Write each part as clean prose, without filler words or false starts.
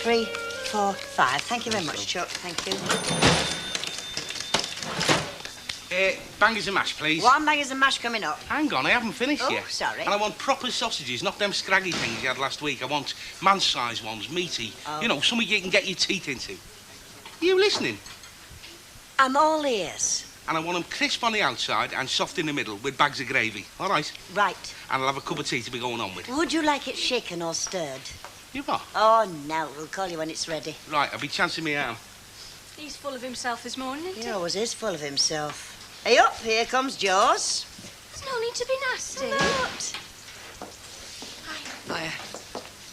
3, 4, 5. Thank you very much, Chuck. Thank you. Bangers and mash, please. 1 bangers and mash coming up. Hang on, I haven't finished yet. Oh, sorry. And I want proper sausages, not them scraggy things you had last week. I want man-sized ones, meaty. Oh. You know, something you can get your teeth into. Are you listening? I'm all ears. And I want them crisp on the outside and soft in the middle with bags of gravy. All right? Right. And I'll have a cup of tea to be going on with. Would you like it shaken or stirred? You what? Oh, no. We'll call you when it's ready. Right, I'll be chancing me out. He's full of himself this morning, isn't he? He always is full of himself. Hey up, here comes Jaws. There's no need to be nasty. What? Hiya.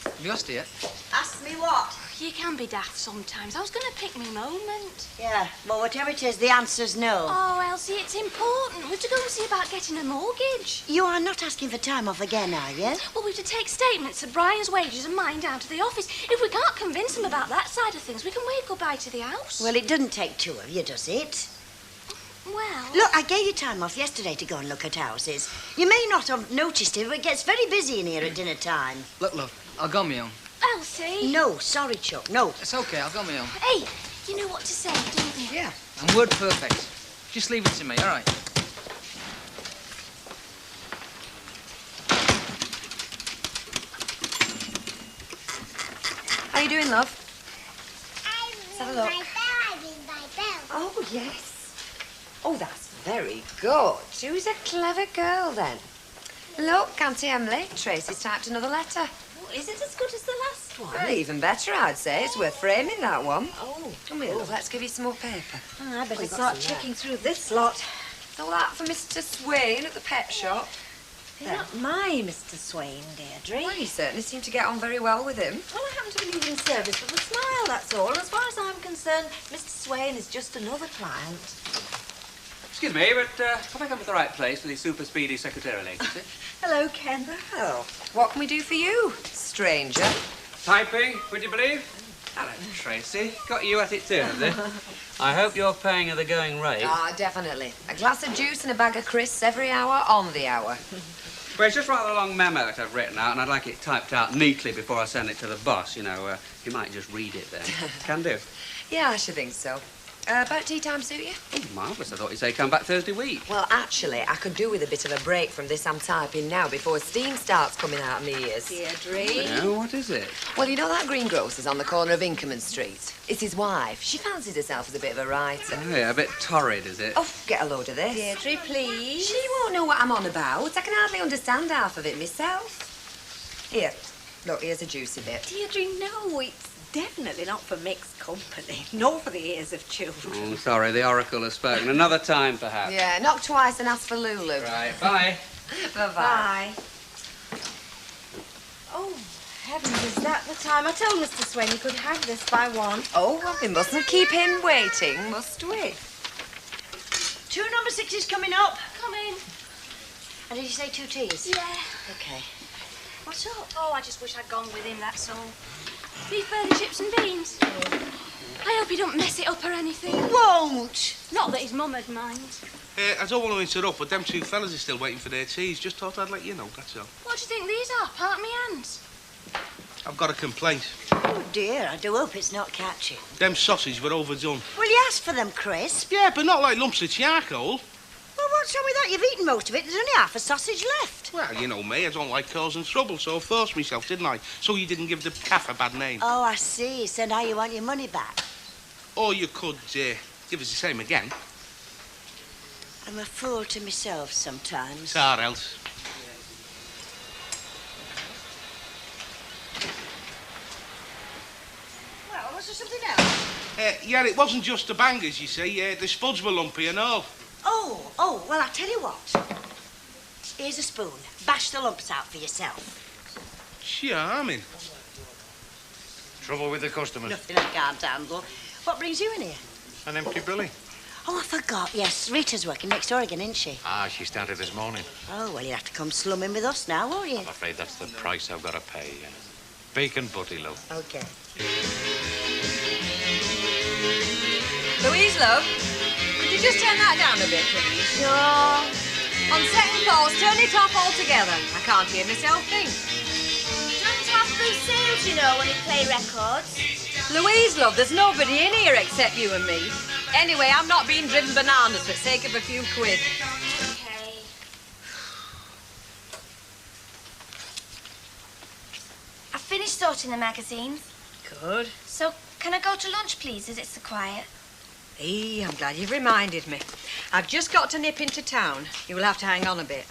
Have you asked her yet? Ask me what? You can be daft sometimes. I was going to pick me moment. Yeah, well, whatever it is, the answer's no. Oh, Elsie, it's important. We've to go and see about getting a mortgage. You are not asking for time off again, are you? Well, we've to take statements of Brian's wages and mine down to the office. If we can't convince them about that side of things, we can wave goodbye to the house. Well, it doesn't take 2 of you, does it? Well... Look, I gave you time off yesterday to go and look at houses. You may not have noticed it, but it gets very busy in here at dinner time. Look, I'll go me own. Elsie! No, sorry, Chuck, no. It's okay, I'll go me own. Hey, you know what to say, don't you? Yeah, I'm word perfect. Just leave it to me, all right? How you doing, love? I have a ring look. my bell, I ring my bell. Oh, yes. Oh, that's very good. Who's a clever girl, then? Look, Auntie Emily, Tracy's typed another letter. Well, is it as good as the last one? Well, even better, I'd say. It's worth framing, that one. Oh. Come here, love. Let's give you some more paper. Oh, I better We've start got some checking through this lot. All that for Mr. Swain at the pet shop. He's not my Mr. Swain, Deirdre. Well, you certainly seem to get on very well with him. Well, I happen to be leaving service with a smile, that's all. As far as I'm concerned, Mr. Swain is just another client. Excuse me, but I think I'm at the right place for the super speedy secretarial agency. Hello, Ken. Well, what can we do for you, stranger? Typing, would you believe? Hello, Tracy. Got you at it too, have they? I hope you're paying her the going rate. Ah, definitely. A glass of juice and a bag of crisps every hour on the hour. Well, it's just rather a long memo that I've written out, and I'd like it typed out neatly before I send it to the boss. You know, he might just read it then. Can do. Yeah, I should think so. About tea time suit you? Oh, marvellous. I thought you'd say come back Thursday week. Well, actually, I could do with a bit of a break from this I'm typing now before steam starts coming out of me ears. Deirdre. No, what is it? Well, you know that greengrocer's on the corner of Inkerman Street? It's his wife. She fancies herself as a bit of a writer. Oh, yeah, a bit torrid, is it? Oh, get a load of this. Deirdre, please. She won't know what I'm on about. I can hardly understand half of it myself. Here, look, here's a juicy bit. Deirdre, no, it's definitely not for mixed company, nor for the ears of children. Oh, sorry, the oracle has spoken. Another time, perhaps. Yeah, knock twice and ask for Lulu. Right, bye. Bye-bye. Bye. Oh, heavens, is that the time? I told Mr. Swain he could have this by 1. Oh, well, we mustn't keep him waiting, must we? 2 number 6s coming up. Come in. And did you say 2 teas? Yeah. Okay. What's up? Oh, I just wish I'd gone with him, that's all. Beef, burger, chips and beans. I hope he don't mess it up or anything. Won't. Not that his mum would mind. I don't want to interrupt, but them 2 fellas are still waiting for their teas. Just thought I'd let you know, that's all. What do you think these are? Part of me hands. I've got a complaint. Oh, dear, I do hope it's not catching. Them sausages were overdone. Well, you asked for them crisp. Yeah, but not like lumps of charcoal. Well, what's wrong with that? You've eaten most of it. There's only half a sausage left. Well, you know me, I don't like causing trouble, so I forced myself, didn't I? So you didn't give the calf a bad name. Oh, I see. So now you want your money back. Or you could give us the same again. I'm a fool to myself sometimes. Or else. Well, was there something else? Yeah, it wasn't just the bangers, you see. The spuds were lumpy and all. Oh, well, I'll tell you what. Here's a spoon. Bash the lumps out for yourself. Charming. Trouble with the customers? Nothing I can't handle. What brings you in here? An empty billy. Oh, I forgot. Yes, Rita's working next door again, isn't she? Ah, she started this morning. Oh, well, you have to come slumming with us now, won't you? I'm afraid that's the price I've got to pay. Bacon butty, love. Okay. Louise, love, could you just turn that down a bit, please? Sure. On second thoughts, turn it off altogether. I can't hear myself think. Don't have loose sales, you know, when you play records. Louise, love, there's nobody in here except you and me. Anyway, I'm not being driven bananas for the sake of a few quid. Okay. I finished sorting the magazines. Good. So, can I go to lunch, please, as it's so quiet? I'm glad you've reminded me. I've just got to nip into town. You will have to hang on a bit.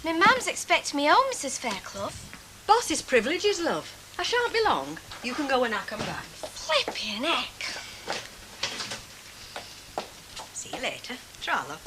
My mum's expecting me home, Mrs. Fairclough. Boss's privileges, love. I shan't be long. You can go when I come back. Flipping heck. See you later. Try, love.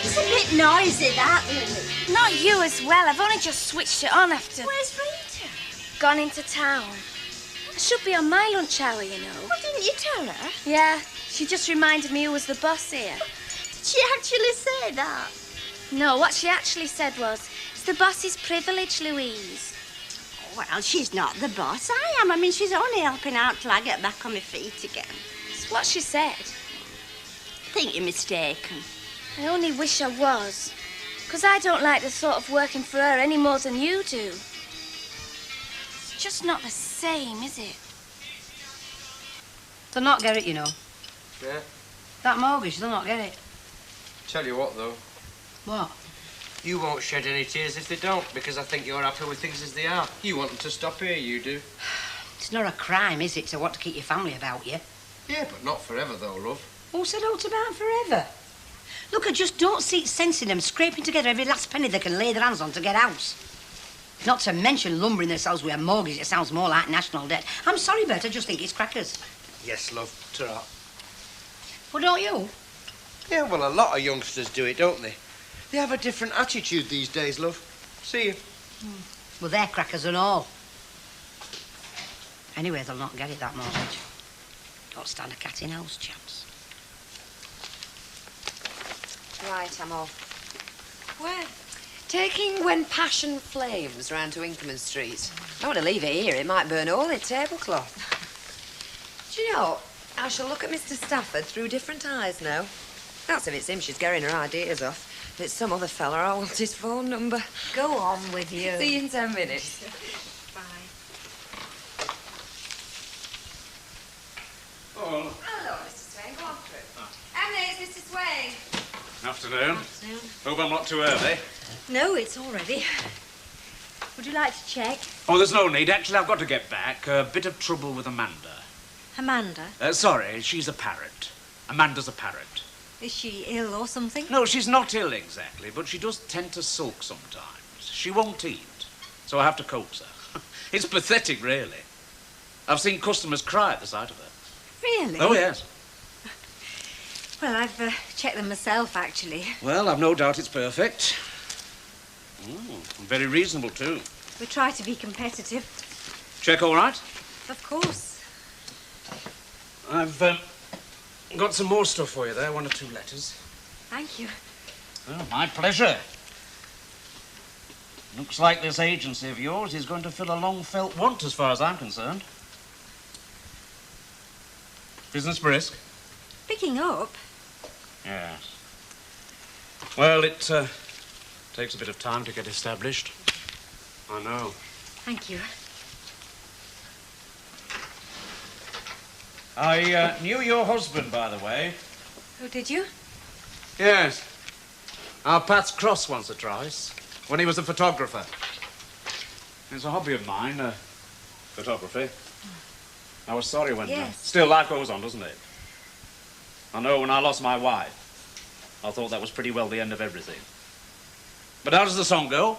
It's a bit noisy, that, Lily. Not you as well. I've only just switched it on after... Where's Rita? Gone into town. I should be on my lunch hour, you know. Well, didn't you tell her? Yeah, she just reminded me who was the boss here. Did she actually say that? No, what she actually said was, it's the boss's privilege, Louise. Well, she's not the boss. I am. I mean, she's only helping out till I get back on my feet again. It's what she said. I think you're mistaken. I only wish I was. Because I don't like the thought of working for her any more than you do. It's just not the same, is it? They'll not get it, you know. Yeah? That mortgage, they'll not get it. Tell you what, though. What? You won't shed any tears if they don't, because I think you're happy with things as they are. You want them to stop here, you do. It's not a crime, is it, to want to keep your family about you? Yeah, but not forever, though, love. Who said out about forever? Look, I just don't see sense in them scraping together every last penny they can lay their hands on to get out. Not to mention lumbering themselves with a mortgage. It sounds more like national debt. I'm sorry, Bert, I just think it's crackers. Yes, love. Ta-ra. Well, don't you? Yeah, well, a lot of youngsters do it, don't they? They have a different attitude these days, love. See you. Well, they're crackers and all. Anyway, they'll not get it, that mortgage. Don't stand a cat in house, chaps. Right, I'm off. Where? Taking When Passion Flames round to Inkerman Street. I don't want to leave it here. It might burn all the tablecloth. Do you know, I shall look at Mr. Stafford through different eyes now. That's if it's him she's getting her ideas off. If it's some other fella, I want his phone number. Go on with you. See you in 10 minutes. Bye. Oh, Hello, Mr. Swain. Go on through. Emily, it's Mr. Swain. Afternoon. Hope I'm not too early. No, it's all ready. Would you like to check? Oh, there's no need. Actually, I've got to get back. A bit of trouble with Amanda. Amanda? Sorry, she's a parrot. Amanda's a parrot. Is she ill or something? No, she's not ill exactly, but she does tend to sulk sometimes. She won't eat, so I have to coax her. It's pathetic, really. I've seen customers cry at the sight of her. Really? Oh, yes. Well, I've checked them myself, actually. Well, I've no doubt it's perfect. Very reasonable, too. We try to be competitive. Check all right? Of course. I've got some more stuff for you there, 1 or 2 letters. Thank you. Oh, my pleasure. Looks like this agency of yours is going to fill a long-felt want as far as I'm concerned. Business brisk? Picking up. Yes. Well, it takes a bit of time to get established. I know. Thank you. I knew your husband, by the way. Oh, did you? Yes. Our paths crossed once or twice, when he was a photographer. It's a hobby of mine, photography. I was sorry when... Yes. Still, life goes on, doesn't it? I know when I lost my wife, I thought that was pretty well the end of everything. But how does the song go?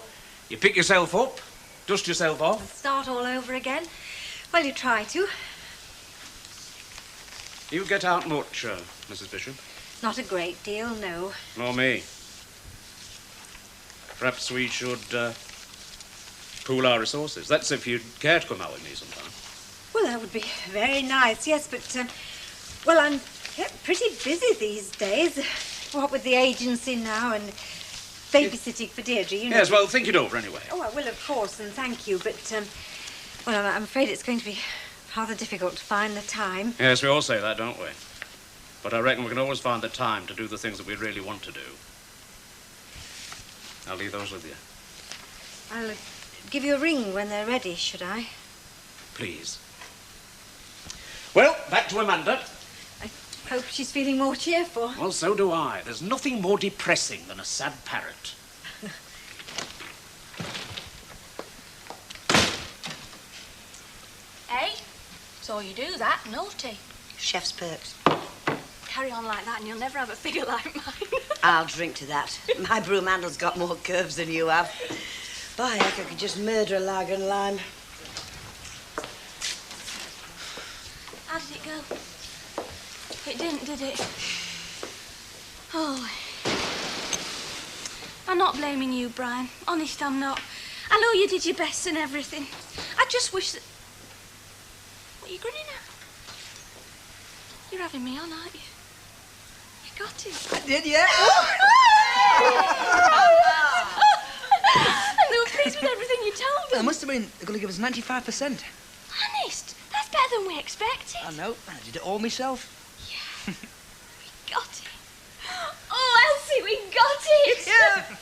You pick yourself up, dust yourself off. Start all over again? Well, you try to. You get out much, Mrs. Bishop? Not a great deal, no. Nor me. Perhaps we should pool our resources. That's if you'd care to come out with me sometime. Well, that would be very nice, yes, but, well, I'm kept pretty busy these days. What with the agency now and babysitting for Deirdre, you know. Yes, well, think it over anyway. Oh, I will, of course, and thank you, but, Well, I'm afraid it's going to be rather difficult to find the time. Yes, we all say that, don't we? But I reckon we can always find the time to do the things that we really want to do. I'll leave those with you. I'll give you a ring when they're ready, should I? Please. Well, back to Amanda. I hope she's feeling more cheerful. Well, so do I. There's nothing more depressing than a sad parrot. Hey, so you do that, naughty. Chef's perks. Carry on like that and you'll never have a figure like mine. I'll drink to that. My broom handle's got more curves than you have. By heck, I could just murder a lager and lime. How did it go? It didn't, did it? Oh. I'm not blaming you, Brian. Honest, I'm not. I know you did your best and everything. I just wish that... What are you grinning at? You're having me on, aren't you? You got it. I did, yeah. And they were pleased with everything you told them. It must have been going to give us 95%. Honest, that's better than we expected. I know. I did it all myself. Yeah. We got it. Oh, Elsie, we got it. Yeah.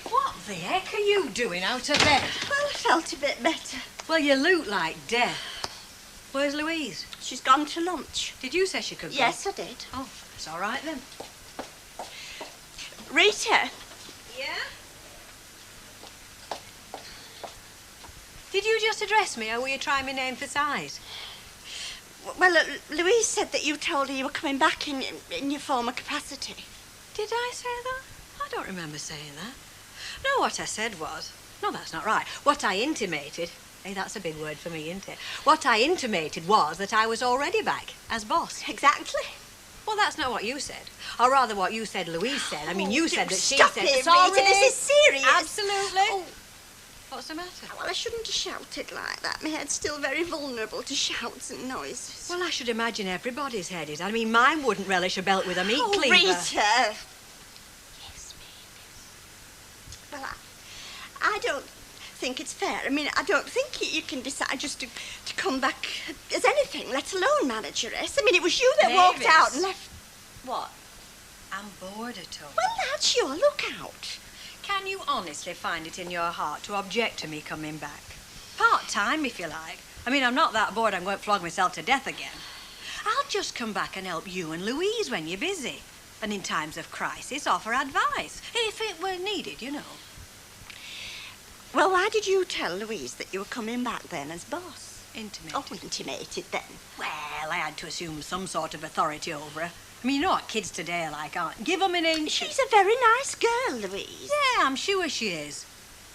What the heck are you doing out of bed? Well, I felt a bit better. Well, you look like death. Where's Louise? She's gone to lunch. Did you say she could go? Yes, I did. Oh, it's all right then. Rita. Yeah? Did you just address me, or were you trying my name for size? Well, Louise said that you told her you were coming back in your former capacity. Did I say that? I don't remember saying that. No, what I said was... No, that's not right. What I intimated... Hey, that's a big word for me, isn't it? What I intimated was that I was already back as boss. Exactly. Well, that's not what you said. Or rather, what you said Louise said. I mean, you said that she Stop said... it, Sorry. Rita, this is serious. Absolutely. Oh. What's the matter? Well, I shouldn't have shouted like that. My head's still very vulnerable to shouts and noises. Well, I should imagine everybody's head is. I mean, mine wouldn't relish a belt with a meat cleaver. Rita. Yes, baby. Well, I don't think it's fair. I mean, I don't think you can decide just to come back as anything, let alone manageress. I mean, it was you that walked Mavis. out and left... What? I'm bored at all. Well, that's your lookout. Can you honestly find it in your heart to object to me coming back? Part-time, if you like. I mean, I'm not that bored I'm going to flog myself to death again. I'll just come back and help you and Louise when you're busy. And in times of crisis, offer advice. If it were needed, you know. Well, why did you tell Louise that you were coming back then as boss? Intimated. Oh, intimated then. Well, I had to assume some sort of authority over her. I mean, you know what kids today are like, aren't you? Give them an inch. She's a very nice girl, Louise. Yeah, I'm sure she is.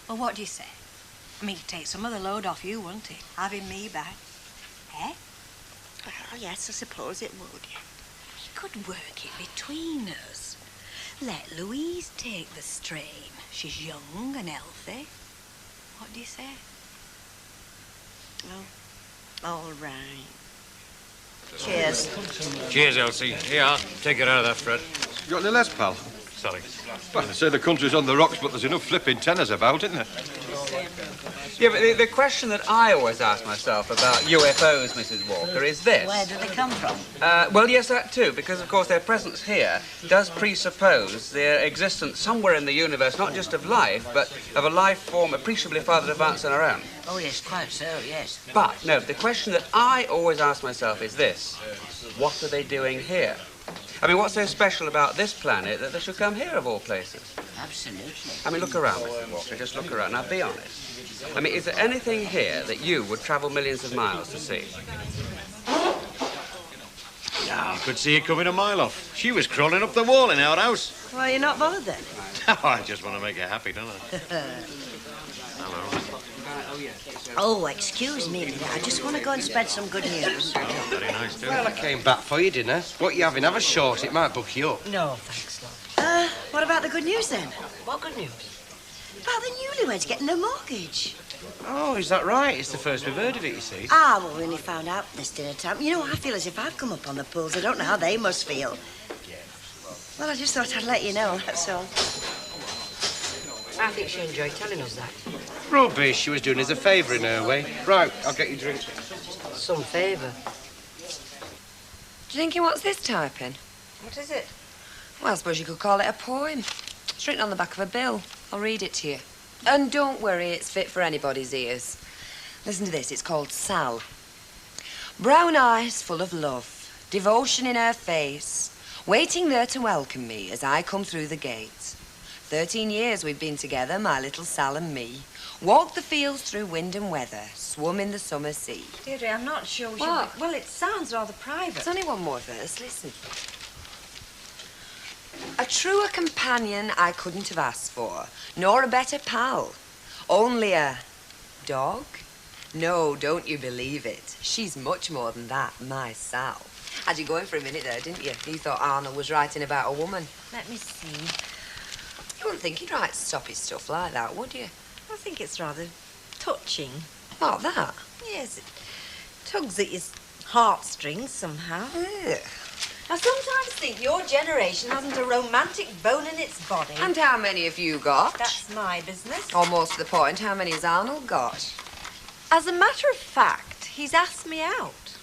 Well, what do you say? I mean, it'd take some of the load off you, wouldn't it? Having me back. Eh? Well, yes, I suppose it would. We could work it between us. Let Louise take the strain. She's young and healthy. What do you say? Oh, all right. Cheers. Cheers, Elsie. Here, take it out of that, Fred. You got any less, pal? Sorry. Well, they say the country's on the rocks, but there's enough flipping tenors about, isn't there? Yeah, but the question that I always ask myself about UFOs, Mrs. Walker, is this. Where do they come from? Well, yes, that too, because, of course, their presence here does presuppose their existence somewhere in the universe, not just of life, but of a life form appreciably farther advanced than our own. Oh, yes, quite so, yes. But, no, the question that I always ask myself is this. What are they doing here? I mean, what's so special about this planet that they should come here, of all places? Absolutely. I mean, look around, Mrs. Walker, just look around. Now, be honest. I mean, is there anything here that you would travel millions of miles to see? Yeah, I could see her coming a mile off. She was crawling up the wall in our house. Why, you're not bothered then? I just want to make her happy, don't I? Hello. Oh, excuse me a minute. I just want to go and spread some good news. Very nice, too. Well, I came back for you, didn't I? What you having? Have a short. It might book you up. No, thanks, love. What about the good news then? What good news? About the newlyweds getting a mortgage. Oh, is that right? It's the first we've heard of it, you see. Ah, well, we only found out this dinner time. You know, I feel as if I've come up on the pools. I don't know how they must feel. Well, I just thought I'd let you know, that's all. I think she enjoyed telling us that. Rubbish. She was doing us a favour in her way. Right, I'll get you a drink. Some favour. Do you think he wants this typing? What is it? Well, I suppose you could call it a poem. It's written on the back of a bill. I'll read it to you. And don't worry, it's fit for anybody's ears. Listen to this. It's called Sal. Brown eyes full of love, devotion in her face, waiting there to welcome me as I come through the gate. 13 years we've been together, my little Sal and me. Walked the fields through wind and weather, swum in the summer sea. Deirdre, I'm not sure we should... What? Well, it sounds rather private. There's only one more verse, listen. A truer companion I couldn't have asked for, nor a better pal. Only a dog? No, don't you believe it. She's much more than that, my Sal. Had you going for a minute there, didn't you? You thought Arnold was writing about a woman. Let me see. You wouldn't think he'd write soppy stuff like that, would you? I think it's rather touching. What, that? Yes, it tugs at your heartstrings somehow. Ugh. I sometimes think your generation hasn't a romantic bone in its body. And how many have you got? That's my business. Almost to the point, how many has Arnold got? As a matter of fact, he's asked me out.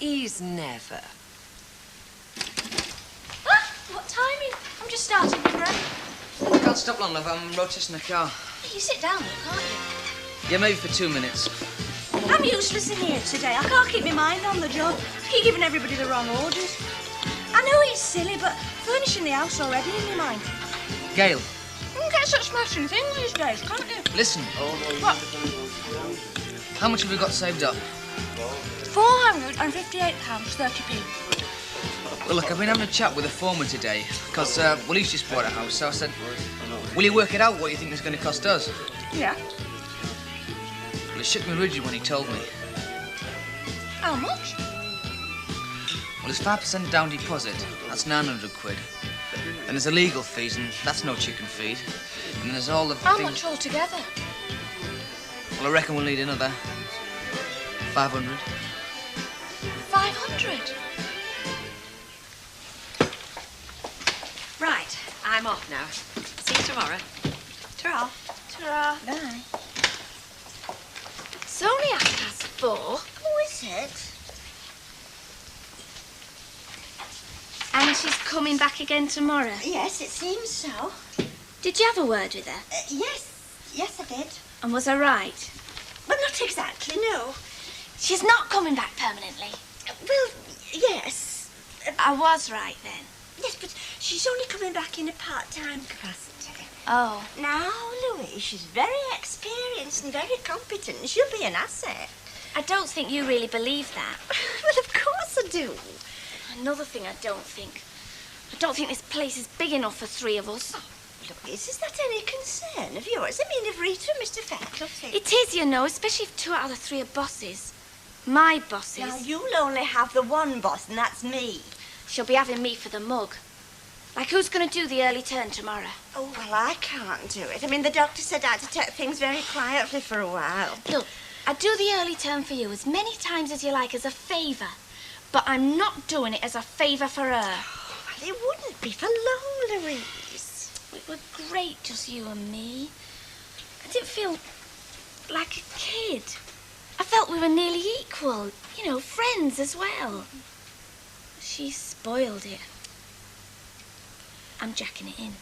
He's never. Ah, what timing? I'm just starting to break. I can't stop long, love. I'm road testing the car. You sit down, though, can't you? Yeah, maybe for 2 minutes. I'm useless in here today. I can't keep my mind on the job. Keep giving everybody the wrong orders. I know it's silly, but furnishing the house already in your mind. Gail, You can get such smashing things these days, can't you? listen. What? How much have we got saved up? £458.30p. Well, look, I've been having a chat with the foreman today, because Willie's just bought a house, so I said, will you work it out what you think it's going to cost us? Yeah. Well, it shook me rigid when he told me. How much? Well, it's 5% down deposit. That's 900 quid. Then there's the legal fees, and that's no chicken feed. And then there's all the How things... much altogether? Well, I reckon we'll need another 500. 500? Right, I'm off now. See you tomorrow. Ta-ra. Ta-ra. Bye. It's only 4:30. Who is it? And she's coming back again tomorrow. Yes, it seems so. Did you have a word with her? Yes, I did. And was I right? But not exactly, no. She's not coming back permanently. Well, yes. I was right then. Yes, but she's only coming back in a part-time capacity. Oh. Now, Louise, she's very experienced and very competent, and she'll be an asset. I don't think you really believe that. Well, of course I do. Another thing I don't think this place is big enough for 3 of us. Louise, is that any concern of yours? I mean, of Rita and Mr. Fairclough. It is, you know, especially if 2 out of the 3 are bosses. My bosses. Now, you'll only have the one boss, and that's me. She'll be having me for the mug. Like, who's going to do the early turn tomorrow? Oh, well, I can't do it. I mean, the doctor said I had to take things very quietly for a while. Look, I'd do the early turn for you as many times as you like as a favour. But I'm not doing it as a favour for her. Well, it wouldn't be for long, Louise. It was great, just you and me. I didn't feel like a kid. I felt we were nearly equal. You know, friends as well. She spoiled it. I'm jacking it in.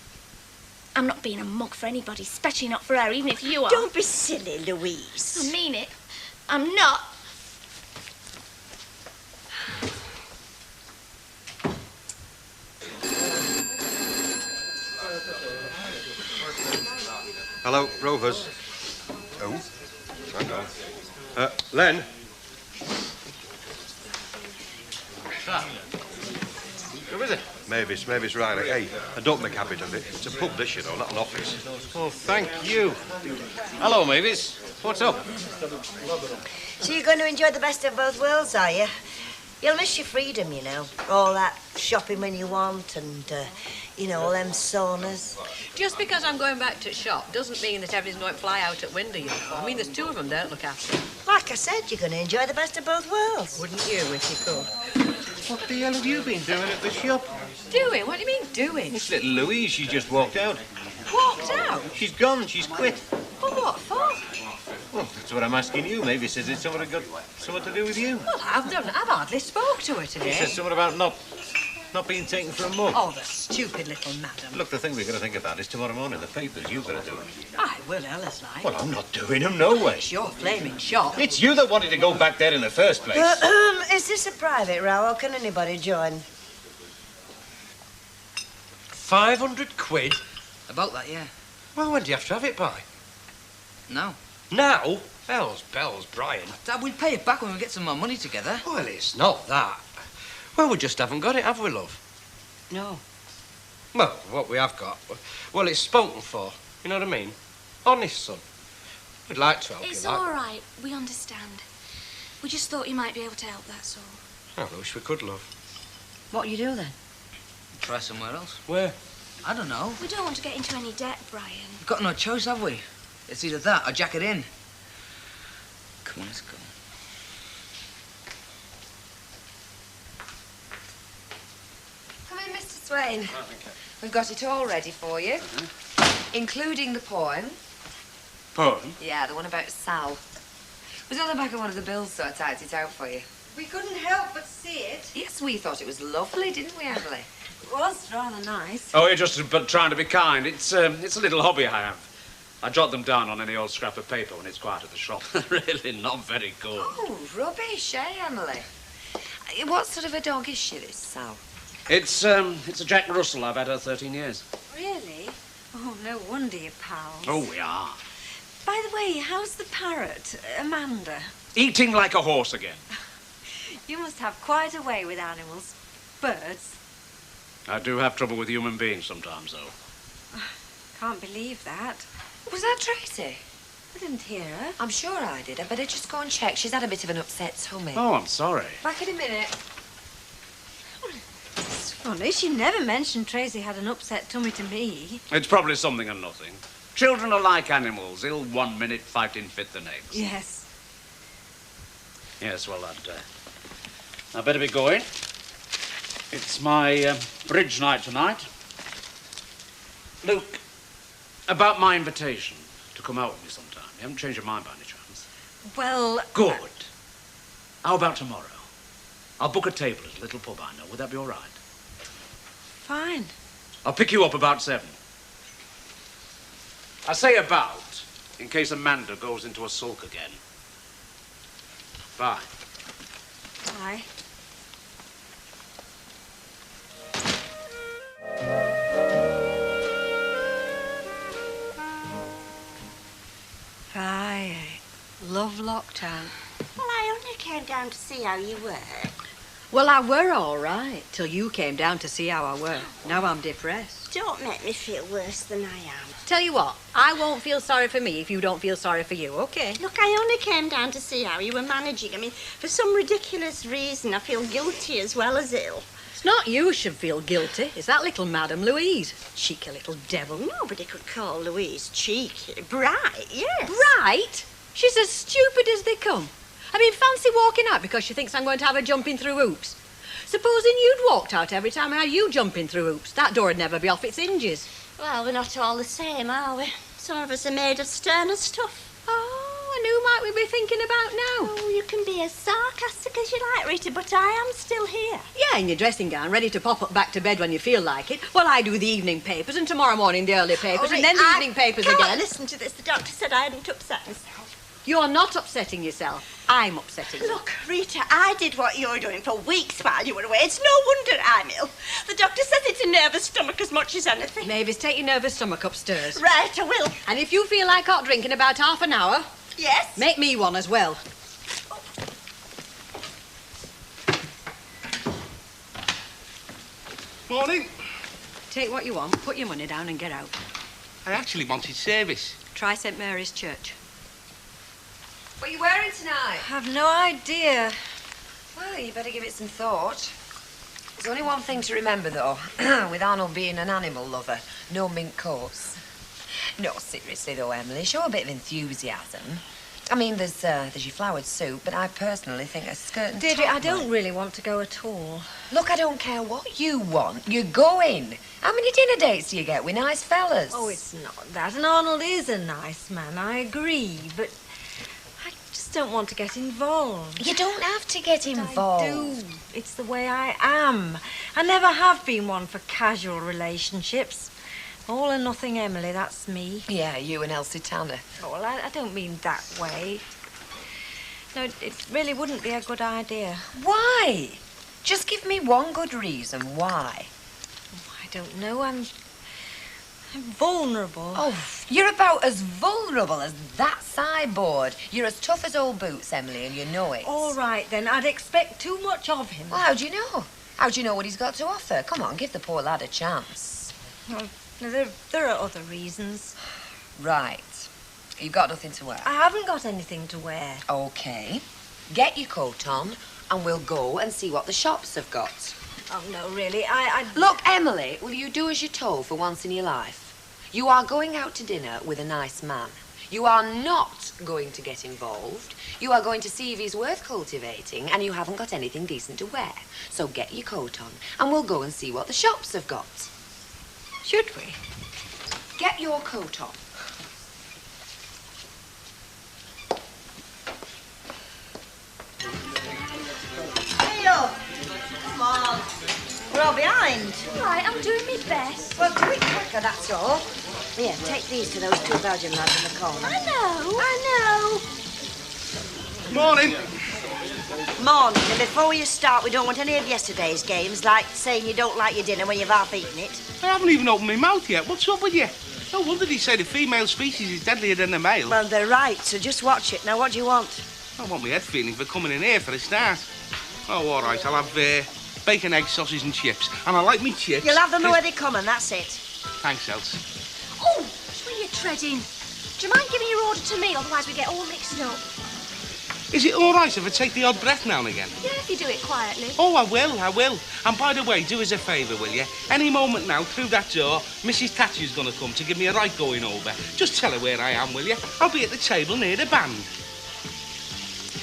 I'm not being a mug for anybody, especially not for her, even if you are. Don't be silly, Louise. I mean it. I'm not. Hello, Rovers. Oh, hang on. Len? Who is it? Mavis Riley. Hey, I don't make a habit of it. It's a pub, this, you know, not an office. Oh, thank you. Hello, Mavis. What's up? So you're going to enjoy the best of both worlds, are you? You'll miss your freedom, you know. All that shopping when you want and, you know, all them saunas. Just because I'm going back to shop doesn't mean that everything's going to fly out at window, you know. I mean, there's two of them don't look after you. Like I said, you're going to enjoy the best of both worlds. Wouldn't you, if you could? What the hell have you been doing at the shop? Doing? What do you mean, doing? It's little Louise, she just walked out. Walked out? She's gone, she's quit. Well, what for? Well, that's what I'm asking you. Maybe says it's something to do with you. Well, I've hardly spoke to her today. She says something about not being taken for a mug. Oh, the stupid little madam. Look, the thing we've got to think about is tomorrow morning, the papers, you've got to do it. I will, Alice, like. Well, I'm not doing them, no way. It's your flaming shop. It's you that wanted to go back there in the first place. Is this a private row or can anybody join? 500 quid? About that, yeah. Well, when do you have to have it by? No. Now? Hell's bells, Brian. Dad, we'll pay it back when we get some more money together. Well, it's not that. Well, we just haven't got it, have we, love? No. Well, what we have got, well, it's spoken for. You know what I mean? Honest, son. We'd like to help It's you, like. all right. We understand. We just thought you might be able to help, that's all. I wish we could, love. What you do then? Try somewhere else. Where? I don't know. We don't want to get into any debt, Brian. We've got no choice, have we? It's either that or jack it in. Come on, let's go. Come in, Mr. Swain. We've got it all ready for you, including the poem. Poem? Yeah, the one about Sal. It was on the back of one of the bills, so I typed it out for you. We couldn't help but see it. Yes, we thought it was lovely, didn't we, Emily? It was rather nice. Oh, you're just trying to be kind. It's a little hobby I have. I jot them down on any old scrap of paper when it's quiet at the shop. Really not very good. Oh, rubbish, eh, Emily? What sort of a dog is she, this Sal? It's a Jack Russell. I've had her 13 years. Really? Oh, no wonder you're pals. Oh, we are. By the way, how's the parrot, Amanda? Eating like a horse again. You must have quite a way with animals. Birds. I do have trouble with human beings sometimes, though. Can't believe that. Was that Tracy? I didn't hear her. I'm sure I did. I better just go and check. She's had a bit of an upset tummy. Oh, I'm sorry. Back in a minute. It's funny, she never mentioned Tracy had an upset tummy to me. It's probably something and nothing. Children are like animals. Ill 1 minute, fighting fit the next. Yes. Yes, well, I'd better be going. It's my bridge night tonight. Luke, about my invitation to come out with me sometime. You haven't changed your mind by any chance? Well... Good. How about tomorrow? I'll book a table at a little pub I know. Would that be all right? Fine. I'll pick you up about 7. I say about, in case Amanda goes into a sulk again. Bye. Bye. Bye. Love lockdown. Well, I only came down to see how you were. Well, I were all right till you came down to see how I were. Now I'm depressed. Don't make me feel worse than I am. Tell you what, I won't feel sorry for me if you don't feel sorry for you, okay? Look, I only came down to see how you were managing. I mean, for some ridiculous reason, I feel guilty as well as ill. It's not you should feel guilty. It's that little Madam Louise. Cheeky little devil. Nobody could call Louise cheeky. Bright, yes. Bright? She's as stupid as they come. I mean, fancy walking out because she thinks I'm going to have her jumping through hoops. Supposing you'd walked out every time I had you jumping through hoops, that door'd never be off its hinges. Well, we're not all the same, are we? Some of us are made of sterner stuff. Oh, and who might we be thinking about now? Oh, you can be as sarcastic as you like, Rita, but I am still here. Yeah, in your dressing gown, ready to pop up back to bed when you feel like it. Well, I do the evening papers, and tomorrow morning the early papers, and then the evening papers again. I again. can't listen to this. The doctor said I hadn't upset myself. You're not upsetting yourself. I'm upsetting you. Look, Rita, I did what you're doing for weeks while you were away. It's no wonder I'm ill. The doctor says it's a nervous stomach as much as anything. Mavis, take your nervous stomach upstairs. Right, I will. And if you feel like hot drink in about half an hour... Yes? Make me one as well. Morning. Take what you want, put your money down and get out. I actually wanted service. Try St Mary's Church. What are you wearing tonight? I've no idea. Well, you better give it some thought. There's only one thing to remember, though, with Arnold being an animal lover, no mink coats. No, seriously, though, Emily, show a bit of enthusiasm. I mean, there's your flowered suit, but I personally think a skirt and Deirdre, top I don't really want to go at all. Look, I don't care what you want. You're going. How many dinner dates do you get with nice fellas? Oh, it's not that. And Arnold is a nice man, I agree, but I just don't want to get involved. You don't have to get involved. I do. It's the way I am. I never have been one for casual relationships. All or nothing, Emily, that's me. Yeah, you and Elsie Tanner. Oh, well, I don't mean that way. No, it really wouldn't be a good idea. Why? Just give me one good reason why. Oh, I don't know. I'm vulnerable. Oh, you're about as vulnerable as that sideboard. You're as tough as old boots, Emily, and you know it. All right, then. I'd expect too much of him. Well, how do you know? How do you know what he's got to offer? Come on, give the poor lad a chance. Well, there are other reasons. Right. You've got nothing to wear? I haven't got anything to wear. OK. Get your coat on, and we'll go and see what the shops have got. Oh, no, really, Look, Emily, will you do as you're told for once in your life? You are going out to dinner with a nice man. You are not going to get involved. You are going to see if he's worth cultivating, and you haven't got anything decent to wear. So get your coat on, and we'll go and see what the shops have got. Should we? Get your coat on. Hey, love. Come on. We're all behind. All right, I'm doing my best. Well, do it quicker, that's all. Here, take these to those two Belgian lads in the corner. I know. Morning. Morning, and before you start, we don't want any of yesterday's games, like saying you don't like your dinner when you've half eaten it. I haven't even opened my mouth yet. What's up with you? No wonder they say the female species is deadlier than the male. Well, they're right, so just watch it. Now, what do you want? I want my head feeling for coming in here for a start. Oh, all right, I'll have bacon, egg, sausage and chips. And I like me chips. You'll have them the way they come, and that's it. Thanks, Els. Oh, where you're treading. Do you mind giving your order to me? Otherwise we get all mixed up. Is it all right if I take the odd breath now and again? Yeah, if you do it quietly. Oh, I will. And by the way, do us a favour, will you? Any moment now, through that door, Mrs. Thatcher's going to come to give me a right going over. Just tell her where I am, will you? I'll be at the table near the band.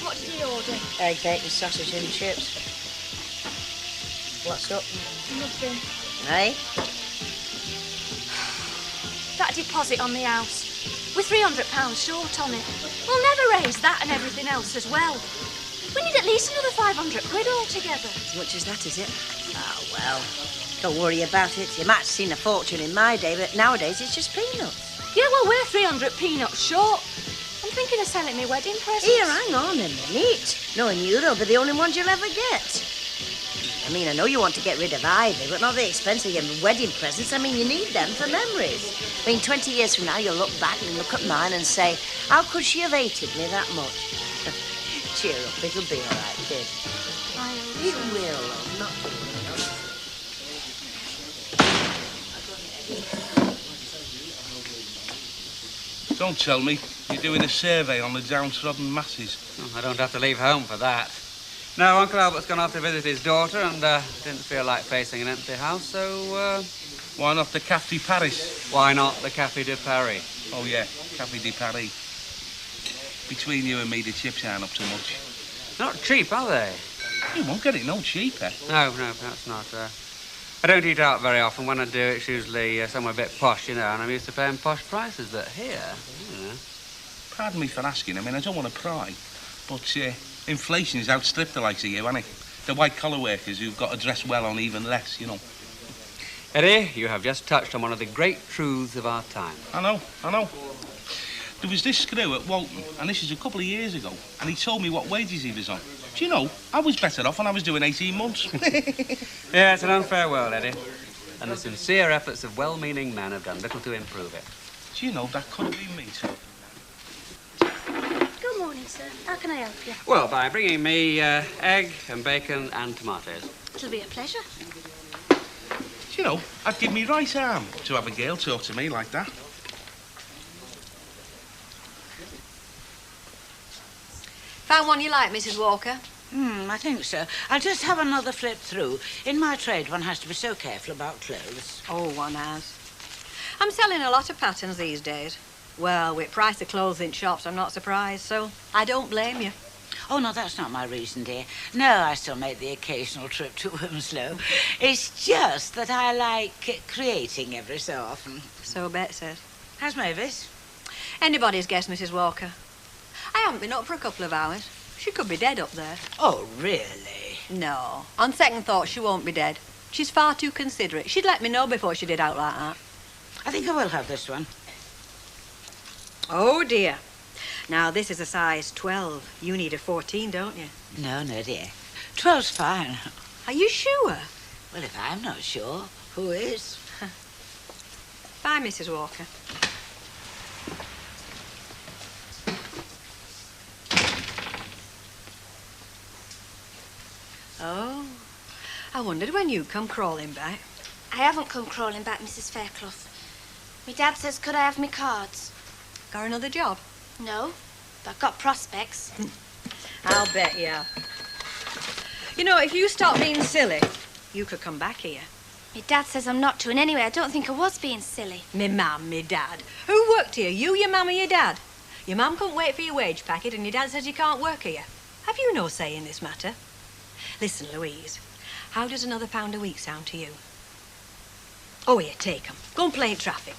What did you order? Egg, bacon, sausage and chips. What's up? Nothing. Hey? That deposit on the house. We're £300 short on it. We'll never raise that and everything else as well. We need at least another 500 quid altogether. As much as that, is it? Oh, well, don't worry about it. You might have seen a fortune in my day, but nowadays it's just peanuts. Yeah, well, we're 300 peanuts short. I'm thinking of selling me wedding presents. Here, hang on a minute. Knowing you, they'll be the only ones you'll ever get. I mean, I know you want to get rid of Ivy, but not the expense of your wedding presents. I mean, you need them for memories. I mean, 20 years from now, you'll look back and look at mine and say, how could she have hated me that much? Cheer up, it'll be all right, kid. It will, love, not to worry. Don't tell me you're doing a survey on the downtrodden masses. Oh, I don't have to leave home for that. No, Uncle Albert's gone off to visit his daughter and didn't feel like facing an empty house, so, Why not the Café de Paris? Why not the Café de Paris? Oh, yeah, Café de Paris. Between you and me, the chips aren't up to much. Not cheap, are they? You won't get it no cheaper. No, perhaps not. I don't eat out very often. When I do, it's usually somewhere a bit posh, you know, and I'm used to paying posh prices, but here, you know. Pardon me for asking. I mean, I don't want to pry, but inflation has outstripped the likes of you, hasn't it? The white-collar workers who've got to dress well on even less, you know. Eddie, you have just touched on one of the great truths of our time. I know. There was this screw at Walton, and this is a couple of years ago, and he told me what wages he was on. Do you know, I was better off when I was doing 18 months. Yeah, it's an unfair world, Eddie. And the sincere efforts of well-meaning men have done little to improve it. Do you know, that could have been me, too. Good morning, sir. How can I help you? Well, by bringing me egg and bacon and tomatoes. It'll be a pleasure. Do you know, I'd give me right arm to have a girl talk to me like that. Found one you like, Mrs. Walker? I think so. I'll just have another flip through. In my trade, one has to be so careful about clothes. Oh, one has. I'm selling a lot of patterns these days. Well, with price of clothes in shops, I'm not surprised, so I don't blame you. Oh, no, that's not my reason, dear. No, I still make the occasional trip to Winslow. It's just that I like creating every so often. So Bet says. How's Mavis? Anybody's guess, Mrs. Walker. I haven't been up for a couple of hours. She could be dead up there. Oh, really? No. On second thought, she won't be dead. She's far too considerate. She'd let me know before she did out like that. I think I will have this one. Oh, dear. Now, this is a size 12. You need a 14, don't you? No, dear. 12's fine. Are you sure? Well, if I'm not sure, who is? Bye, Mrs. Walker. Oh, I wondered when you'd come crawling back. I haven't come crawling back, Mrs. Fairclough. My dad says, could I have my cards? Got another job? No, but I've got prospects. I'll bet you have. You know, if you stop being silly, you could come back here. My dad says I'm not to, and anyway, I don't think I was being silly. Me mum, me dad. Who worked here? You, your mum, or your dad? Your mum couldn't wait for your wage packet, and your dad says you can't work here. Have you no say in this matter? Listen, Louise, how does another £1 a week sound to you? Oh, here, take 'em. Go and play in traffic.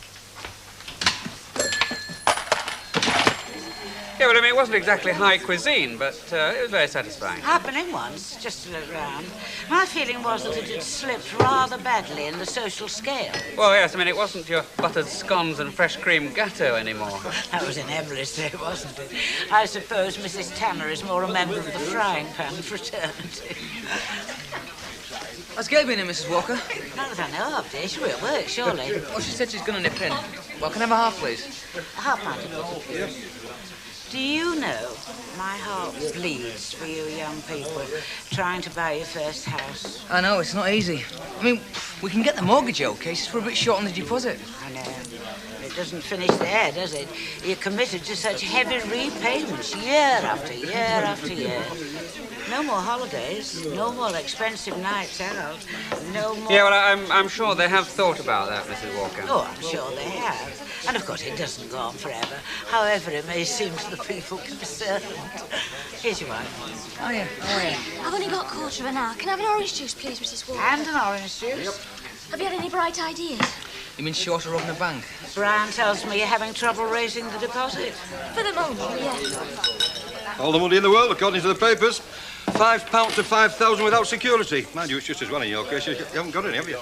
Yeah, well, I mean, it wasn't exactly high cuisine, but it was very satisfying. I've been in once, just to look round. My feeling was that it had slipped rather badly in the social scale. Well, yes, I mean, it wasn't your buttered scones and fresh cream gatto anymore. That was in Everest Day, wasn't it? I suppose Mrs. Tanner is more a member of the frying pan fraternity. Has Gail been in, Mrs. Walker? Not that I know of, dear. She'll be at work, surely. Oh, she said she's going to nip in. Well, can I have a half, please? A half pint of coffee. Do you know, my heart bleeds for you young people trying to buy your first house. I know, it's not easy. I mean, we can get the mortgage okay, it's just we're a bit short on the deposit. I know. It doesn't finish there, does it? You're committed to such heavy repayments year after year after year. No more holidays, no more expensive nights out, no more... Yeah, well, I'm sure they have thought about that, Mrs. Walker. Oh, I'm sure they have. And, of course, it doesn't go on forever, however it may seem to the people concerned. Here's your wine. Oh, yeah. Oh, yeah. I've only got a quarter of an hour. Can I have an orange juice, please, Mrs. Walker? And an orange juice. Yep. Have you had any bright ideas? You mean short of robbing a bank? Brian tells me you're having trouble raising the deposit. For the moment, yeah. All the money in the world, according to the papers. £5 to 5,000 without security. Mind you, it's just as well in your case. You haven't got any, have you?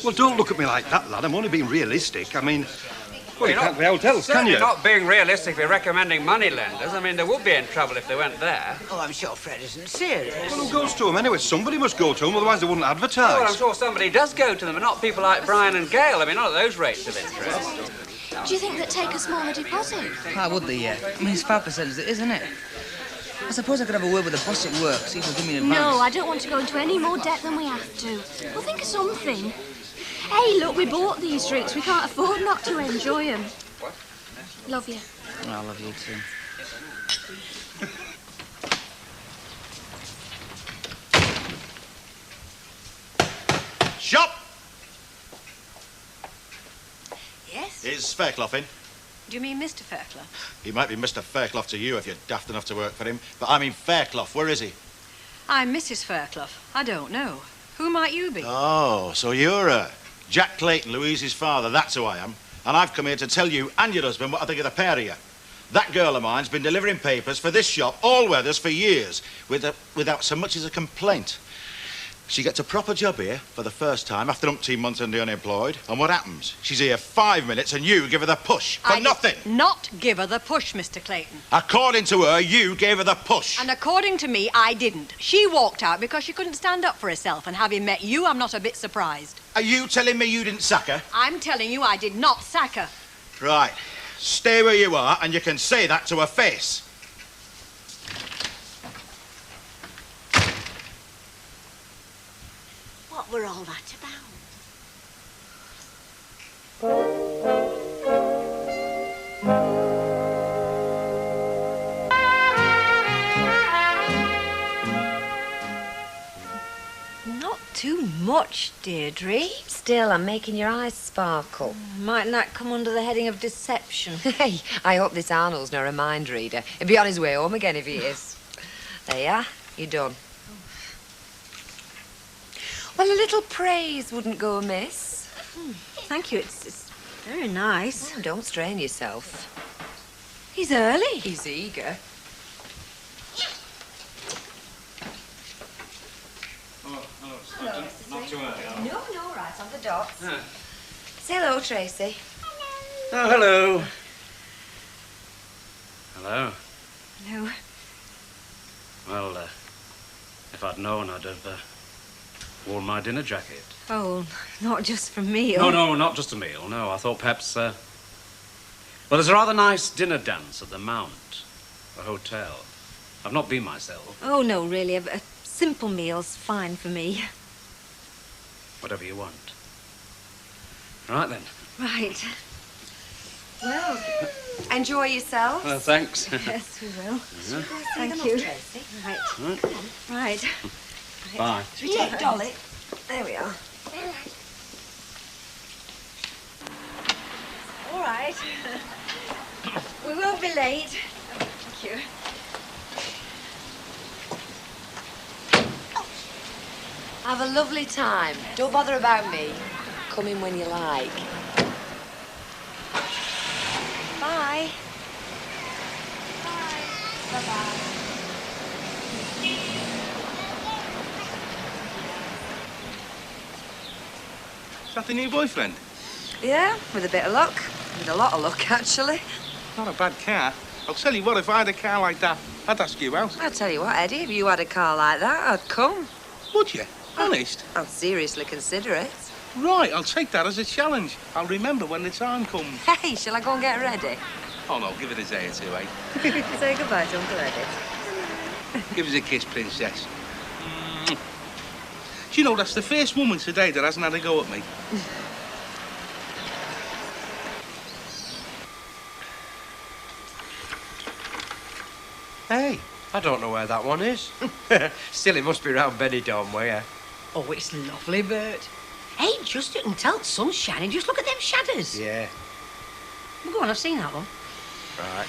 Well, don't look at me like that, lad. I'm only being realistic. I mean, well, you can't be hotels, can you? You're not being realistic. We're recommending money lenders. I mean, they would be in trouble if they went there. Oh, I'm sure Fred isn't serious. Well, who goes to them anyway? Somebody must go to them, otherwise they wouldn't advertise. Oh, well, I'm sure somebody does go to them, but not people like Brian and Gail. I mean, not at those rates of interest. Do you think they'd take a smaller deposit? How would they, yeah? I mean, it's 5% as it is, isn't it? I suppose I could have a word with the boss at work, see if they'll give me an advance. No, I don't want to go into any more debt than we have to. Well, think of something. Hey, look, we bought these drinks. We can't afford not to enjoy them. What? Love you. I love you too. Shop! Yes? Is Fairclough in? Do you mean Mr. Fairclough? He might be Mr. Fairclough to you if you're daft enough to work for him, but I mean Fairclough. Where is he? I'm Mrs. Fairclough. I don't know. Who might you be? Oh, so you're Jack Clayton, Louise's father. That's who I am. And I've come here to tell you and your husband what I think of the pair of you. That girl of mine's been delivering papers for this shop, all weathers, for years, without so much as a complaint. She gets a proper job here for the first time after umpteen months in the unemployed. And what happens? She's here 5 minutes and you give her the push for nothing. Did not give her the push, Mr. Clayton. According to her, you gave her the push. And according to me, I didn't. She walked out because she couldn't stand up for herself. And having met you, I'm not a bit surprised. Are you telling me you didn't sack her? I'm telling you I did not sack her. Right. Stay where you are and you can say that to her face. What were all that about? much, Deirdre. Still, I'm making your eyes sparkle. Mightn't that come under the heading of deception? Hey, I hope this Arnold's no a mind reader. He'll be on his way home again if he is. There you are. You're done. Well, a little praise wouldn't go amiss. Thank you. It's very nice. Oh, don't strain yourself. He's early. He's eager. Hello. Not too early. No, right on the dot. Say hello, Tracy. Oh, hello. Hello. Hello. Well, if I'd known, I'd have worn my dinner jacket. Oh, not just for me. No, not just a meal. No, I thought perhaps... Well, there's a rather nice dinner dance at the Mount, a hotel. I've not been myself. Oh, no, really. A simple meal's fine for me. Whatever you want. Right, then. Right. Well, enjoy yourself. Thanks. Yes, we will. Yeah. Thank you. Tracy. Right. Right. Come on. Right. Bye. Should we take Dolly? There we are. All right. We won't be late. Thank you. Have a lovely time. Don't bother about me. Come in when you like. Bye. Bye-bye. Is that the new boyfriend? Yeah, with a bit of luck. With a lot of luck, actually. Not a bad car. I'll tell you what, if I had a car like that, I'd ask you out. I'll tell you what, Eddie, if you had a car like that, I'd come. Would you? Honest? I'd seriously consider it. Right, I'll take that as a challenge. I'll remember when the time comes. Hey, shall I go and get ready? Oh, no, give it a day or two, eh? Say goodbye to Uncle Eddie. Give us a kiss, princess. Do you know, that's the first woman today that hasn't had a go at me. Hey, I don't know where that one is. Still, it must be round Benidorm way, eh? Oh, it's lovely, Bert. Hey, just you can tell the sun's shining. Just look at them shadows. Yeah, Well, go on, I've seen that one. right.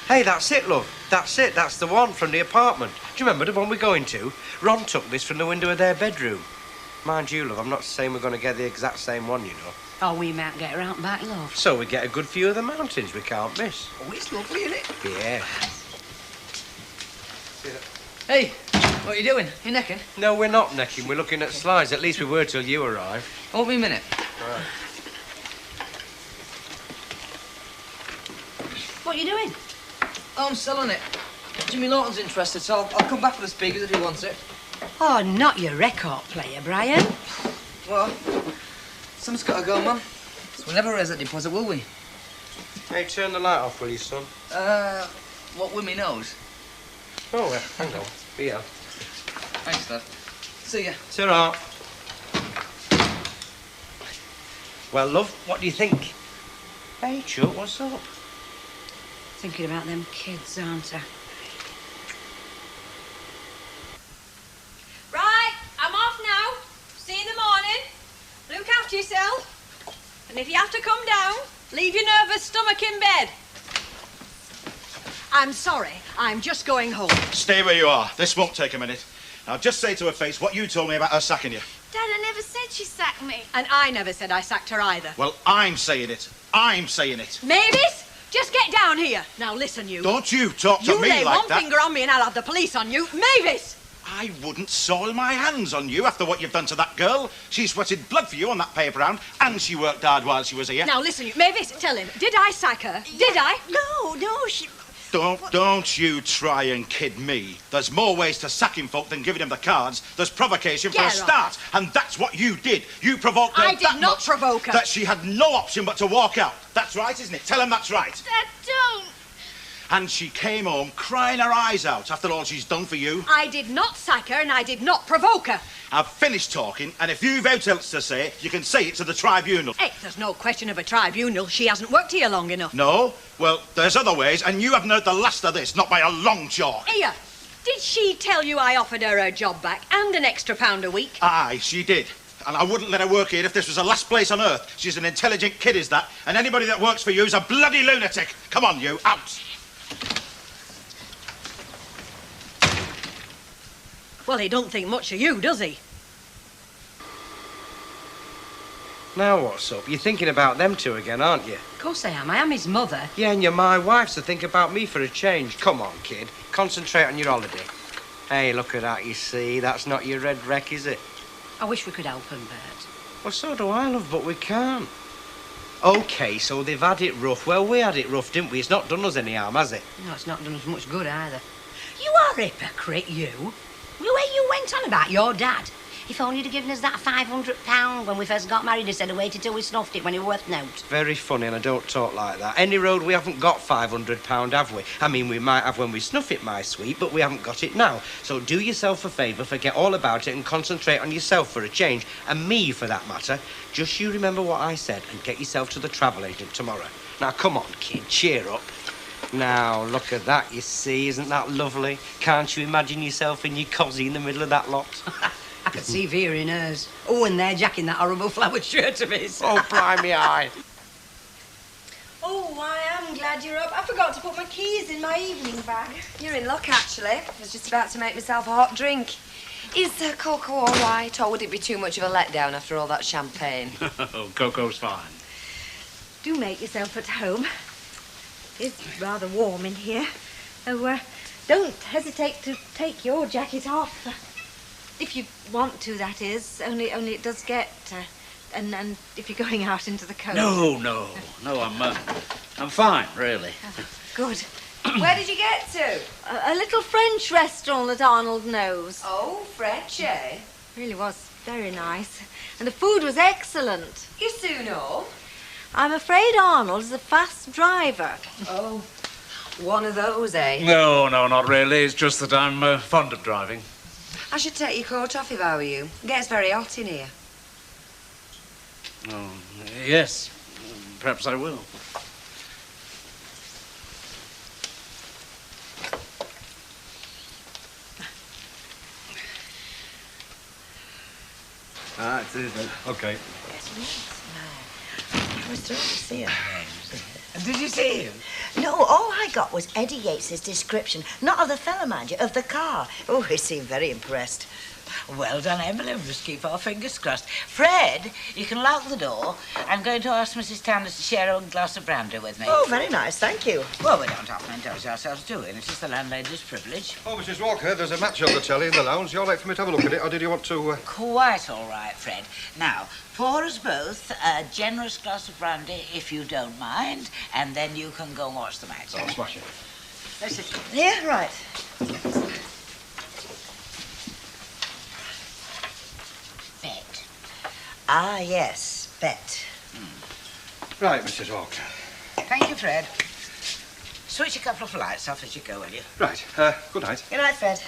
Hey, that's it, love. That's it. That's the one from the apartment. Do you remember the one we're going to? Ron took this from the window of their bedroom. Mind you, love, I'm not saying we're going to get the exact same one, you know. Oh, we might get her out and back, love. So we get a good view of the mountains we can't miss. Oh, it's lovely, isn't it? Yeah. Hey, what are you doing? You necking? No, we're not necking. We're looking at slides. At least we were till you arrived. Hold me a minute. Right. What are you doing? Oh, I'm selling it. Jimmy Lawton's interested, so I'll come back for the speakers if he wants it. Oh, not your record player, Brian. Well, someone's got to go, Mum. So we'll never raise that deposit, will we? Hey, turn the light off, will you, son? What with me nose? Oh, well, hang on. Here. Thanks, Dad. See ya. Ta-ra. Well, love, what do you think? Hey, Chuck, what's up? Thinking about them kids, aren't I? Right, I'm off now. See you in the morning. Look after yourself. And if you have to come down, leave your nervous stomach in bed. I'm sorry, I'm just going home. Stay where you are. This won't take a minute. Now, just say to her face what you told me about her sacking you. Dad, I never said she sacked me. And I never said I sacked her either. Well, I'm saying it. I'm saying it. Mavis, just get down here. Now listen, you. Don't you talk to You me lay like one that. finger on me and I'll have the police on you. Mavis! I wouldn't soil my hands on you after what you've done to that girl. She sweated blood for you on that paper round, and she worked hard while she was here. Now listen, you. Mavis, tell him. Did I sack her? Did I? No, she... Don't you try and kid me. There's more ways to sacking folk than giving them the cards. There's provocation for a Get start, and that's what you did. You provoked her I did that not much provoke her. that she had no option but to walk out. That's right, isn't it? Tell him that's right. Dad, don't. And she came home crying her eyes out after all she's done for you. I did not sack her and I did not provoke her. I've finished talking, and if you've aught else to say, you can say it to the tribunal. Hey, there's no question of a tribunal. She hasn't worked here long enough. No? Well, there's other ways, and you haven't heard the last of this, not by a long chalk. Here, Did she tell you I offered her job back and an extra £1 a week? Aye, she did. And I wouldn't let her work here if this was the last place on earth. She's an intelligent kid, is that? And anybody that works for you is a bloody lunatic. Come on, you, out. Well, he don't think much of you, does he? Now what's up? You're thinking about them two again, aren't you? Of course I am. I am his mother. Yeah, and you're my wife, so think about me for a change. Come on, kid. Concentrate on your holiday. Hey, look at that, you see. That's not your red wreck, is it? I wish we could help him, Bert. Well, so do I, love, but we can't. OK, so they've had it rough. Well, we had it rough, didn't we? It's not done us any harm, has it? No, it's not done us much good either. You are a hypocrite, you. The way you went on about your dad. If only you'd have given us that £500 when we first got married instead of waiting till we snuffed it when it was worth nought. Very funny, and I don't talk like that. Any road we haven't got £500, have we? I mean, we might have when we snuff it, my sweet, but we haven't got it now. So do yourself a favour, forget all about it and concentrate on yourself for a change, and me for that matter. Just you remember what I said and get yourself to the travel agent tomorrow. Now, come on, kid, cheer up. Now, look at that, you see. Isn't that lovely? Can't you imagine yourself in your cosy in the middle of that lot? I could see Vera in hers. Oh, and there, Jack in that horrible flowered shirt of his. Oh, blimey, eye. Oh, I am glad you're up. I forgot to put my keys in my evening bag. You're in luck, actually. I was just about to make myself a hot drink. Is cocoa all right, or would it be too much of a letdown after all that champagne? Oh, cocoa's fine. Do make yourself at home. It's rather warm in here. So, don't hesitate to take your jacket off. If you want to, that is. Only it does get... and if you're going out into the cold. No, I'm fine, really. Oh, good. Where did you get to? A little French restaurant that Arnold knows. Oh, French, eh? Really was very nice. And the food was excellent. You soon know. I'm afraid Arnold is a fast driver. Oh, one of those, eh? No, not really. It's just that I'm fond of driving. I should take your coat off if I were you. It gets very hot in here. Oh, yes. Perhaps I will. It is then. OK. I was thrilled to see him. Did you see him? No, all I got was Eddie Yates's description. Not of the fella, mind you, of the car. Oh, he seemed very impressed. Well done, Emily. We'll just keep our fingers crossed. Fred, you can lock the door. I'm going to ask Mrs. Tanders to share a glass of brandy with me. Oh, very nice, thank you. Well, we don't often indulge ourselves doing it. It's the landlady's privilege. Oh, Mrs. Walker, there's a match on the telly in the lounge. You're late for me to have a look at it, or did you want to... Quite all right, Fred. Now, pour us both a generous glass of brandy, if you don't mind, and then you can go and watch the match. Oh, smash it. Let's sit Here, right. Bet. Ah, yes, bet. Right, Mrs. Walker. Thank you, Fred. Switch a couple of lights off as you go, will you? Right, good night. Good night, Fred.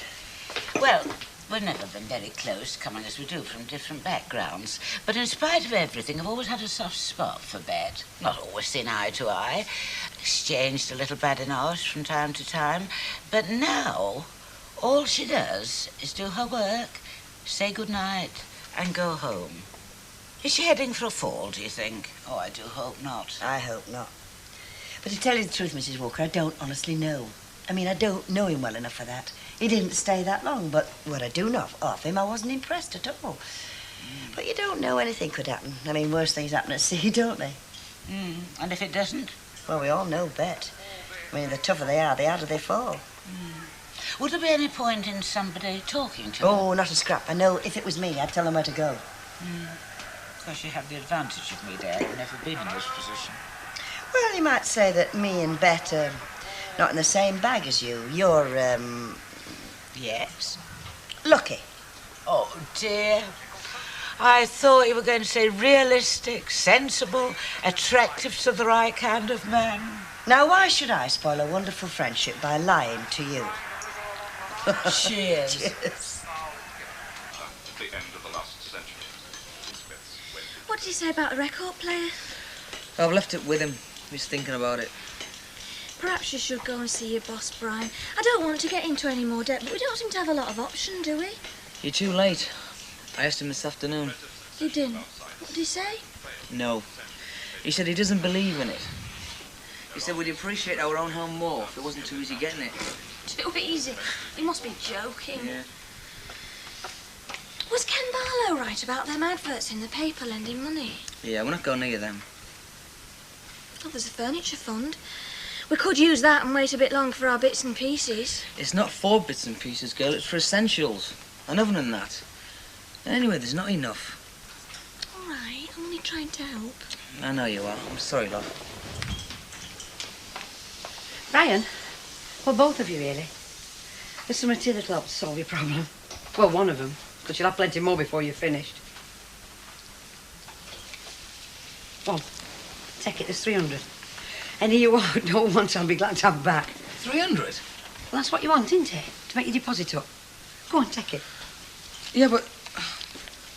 Well, we've never been very close, coming as we do from different backgrounds. But in spite of everything, I've always had a soft spot for Bet. Not always seen eye to eye. Exchanged a little badinage from time to time. But now, all she does is do her work, say good night, and go home. Is she heading for a fall, do you think? Oh, I do hope not. I hope not. But to tell you the truth, Mrs. Walker, I don't honestly know. I mean, I don't know him well enough for that. He didn't stay that long, but what I do know of him, I wasn't impressed at all. But you don't know, anything could happen. I mean, worse things happen at sea, don't they? And if it doesn't? Well, we all know Bet. I mean, the tougher they are, the harder they fall. Would there be any point in somebody talking to Oh, not a scrap. I know if it was me, I'd tell them where to go. Of course, you have the advantage of me, Dad. I've never been in this position. Well, you might say that me and Bet are not in the same bag as you. You're, Yes? lucky. Oh, dear. I thought you were going to say realistic, sensible, attractive to the right kind of man. Now, why should I spoil a wonderful friendship by lying to you? Cheers. Cheers. The end of the last century. What did you say about the record player? I've left it with him. He's thinking about it. Perhaps you should go and see your boss, Brian. I don't want to get into any more debt, but we don't seem to have a lot of option, do we? You're too late. I asked him this afternoon. You didn't? What did he say? No. He said he doesn't believe in it. He said we'd appreciate our own home more if it wasn't too easy getting it. Too easy. He must be joking. Yeah. Was Ken Barlow right about them adverts in the paper lending money? Yeah, we're not going near them. Oh, there's a furniture fund. We could use that and wait a bit longer for our bits and pieces. It's not for bits and pieces, girl. It's for essentials. And other than that. And anyway, there's not enough. All right, I'm only trying to help. I know you are. I'm sorry, love. Brian, well, both of you, really. There's some tea that'll help solve your problem. Well, one of them, because you'll have plenty more before you're finished. Well, take it, there's 300. Any you don't want, I'll be glad to have back. 300? Well, that's what you want, isn't it? To make your deposit up. Go on, take it. Yeah, but...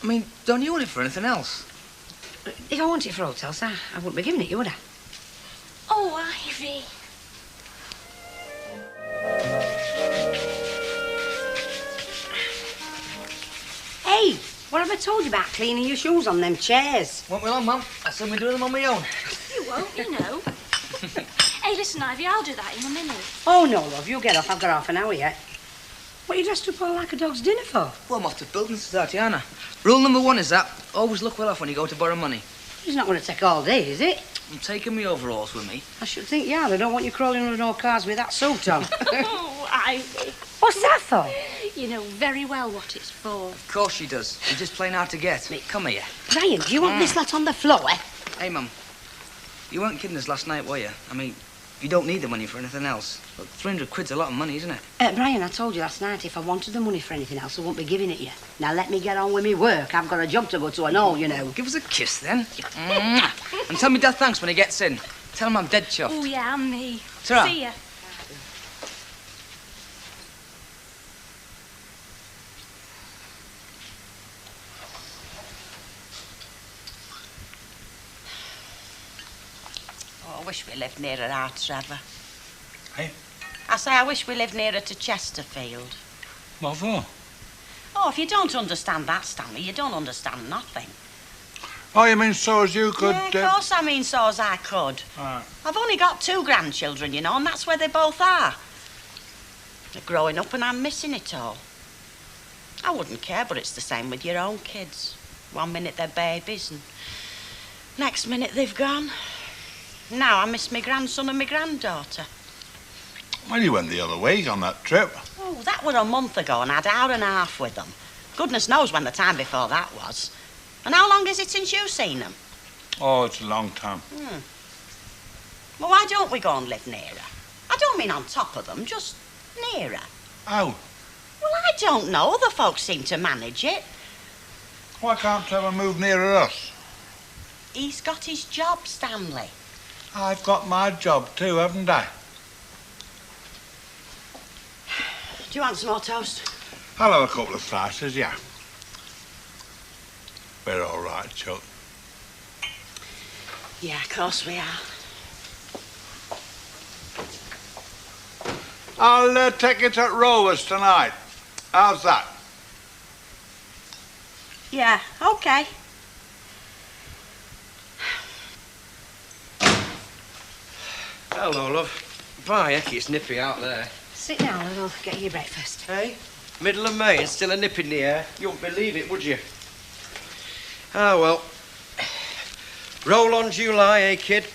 I mean, don't you want it for anything else? If I want it for hotels, I wouldn't be giving it you, would I? Oh, Ivy. Hey, what have I told you about cleaning your shoes on them chairs? Won't be long, Mum. I said we'd do them on my own. You won't, you know. Hey, listen, Ivy, I'll do that in a minute. Oh, no, love, you get off. I've got half an hour yet. What are you dressed up all like a dog's dinner for? Well, I'm off to building society, Anna. Rule number 1 is that always look well off when you go to borrow money. It's not going to take all day, is it? I'm taking my overalls with me. I should think, yeah, they don't want you crawling under no cars with that suit on. Oh, Ivy. What's that for? You know very well what it's for. Of course she does. You're just plain hard to get. Come here. Brian, do you want this lot on the floor? Hey, Mum. You weren't kidding us last night, were you? I mean, you don't need the money for anything else. But 300 quid's a lot of money, isn't it? Brian, I told you last night if I wanted the money for anything else, I wouldn't be giving it you. Now let me get on with me work. I've got a job to go to and all, you know. Give us a kiss, then. And tell me Dad thanks when he gets in. Tell him I'm dead chuffed. Oh, yeah, and me. Ta-ra. See ya. Oh, I wish we lived nearer our Trevor. Hey? I say I wish we lived nearer to Chesterfield. What for? Oh, if you don't understand that, Stanley, you don't understand nothing. Oh, you mean so as you could... Yeah, of course I mean so as I could. I've only got 2 grandchildren, you know, and that's where they both are. They're growing up and I'm missing it all. I wouldn't care, but it's the same with your own kids. One minute they're babies and next minute they've gone. Now I miss my grandson and my granddaughter. Well, you went the other week on that trip. Oh, that was a month ago and I had an hour and a half with them. Goodness knows when the time before that was. And how long is it since you've seen them? Oh, it's a long time. Well, why don't we go and live nearer? I don't mean on top of them, just nearer. How? Well, I don't know. Other folks seem to manage it. Why can't Trevor move nearer us? He's got his job, Stanley. I've got my job too, haven't I? Do you want some more toast? I'll have a couple of slices, yeah. We're all right, Chuck. Yeah, of course we are. I'll take it at Rovers tonight. How's that? Yeah, okay. Hello, love. Bye, Ecky, it's nippy out there. Sit down and I'll get you your breakfast. Hey? Middle of May and still a nip in the air. You wouldn't believe it, would you? Ah, well. Roll on July, eh, kid?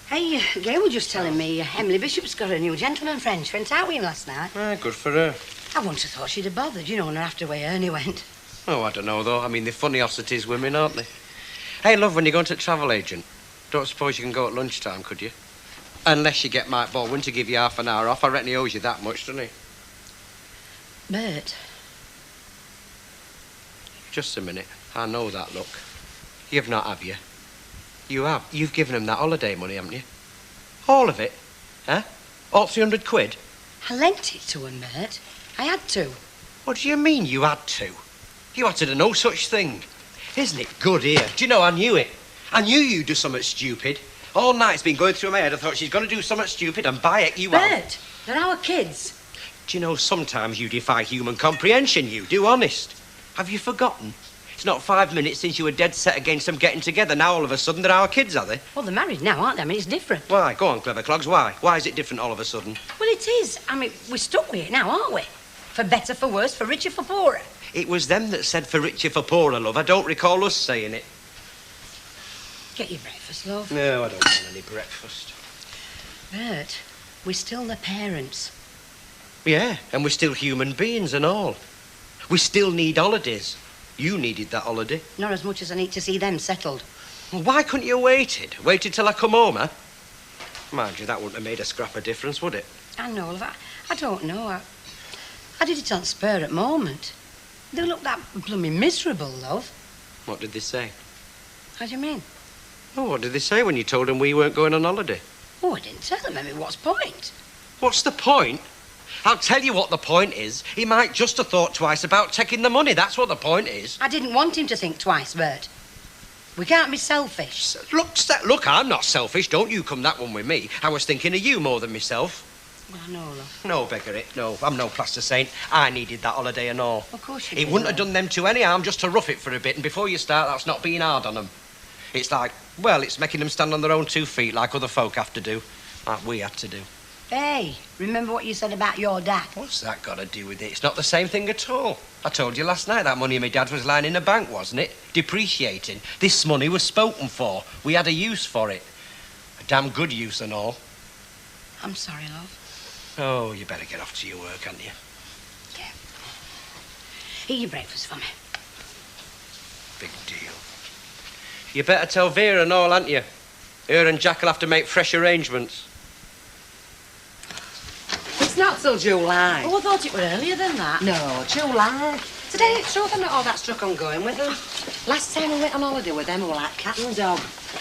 Hey, Gail was just telling me Emily Bishop's got a new gentleman friend. She went out with him last night. Ah, good for her. I wouldn't have thought she'd have bothered, you know, on her after way Ernie went. Oh, I don't know, though. I mean, they're funny osseties women, aren't they? Hey, love, when you're going to a travel agent, don't suppose you can go at lunchtime, could you? Unless you get Mike Baldwin to give you half an hour off. I reckon he owes you that much, doesn't he? Bert. Just a minute. I know that look. You've not, have you? You have. You've given him that holiday money, haven't you? All of it? Huh? All 300 quid? I lent it to him, Bert. I had to. What do you mean you had to? You had to do no such thing. Isn't it good here? Do you know, I knew it. I knew you'd do something stupid. All night's been going through my head. I thought she's going to do something stupid, and by it, you are. Bert, they're our kids. Do you know, sometimes you defy human comprehension, you do, honest. Have you forgotten? It's not 5 minutes since you were dead set against them getting together. Now, all of a sudden, they're our kids, are they? Well, they're married now, aren't they? I mean, it's different. Why? Go on, clever clogs, why? Why is it different all of a sudden? Well, it is. I mean, we're stuck with it now, aren't we? For better, for worse, for richer, for poorer. It was them that said for richer, for poorer, love. I don't recall us saying it. Get your breakfast, love. No, I don't want any breakfast. Bert, we're still the parents. Yeah, and we're still human beings and all. We still need holidays. You needed that holiday. Not as much as I need to see them settled. Well, why couldn't you waited? Waited till I come home, huh? Mind you, that wouldn't have made a scrap of difference, would it? I know, love. I don't know. I did it on spur at moment. They look that blooming miserable, love. What did they say? How do you mean? Oh, what did they say when you told them we weren't going on holiday? Oh, I didn't tell them. I mean, what's the point? What's the point? I'll tell you what the point is. He might just have thought twice about taking the money. That's what the point is. I didn't want him to think twice, Bert. We can't be selfish. Look, I'm not selfish. Don't you come that one with me. I was thinking of you more than myself. Well, I know, love. No, beggar it. No, I'm no plaster saint. I needed that holiday and all. Of course you It did, wouldn't have love. done them two any harm just to rough it for a bit. And before you start, that's not being hard on them. It's like, well, it's making them stand on their own 2 feet like other folk have to do. Like we had to do. Hey, remember what you said about your dad? What's that got to do with it? It's not the same thing at all. I told you last night that money my dad was lying in the bank, wasn't it? Depreciating. This money was spoken for. We had a use for it. A damn good use and all. I'm sorry, love. Oh, you better get off to your work, hadn't you? Yeah. Eat your breakfast for me. Big deal. You better tell Vera and all, hadn't you? Her and Jack will have to make fresh arrangements. It's not till July. Oh, I thought it were earlier than that. No, July. Today it's true they're not all that struck on going with them. Last time we went on holiday with them, we were like cat and dog.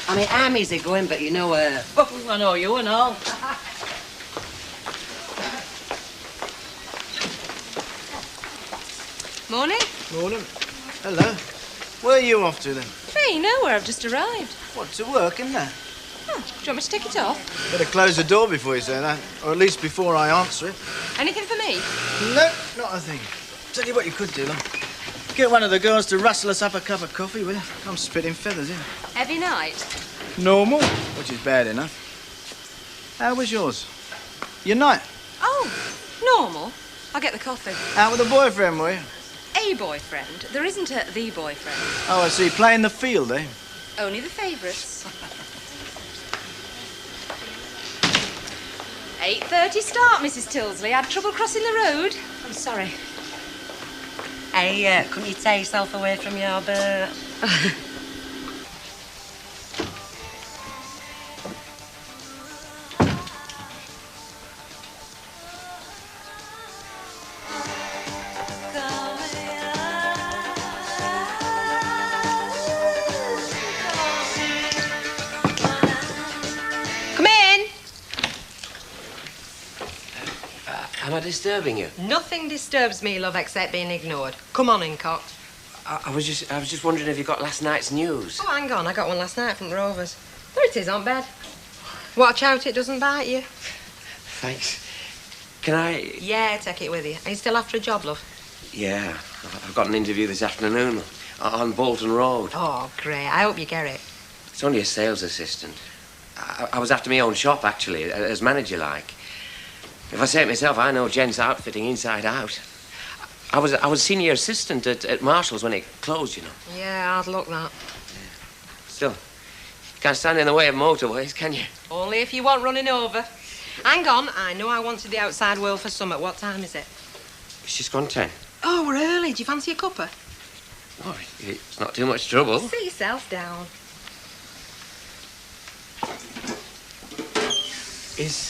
I mean, I'm easy going, but you know her. I know you and all. Morning. Morning. Hello. Where are you off to then? Hey, nowhere. I've just arrived. What, to work, isn't there? Oh, do you want me to take it off? Better close the door before you say that, or at least before I answer it. Anything for me? No, not a thing. Tell you what you could do, love. Get one of the girls to rustle us up a cup of coffee, will you? I'm spitting feathers in. Heavy night. Normal, which is bad enough. How was yours? Your night? Oh, normal. I'll get the coffee. Out with a boyfriend, were you? A boyfriend. There isn't a the boyfriend. Oh, I see. Playing the field, eh? Only the favourites. 8:30 start, Mrs. Tilsley. Had trouble crossing the road? I'm sorry. Hey, couldn't you tear yourself away from your Bert? Come in. Am I disturbing you? Nothing disturbs me, love, except being ignored. Come on in, cock. I was just wondering if you got last night's news. Oh, hang on. I got one last night from the Rovers. There it is on bed. Watch out it doesn't bite you. Thanks. Can I... Yeah, take it with you. Are you still after a job, love? Yeah, I've got an interview this afternoon on Bolton Road. Oh, great. I hope you get it. It's only a sales assistant. I was after my own shop, actually, as manager, like. If I say it myself, I know gents outfitting inside out. I was senior assistant at Marshall's when it closed, you know. Yeah, hard luck, that. Still, you can't stand in the way of motorways, can you? Only if you want running over. Hang on. I know I wanted the outside world for summer. What time is it? It's just gone 10. Oh, we're early. Do you fancy a cuppa? Oh, it's not too much trouble. Sit yourself down. Is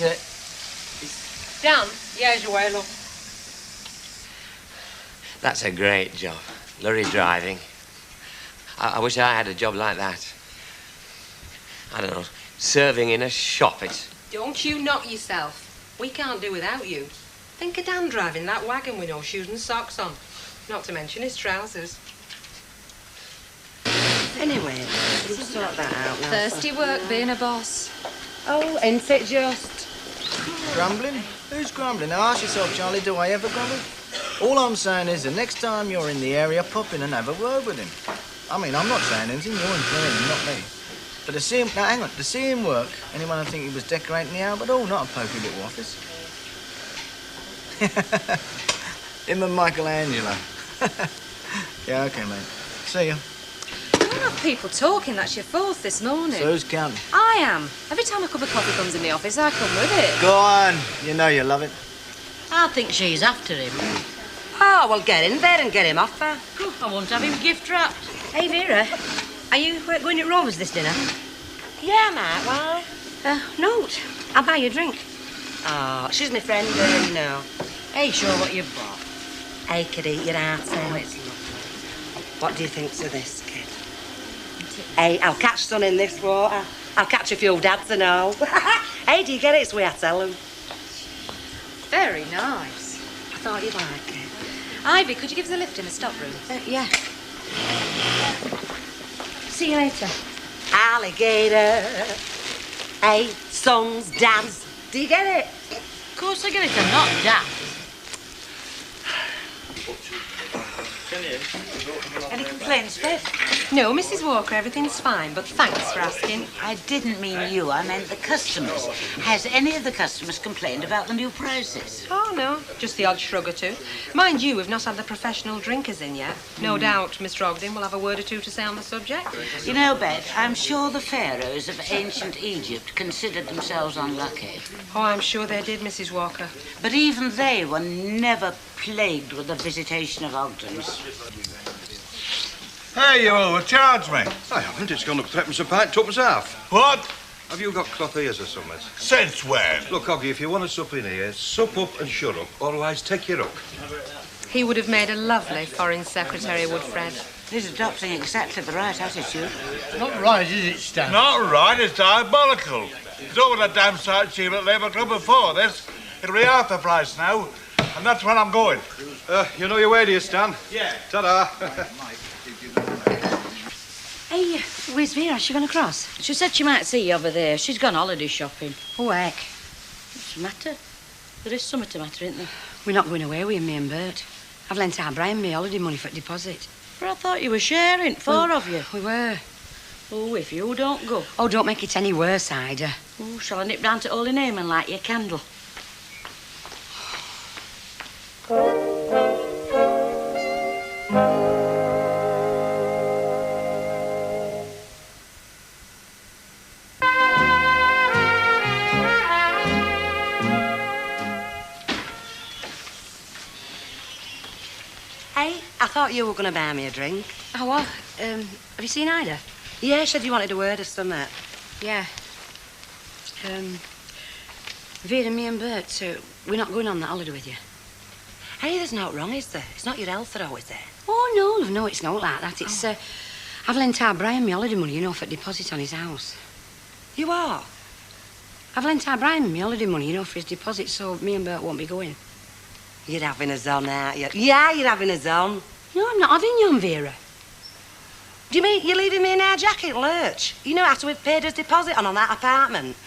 Down. Here's your way, love. That's a great job. Lorry driving. I wish I had a job like that. I don't know, serving in a shop, it's... Don't you knock yourself. We can't do without you. Think of Dan driving that wagon with no shoes and socks on. Not to mention his trousers. Anyway, We'll sort that out now. Thirsty work being a boss. Oh, ain't it just? Grumbling? Who's grumbling? Now ask yourself, Charlie, do I ever grumble? All I'm saying is the next time you're in the area, pop in and have a word with him. I mean, I'm not saying anything, you're employing him, not me. But to see him, now hang on, to see him work, anyone would think he was decorating the Albert Hall, not a poky little office. Him and Michelangelo. Yeah, okay, mate. See ya. You don't have people talking, that's your fourth this morning. So who's counting? I am. Every time a cup of coffee comes in the office, I come with it. Go on, you know you love it. I think she's after him. Oh, well, get in there and get him off her. I won't have him gift wrapped. Hey, Vera, are you going to Rover's this dinner? Yeah, mate, why? Note. I'll buy you a drink. Oh, she's my friend, you know. Hey, show what you've brought. Hey, kid, eat your heart out. Oh, it's lovely. What do you think of this, kid? Hey, I'll catch sun in this water. I'll catch a few dads and all. Hey, do you get it? It's the way I tell them. Very nice. I thought you'd like it. Ivy, could you give us a lift in the stock room? Yeah. See you later. Alligator. Hey, sons, dads. Do you get it? Of course I get it, I'm not daft. Any complaints, Beth? No, Mrs. Walker, everything's fine, but thanks for asking. I didn't mean you, I meant the customers. Has any of the customers complained about the new prices? Oh, no, just the odd shrug or two. Mind you, we've not had the professional drinkers in yet. No doubt Mr. Ogden will have a word or two to say on the subject. You know, Beth, I'm sure the pharaohs of ancient Egypt considered themselves unlucky. Oh, I'm sure they did, Mrs. Walker. But even they were never plagued with the visitation of Ogdens. Hey, you overcharged me. I haven't. It's gone up threepence a pint, twopence half. What? Have you got cloth ears or something? Since when? Look, Oggy, if you want to sup in here, sup up and shut up, otherwise take your up. He would have made a lovely foreign secretary, would Fred. He's adopting exactly the right attitude. Not right, is it, Stan? Not right, it's diabolical. It's over the damn sight cheap at Labour Club before this. It'll be half the price now, and that's when I'm going. You know your way, do you, Stan? Yeah. Ta-da. Hey, where's Vera? Is she going across? She said she might see you over there. She's gone holiday shopping. Oh, heck. What's the matter? There is something to matter, isn't there? We're not going away with me and Bert. I've lent our Brian my holiday money for deposit. But I thought you were sharing, four of you. We were. Oh, if you don't go. Oh, don't make it any worse, Ida. Oh, shall I nip down to Holy Name and light your candle? Hey, I thought you were going to buy me a drink. Oh, what? Have you seen Ida? Yeah, she said you wanted a word or something. Yeah. Vera, me and Bert, so we're not going on that holiday with you. Hey, there's no wrong, is there? It's not your health, though, is there? Oh, no, love, no, it's not like that. It's, I've lent our Brian my holiday money, you know, for deposit on his house. You are? I've lent our Brian my holiday money, you know, for his deposit, so me and Bert won't be going. You're having us on, aren't you? Yeah, you're having us on. No, I'm not having you on, Vera. Do you mean you're leaving me in our jacket, lurch? You know, after we've paid his deposit on that apartment?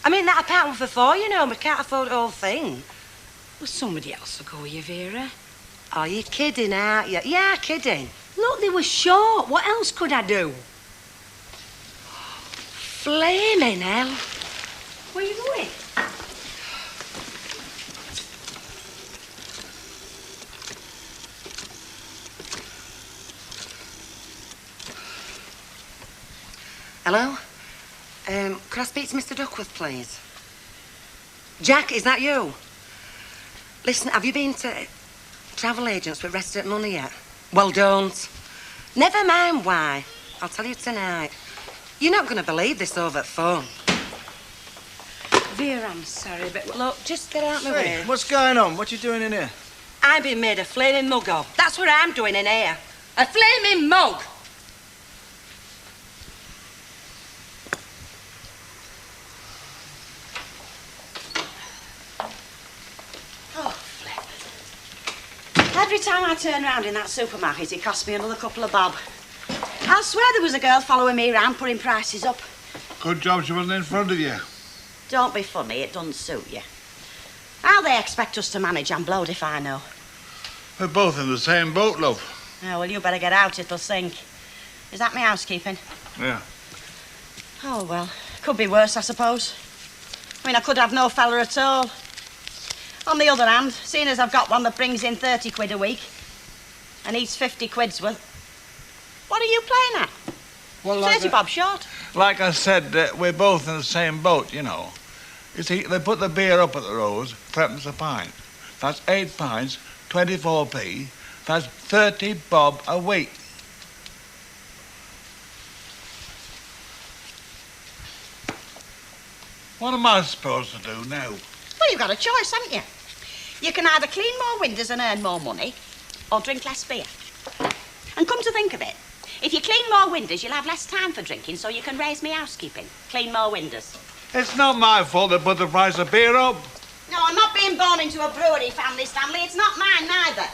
I mean, that apartment for four, you know, we can't afford the whole thing. Well, somebody else will go with you, Vera. Oh, you're kidding, aren't you? Yeah, kidding. Look, they were short. What else could I do? Flaming hell. Where are you going? Hello? Could I speak to Mr. Duckworth, please? Jack, is that you? Listen, have you been to travel agents with resident money yet? Well, don't. Never mind why. I'll tell you tonight. You're not going to believe this over the phone. Vera, I'm sorry, but look, just get out my way. What's going on? What you doing in here? I'm being made a flaming mug of. That's what I'm doing in here. A flaming mug! Every time I turn round in that supermarket, it costs me another couple of bob. I'll swear there was a girl following me around putting prices up. Good job she wasn't in front of you. Don't be funny, it doesn't suit you. How they expect us to manage, I'm blowed if I know. We're both in the same boat, love. Oh, well, you better get out, it'll sink. Is that my housekeeping? Yeah. Oh, well, could be worse, I suppose. I mean, I could have no fella at all. On the other hand, seeing as I've got one that brings in 30 quid a week and eats 50 quid's worth, what are you playing at? Well, 30 bob short. Like I said, we're both in the same boat, you know. You see, they put the beer up at the Rose, threepence a pint. That's 8 pints, 24p. That's 30 bob a week. What am I supposed to do now? Well, you've got a choice, haven't you? You can either clean more windows and earn more money, or drink less beer. And come to think of it, if you clean more windows, you'll have less time for drinking, so you can raise me housekeeping. Clean more windows. It's not my fault they put the price of beer up. No, I'm not being born into a brewery family, Stanley. It's not mine, neither.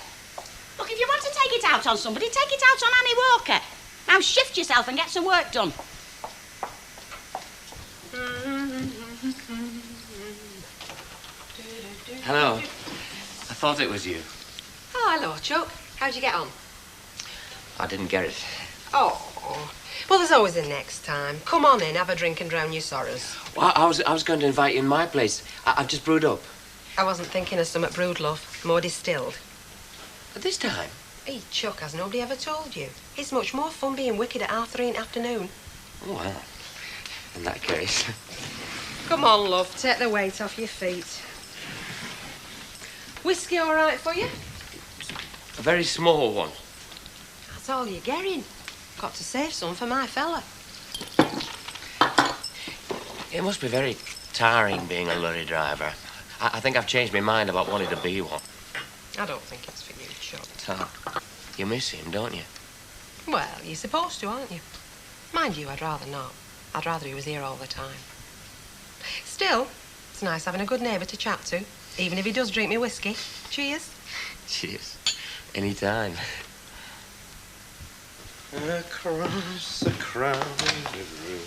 Look, if you want to take it out on somebody, take it out on Annie Walker. Now shift yourself and get some work done. Hello. I thought it was you. Oh, hello, Chuck. How'd you get on? I didn't get it. Oh, well, there's always a next time. Come on in, have a drink and drown your sorrows. Well, I was going to invite you in my place. I've just brewed up. I wasn't thinking of something brewed, love. More distilled. At this time? Hey, Chuck, has nobody ever told you? It's much more fun being wicked at 3:30 in the afternoon. Oh, well. In that case. Come on, love. Take the weight off your feet. Whiskey all right for you? A very small one. That's all you're getting. Got to save some for my fella. It must be very tiring being a lorry driver. I think I've changed my mind about wanting to be one. I don't think it's for you, Chuck. So, you miss him, don't you? Well, you're supposed to, aren't you? Mind you, I'd rather not. I'd rather he was here all the time. Still, it's nice having a good neighbour to chat to, even if he does drink me whiskey. Cheers. Cheers. Anytime. Across the crowded room.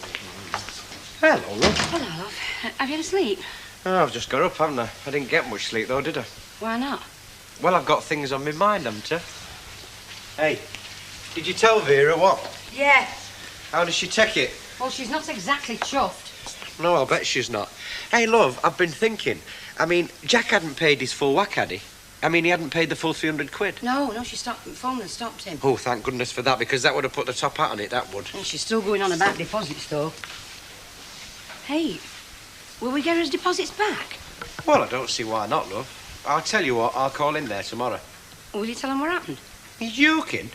Hello, love. Hello, love. Have you had a sleep? Oh, I've just got up, haven't I? I didn't get much sleep, though, did I? Why not? Well, I've got things on my mind, haven't I? Hey, did you tell Vera what? Yeah. How does she take it? Well, she's not exactly chuffed. No, I'll bet she's not. Hey, love, I've been thinking. I mean, Jack hadn't paid his full whack, had he? I mean, he hadn't paid the full 300 quid. No, she phoned and stopped him. Oh, thank goodness for that, because that would have put the top hat on it, that would. And she's still going on about deposits, though. Hey, will we get his deposits back? Well, I don't see why not, love. I'll tell you what, I'll call in there tomorrow. Will you tell him what happened? Are you joking?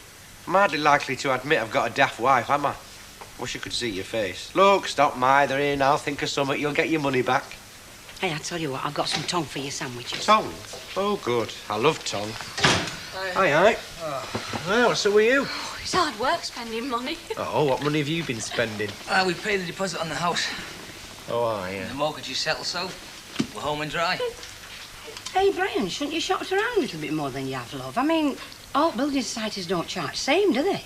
I'm hardly likely to admit I've got a daft wife, am I? Wish you could see your face. Look, stop mithering. I'll think of something. You'll get your money back. Hey, I tell you what, I've got some tongue for your sandwiches. Tongue? Oh, good. I love tongue. Aye. Well, so are you? Oh, it's hard work spending money. Oh, what money have you been spending? We paid the deposit on the house. Oh, yeah. The mortgage is settled, so we're home and dry. Hey, Brian, shouldn't you shop around a little bit more than you have, love? I mean, all building societies don't charge same, do they?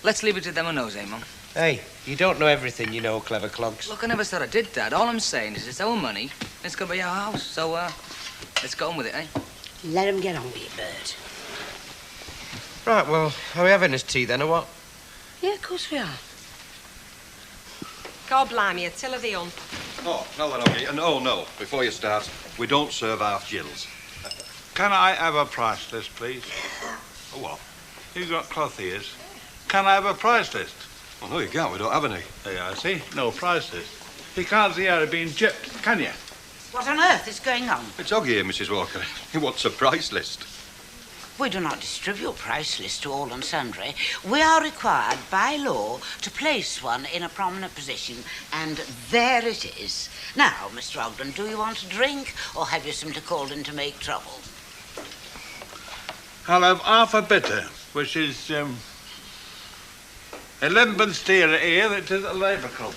Let's leave it to them who knows, eh, Mum? Hey, you don't know everything, you know, clever clogs. Look, I never said I did, Dad. All I'm saying is it's our money, and it's gonna be our house, so, let's go on with it, eh? Let him get on with it, Bert. Right, well, are we having us tea then, or what? Yeah, of course we are. God blimey, a till of the un. Oh, no, and oh, no, before you start, we don't serve half gills. Can I have a price list, please? Oh, what? You've got cloth ears. Can I have a price list? Well, no, you can't. We don't have any. There I see. No price list. You can't see how it's being chipped, can you? What on earth is going on? It's Oggy here, Mrs. Walker. He wants a price list. We do not distribute price lists to all and sundry. We are required by law to place one in a prominent position, and there it is. Now, Mr. Ogden, do you want a drink, or have you something called in to make trouble? I'll have half a bitter, which is 11pence dearer here than it is at the Labour Club.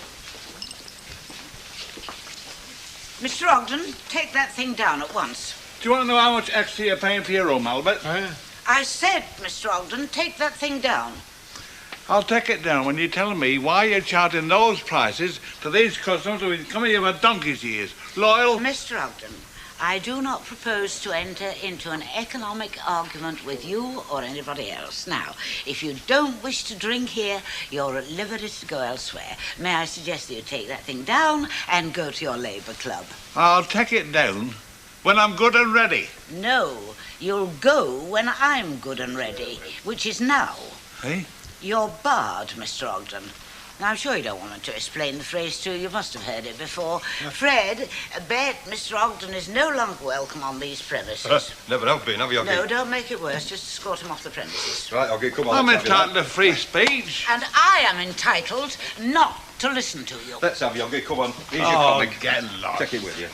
Mr. Ogden, take that thing down at once. Do you want to know how much extra you're paying for your room, Albert? I said, Mr. Ogden, take that thing down. I'll take it down when you're telling me why you're charging those prices to these customers who've been coming here for donkey's years. Loyal? Mr. Ogden, I do not propose to enter into an economic argument with you or anybody else. Now, if you don't wish to drink here, you're at liberty to go elsewhere. May I suggest that you take that thing down and go to your Labour Club? I'll take it down when I'm good and ready. No, you'll go when I'm good and ready, which is now. Eh? You're barred, Mr. Ogden. Now, I'm sure you don't want me to explain the phrase to you. You must have heard it before. Fred, bet Mr. Ogden is no longer welcome on these premises. Never have been, have you, Oggy? No, don't make it worse. Just escort him off the premises. Right, Oggy, come on. I'm let's have you, entitled to free speech. And I am entitled not to listen to you. Let's have you, Oggy, come on. Here's your Oh, comic. get lost. Take it with you.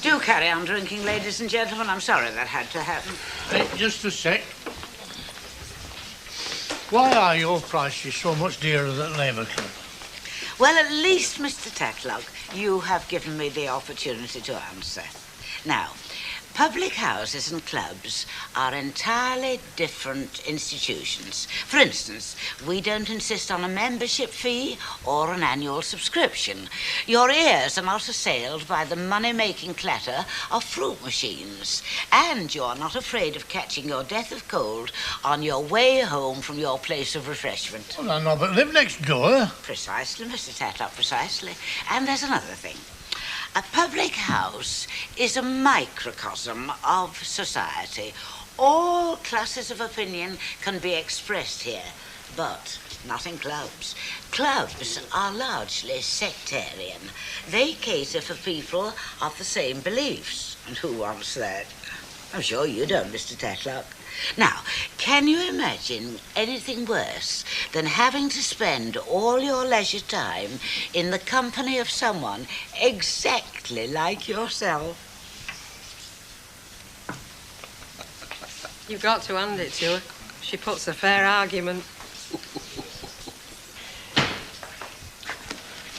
Do carry on drinking, ladies and gentlemen. I'm sorry that had to happen. Just a sec. Why are your prices so much dearer than Labour Club? Well, at least, Mr. Tatlock, you have given me the opportunity to answer. Now, public houses and clubs are entirely different institutions. For instance, we don't insist on a membership fee or an annual subscription. Your ears are not assailed by the money-making clatter of fruit machines. And you are not afraid of catching your death of cold on your way home from your place of refreshment. Well, I know, but live next door. Precisely, Mr. Tatlock, precisely. And there's another thing. A public house is a microcosm of society. All classes of opinion can be expressed here, but not in clubs. Clubs are largely sectarian. They cater for people of the same beliefs. And who wants that? I'm sure you don't, Mr. Tatlock. Now, can you imagine anything worse than having to spend all your leisure time in the company of someone exactly like yourself? You've got to hand it to her. She puts a fair argument.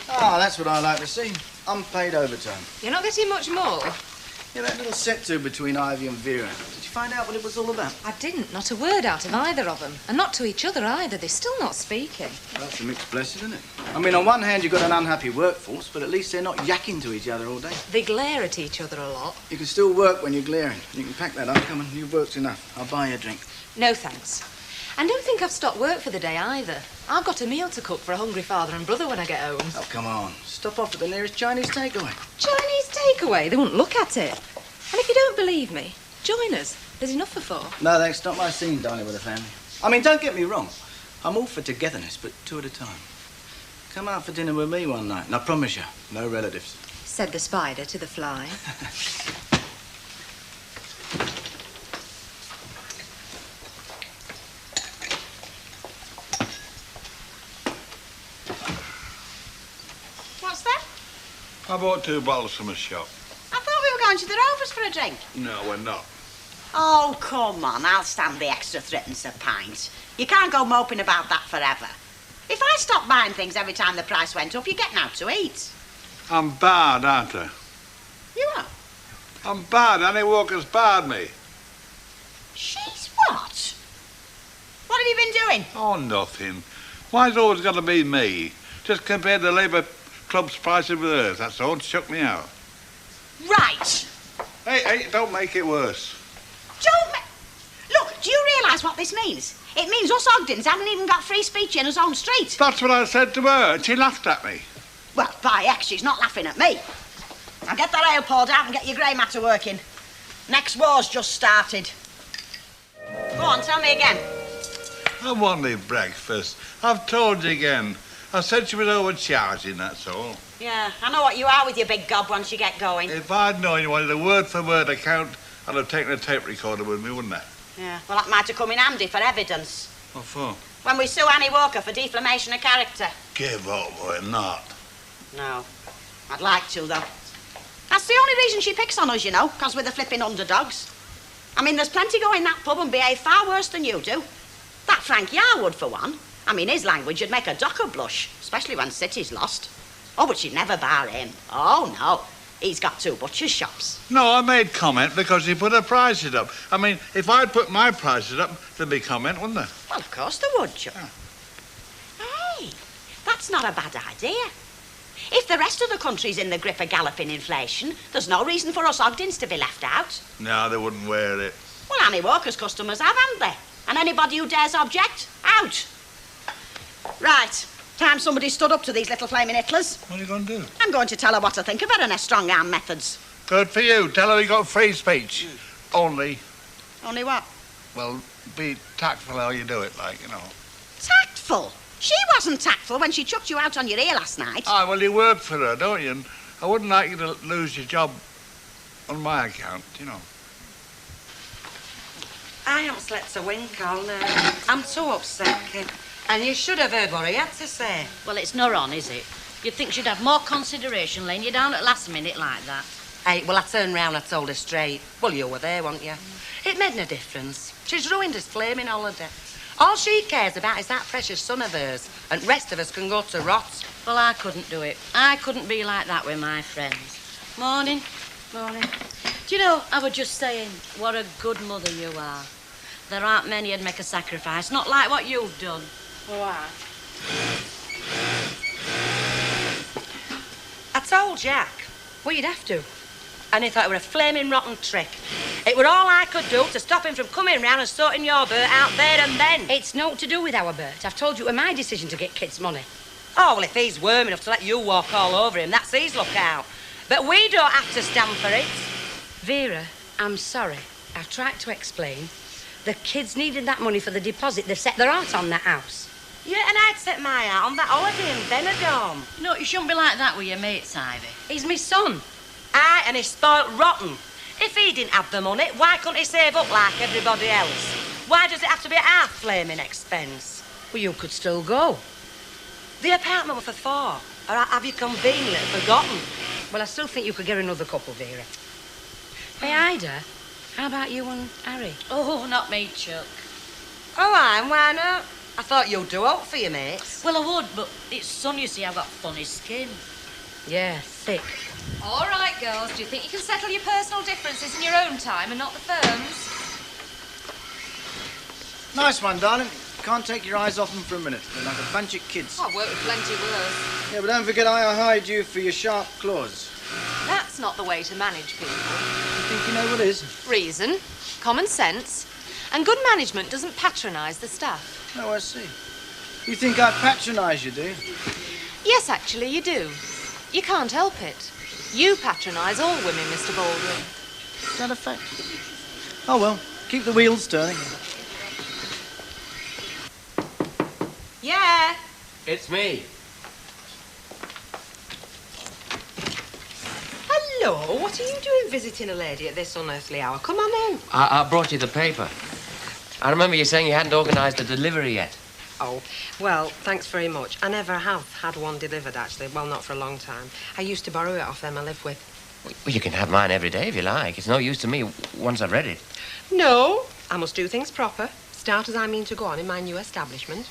Ah, that's what I like to see. Unpaid overtime. You're not getting much more? Yeah, that little set-to between Ivy and Vera. Did you find out what it was all about? I didn't. Not a word out of either of them. And not to each other either. They're still not speaking. Well, that's a mixed blessing, isn't it? I mean, on one hand, you've got an unhappy workforce, but at least they're not yakking to each other all day. They glare at each other a lot. You can still work when you're glaring. You can pack that up. Come on, you've worked enough. I'll buy you a drink. No, thanks. And don't think I've stopped work for the day either. I've got a meal to cook for a hungry father and brother when I get home. Oh, come on. Stop off at the nearest Chinese takeaway. Chinese takeaway? They wouldn't look at it. And if you don't believe me, join us. There's enough for four. No, thanks. Not my scene, dining with a family. I mean, don't get me wrong. I'm all for togetherness, but two at a time. Come out for dinner with me one night, and I promise you, no relatives. Said the spider to the fly. What's that? I bought 2 bottles from a shop. I thought we were going to the Rovers for a drink. No, we're not. Oh, come on. I'll stand the extra threepence a pint. You can't go moping about that forever. If I stopped buying things every time the price went up, you're getting out to eat. I'm barred, aren't I? You are? I'm barred. Annie Walker's barred me. She's what? What have you been doing? Oh, nothing. Why's it always got to be me? Just compare the Labour Club's prices with hers. That's all. It shook me out. Right. Hey, don't make it worse. Look, do you realise what this means? It means us Ogdens haven't even got free speech in our own street. That's what I said to her, and she laughed at me. Well, by heck, she's not laughing at me. Now get that ale poured out and get your grey matter working. Next war's just started. Go on, tell me again. I wanted breakfast. I've told you again. I said she was overcharging, that's all. Yeah, I know what you are with your big gob once you get going. If I'd known you wanted a word-for-word account, I'd have taken a tape recorder with me, wouldn't I? Yeah, well, that might have come in handy for evidence. What for? When we sue Annie Walker for defamation of character. Give up, we're not. No. I'd like to, though. That's the only reason she picks on us, you know, because we're the flipping underdogs. I mean, there's plenty go in that pub and behave far worse than you do. That Frank Yarwood, for one. I mean, his language would make a docker blush, especially when City's lost. Oh, but she'd never bar him. Oh, no. He's got 2 butcher's shops. No, I made comment because he put the prices up. I mean, if I'd put my prices up, there'd be comment, wouldn't there? Well, of course there would, Chuck. Hey, that's not a bad idea. If the rest of the country's in the grip of galloping inflation, there's no reason for us Ogdens to be left out. No, they wouldn't wear it. Well, Annie Walker's customers have, haven't they? And anybody who dares object, out. Right. Time somebody stood up to these little flaming hittlers. What are you going to do? I'm going to tell her what I think of her and her strong-arm methods. Good for you. Tell her you got free speech. Only, Only what? well, be tactful how you do it, like, you know. Tactful? She wasn't tactful when she chucked you out on your ear last night. Ah, well, you work for her, don't you? And I wouldn't like you to lose your job on my account, you know. I haven't slept a wink all night. I'm too upset, kid. And you should have heard what he had to say. Well, it's not on, is it? You'd think she'd have more consideration laying you down at last minute like that. Hey, well, I turned round and I told her straight. Well, you were there, weren't you? It made no difference. She's ruined his flaming holiday. All she cares about is that precious son of hers, and the rest of us can go to rot. Well, I couldn't do it. I couldn't be like that with my friends. Morning. Morning. Do you know, I was just saying, what a good mother you are. There aren't many who'd make a sacrifice, not like what you've done. Why? I told Jack. Well, you'd have to. And he thought it were a flaming rotten trick. It were all I could do to stop him from coming round and sorting your Bert out there and then. It's naught to do with our Bert. I've told you it was my decision to get kids' money. Oh, well, if he's worm enough to let you walk all over him, that's his lookout. But we don't have to stand for it. Vera, I'm sorry. I've tried to explain. The kids needed that money for the deposit. They've set their heart on that house. Yeah, and I'd set my heart on that holiday in Benidorm. No, you shouldn't be like that with your mates, Ivy. He's my son. Aye, and he's spoilt rotten. If he didn't have the money, why couldn't he save up like everybody else? Why does it have to be at our flaming expense? Well, you could still go. The apartment was for 4. Or have you conveniently forgotten? Well, I still think you could get another couple, Vera. Hey, Ida, how about you and Harry? Oh, not me, Chuck. Oh, aye, and why not? I thought you'd do out for your mates. Well, I would, but it's sun, you see, I've got funny skin. Yeah, thick. All right, girls. Do you think you can settle your personal differences in your own time and not the firm's? Nice one, darling. Can't take your eyes off them for a minute. They're like a bunch of kids. I've worked with plenty worse. Yeah, but don't forget I hired you for your sharp claws. That's not the way to manage people. You think you know what is? Reason, common sense, and good management doesn't patronise the staff. Oh, I see. You think I patronise you, do you? Yes, actually, you do. You can't help it. You patronise all women, Mr. Baldwin. Is that a fact? Oh, well, keep the wheels turning. Yeah. It's me. Hello, what are you doing visiting a lady at this unearthly hour? Come on in. I brought you the paper. I remember you saying you hadn't organised a delivery yet. Oh, well, thanks very much. I never have had one delivered, actually. Well, not for a long time. I used to borrow it off them I live with. Well, you can have mine every day if you like. It's no use to me once I've read it. No, I must do things proper. Start as I mean to go on in my new establishment.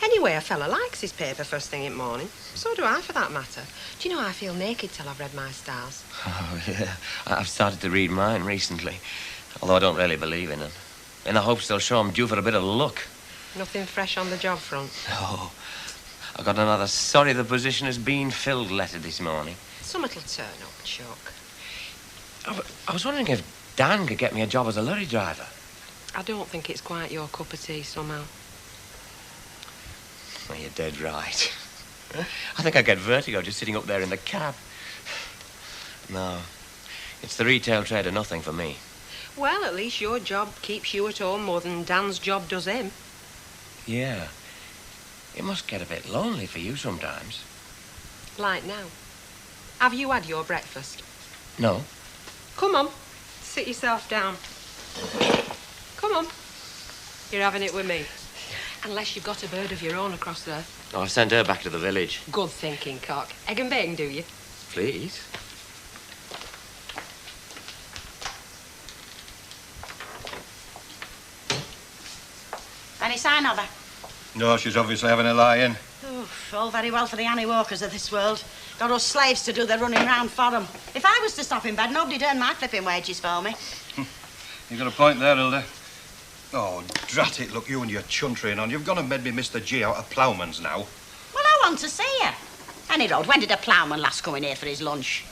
Anyway, a fella likes his paper first thing in the morning. So do I, for that matter. Do you know I feel naked till I've read my stars? Oh, yeah. I've started to read mine recently, although I don't really believe in them. In the hopes they'll show I'm due for a bit of luck. Nothing fresh on the job front. No. I got another sorry the position has been filled letter this morning. Something'll turn up, Chuck. I was wondering if Dan could get me a job as a lorry driver. I don't think it's quite your cup of tea somehow. Well, you're dead right. I think I'd get vertigo just sitting up there in the cab. No. It's the retail trade or nothing for me. Well, at least your job keeps you at home more than Dan's job does him. Yeah. It must get a bit lonely for you sometimes. Like now. Have you had your breakfast? No. Come on. Sit yourself down. Come on. You're having it with me. Unless you've got a bird of your own across there. Oh, I've sent her back to the village. Good thinking, cock. Egg and bacon, do you? Please. Any sign of her? No, she's obviously having a lie-in. Oh, all very well for the Annie Walkers of this world. Got us slaves to do the running round for them. If I was to stop in bed, nobody'd earn my flipping wages for me. You got a point there, Hilda. Oh, drat it, look, you and your chuntering on. You've gone and made me Mr. G out of ploughman's now. Well, I want to see you. Any road, when did a ploughman last come in here for his lunch?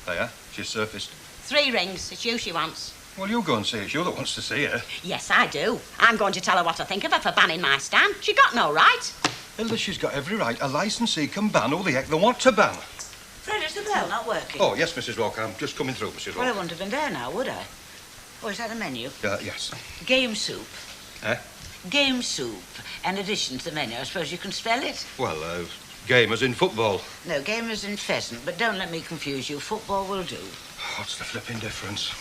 There, she's surfaced. 3 rings. It's you she wants. Well, you go and see. It's you that wants to see her. Yes, I do. I'm going to tell her what I think of her for banning my stand. She got no right. Hilda, she's got every right. A licensee can ban who the heck they want to ban. Fred, is the bell not working? Oh, yes, Mrs. Walker. I'm just coming through, Mrs. Well, I Walker. wouldn't have been there now, would I? Oh, is that the menu? Yes. Game soup. Eh? Game soup. In addition to the menu, I suppose you can spell it? Well, game as in football. No, game is in pheasant, but don't let me confuse you. Football will do. What's the flipping difference?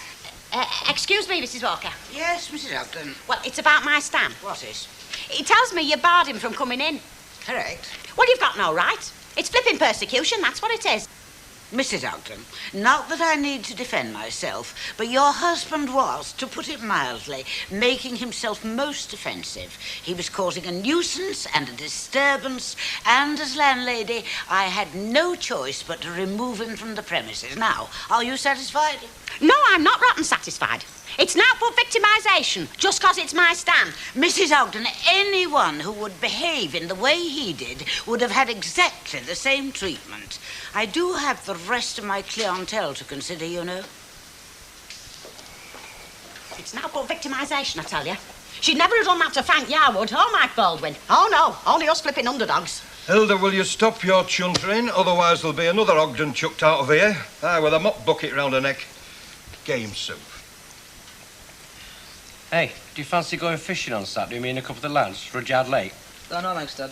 Excuse me, Mrs. Walker. Yes, Mrs. Ogden. Well, it's about my stand. What is? He tells me you barred him from coming in. Correct. Well, you've got no right. It's flipping persecution, that's what it is. Mrs. Ogden, not that I need to defend myself, but your husband was, to put it mildly, making himself most offensive. He was causing a nuisance and a disturbance, and as landlady, I had no choice but to remove him from the premises. Now, are you satisfied? No, I'm not rotten satisfied. It's now for victimisation, just 'cause it's my stand. Mrs. Ogden, anyone who would behave in the way he did would have had exactly the same treatment. I do have the rest of my clientele to consider, you know. It's now for victimisation, I tell you. She'd never have done that to Frank Yarwood or Mike Baldwin. Oh, no, only us flipping underdogs. Hilda, will you stop your chuntering? Otherwise there'll be another Ogden chucked out of here. Aye, with a mop bucket round her neck. Game soup. Hey, do you fancy going fishing on Saturday, me and a couple of the lads, Rudyard Lake? Oh, no, thanks, Dad.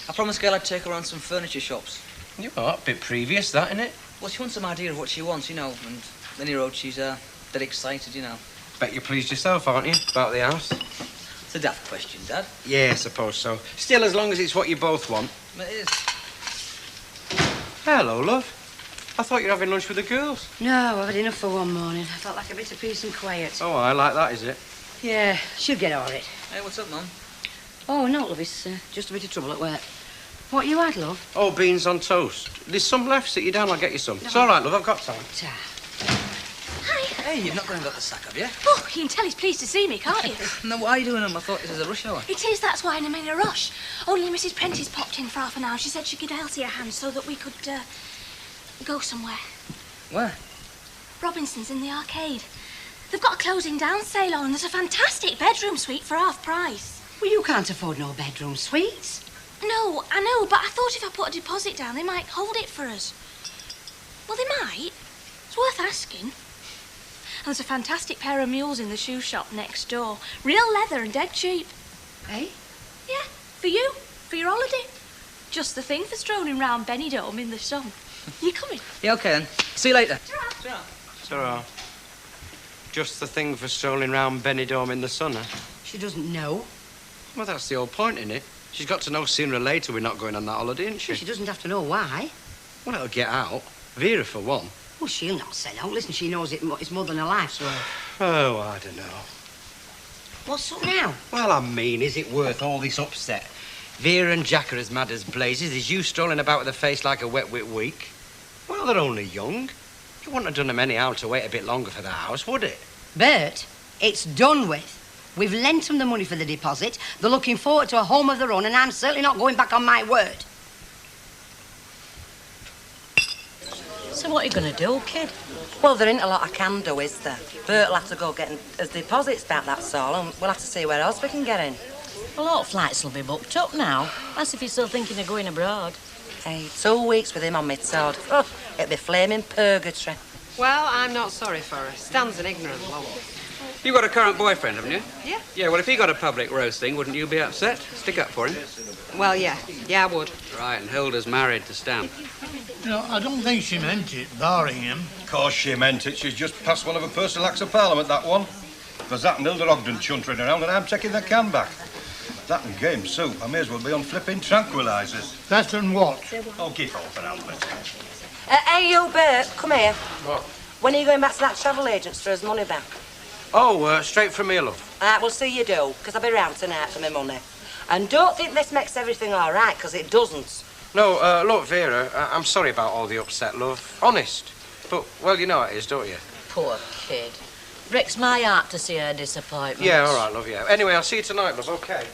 I promised Gail I'd take her around some furniture shops. You are a bit previous, that, innit? Well, she wants some idea of what she wants, you know, and any road she's dead excited, you know. Bet you're pleased yourself, aren't you, about the house? It's a daft question, Dad. Yeah, I suppose so. Still, as long as it's what you both want. It is. Hello, love. I thought you were having lunch with the girls. No, I've had enough for one morning. I felt like a bit of peace and quiet. Oh, I like that, is it? Yeah, she'll get all right. Hey, what's up, Mum? Oh, no, love, it's just a bit of trouble at work. What you had, love? Oh, beans on toast. There's some left. Sit you down, I'll get you some. No. It's all right, love, I've got time. Hi. Hey, you've not gone and got the sack, have you? Oh, you can tell he's pleased to see me, can't you? No, why are you doing them? I thought this is a rush hour. It is, that's why I'm in a rush. Only Mrs. Prentice popped in for half an hour. She said she'd give Elsie a hand so that we could go somewhere. Where? Robinson's in the arcade. They've got a closing down sale on and there's a fantastic bedroom suite for half price. Well, you can't afford no bedroom suites. No, I know, but I thought if I put a deposit down, they might hold it for us. Well, they might. It's worth asking. And there's a fantastic pair of mules in the shoe shop next door. Real leather and dead cheap. Eh? Yeah, for you, for your holiday. Just the thing for strolling round Benidorm in the sun. You coming? Yeah, OK, then. See you later. Ta-ra. Just the thing for strolling round Benidorm in the sun, eh? She doesn't know. Well, that's the whole point, innit? She's got to know sooner or later we're not going on that holiday, isn't she? She doesn't have to know why. Well, it'll get out. Vera, for one. Well, she'll not say no. Listen, she knows it's more than her life's worth. Oh, I don't know. What's up now? Well, I mean, is it worth all this upset? Vera and Jack are as mad as blazes. There's you strolling about with a face like a wet week. Well, they're only young. You wouldn't have done them anyhow to wait a bit longer for the house, would it? Bert, it's done with. We've lent them the money for the deposit. They're looking forward to a home of their own, and I'm certainly not going back on my word. So what are you going to do, kid? Well, there ain't a lot I can do, is there? Bert'll have to go get his deposits back, that's all, and we'll have to see where else we can get in. Well, all flights will be booked up now. That's if you're still thinking of going abroad. Hey, 2 weeks with him on my sword. Oh, it'll be flaming purgatory. Well, I'm not sorry for her. Stan's an ignorant lower. You've got a current boyfriend, haven't you? Yeah. Yeah, well, if he got a public roasting, wouldn't you be upset? Stick up for him. Well, yeah. Yeah, I would. Right, and Hilda's married to Stan. You know, I don't think she meant it, barring him. Of course she meant it. She's just passed one of her personal acts of parliament, that one. There's that and Hilda Ogden chuntering around, and I'm taking the can back. That and game soup. I may as well be on flipping tranquilizers. That and what? Oh, give over, Albert. Hey, you, Bert, come here. What? When are you going back to that travel agent's for his money back? Oh, straight from me, love. We'll see you do, because I'll be round tonight for my money. And don't think this makes everything all right, because it doesn't. No, look, Vera, I'm sorry about all the upset, love. Honest. But, well, you know how it is, don't you? Poor kid. Breaks my heart to see her disappointment. Yeah, all right, love, yeah. Anyway, I'll see you tonight, love, OK?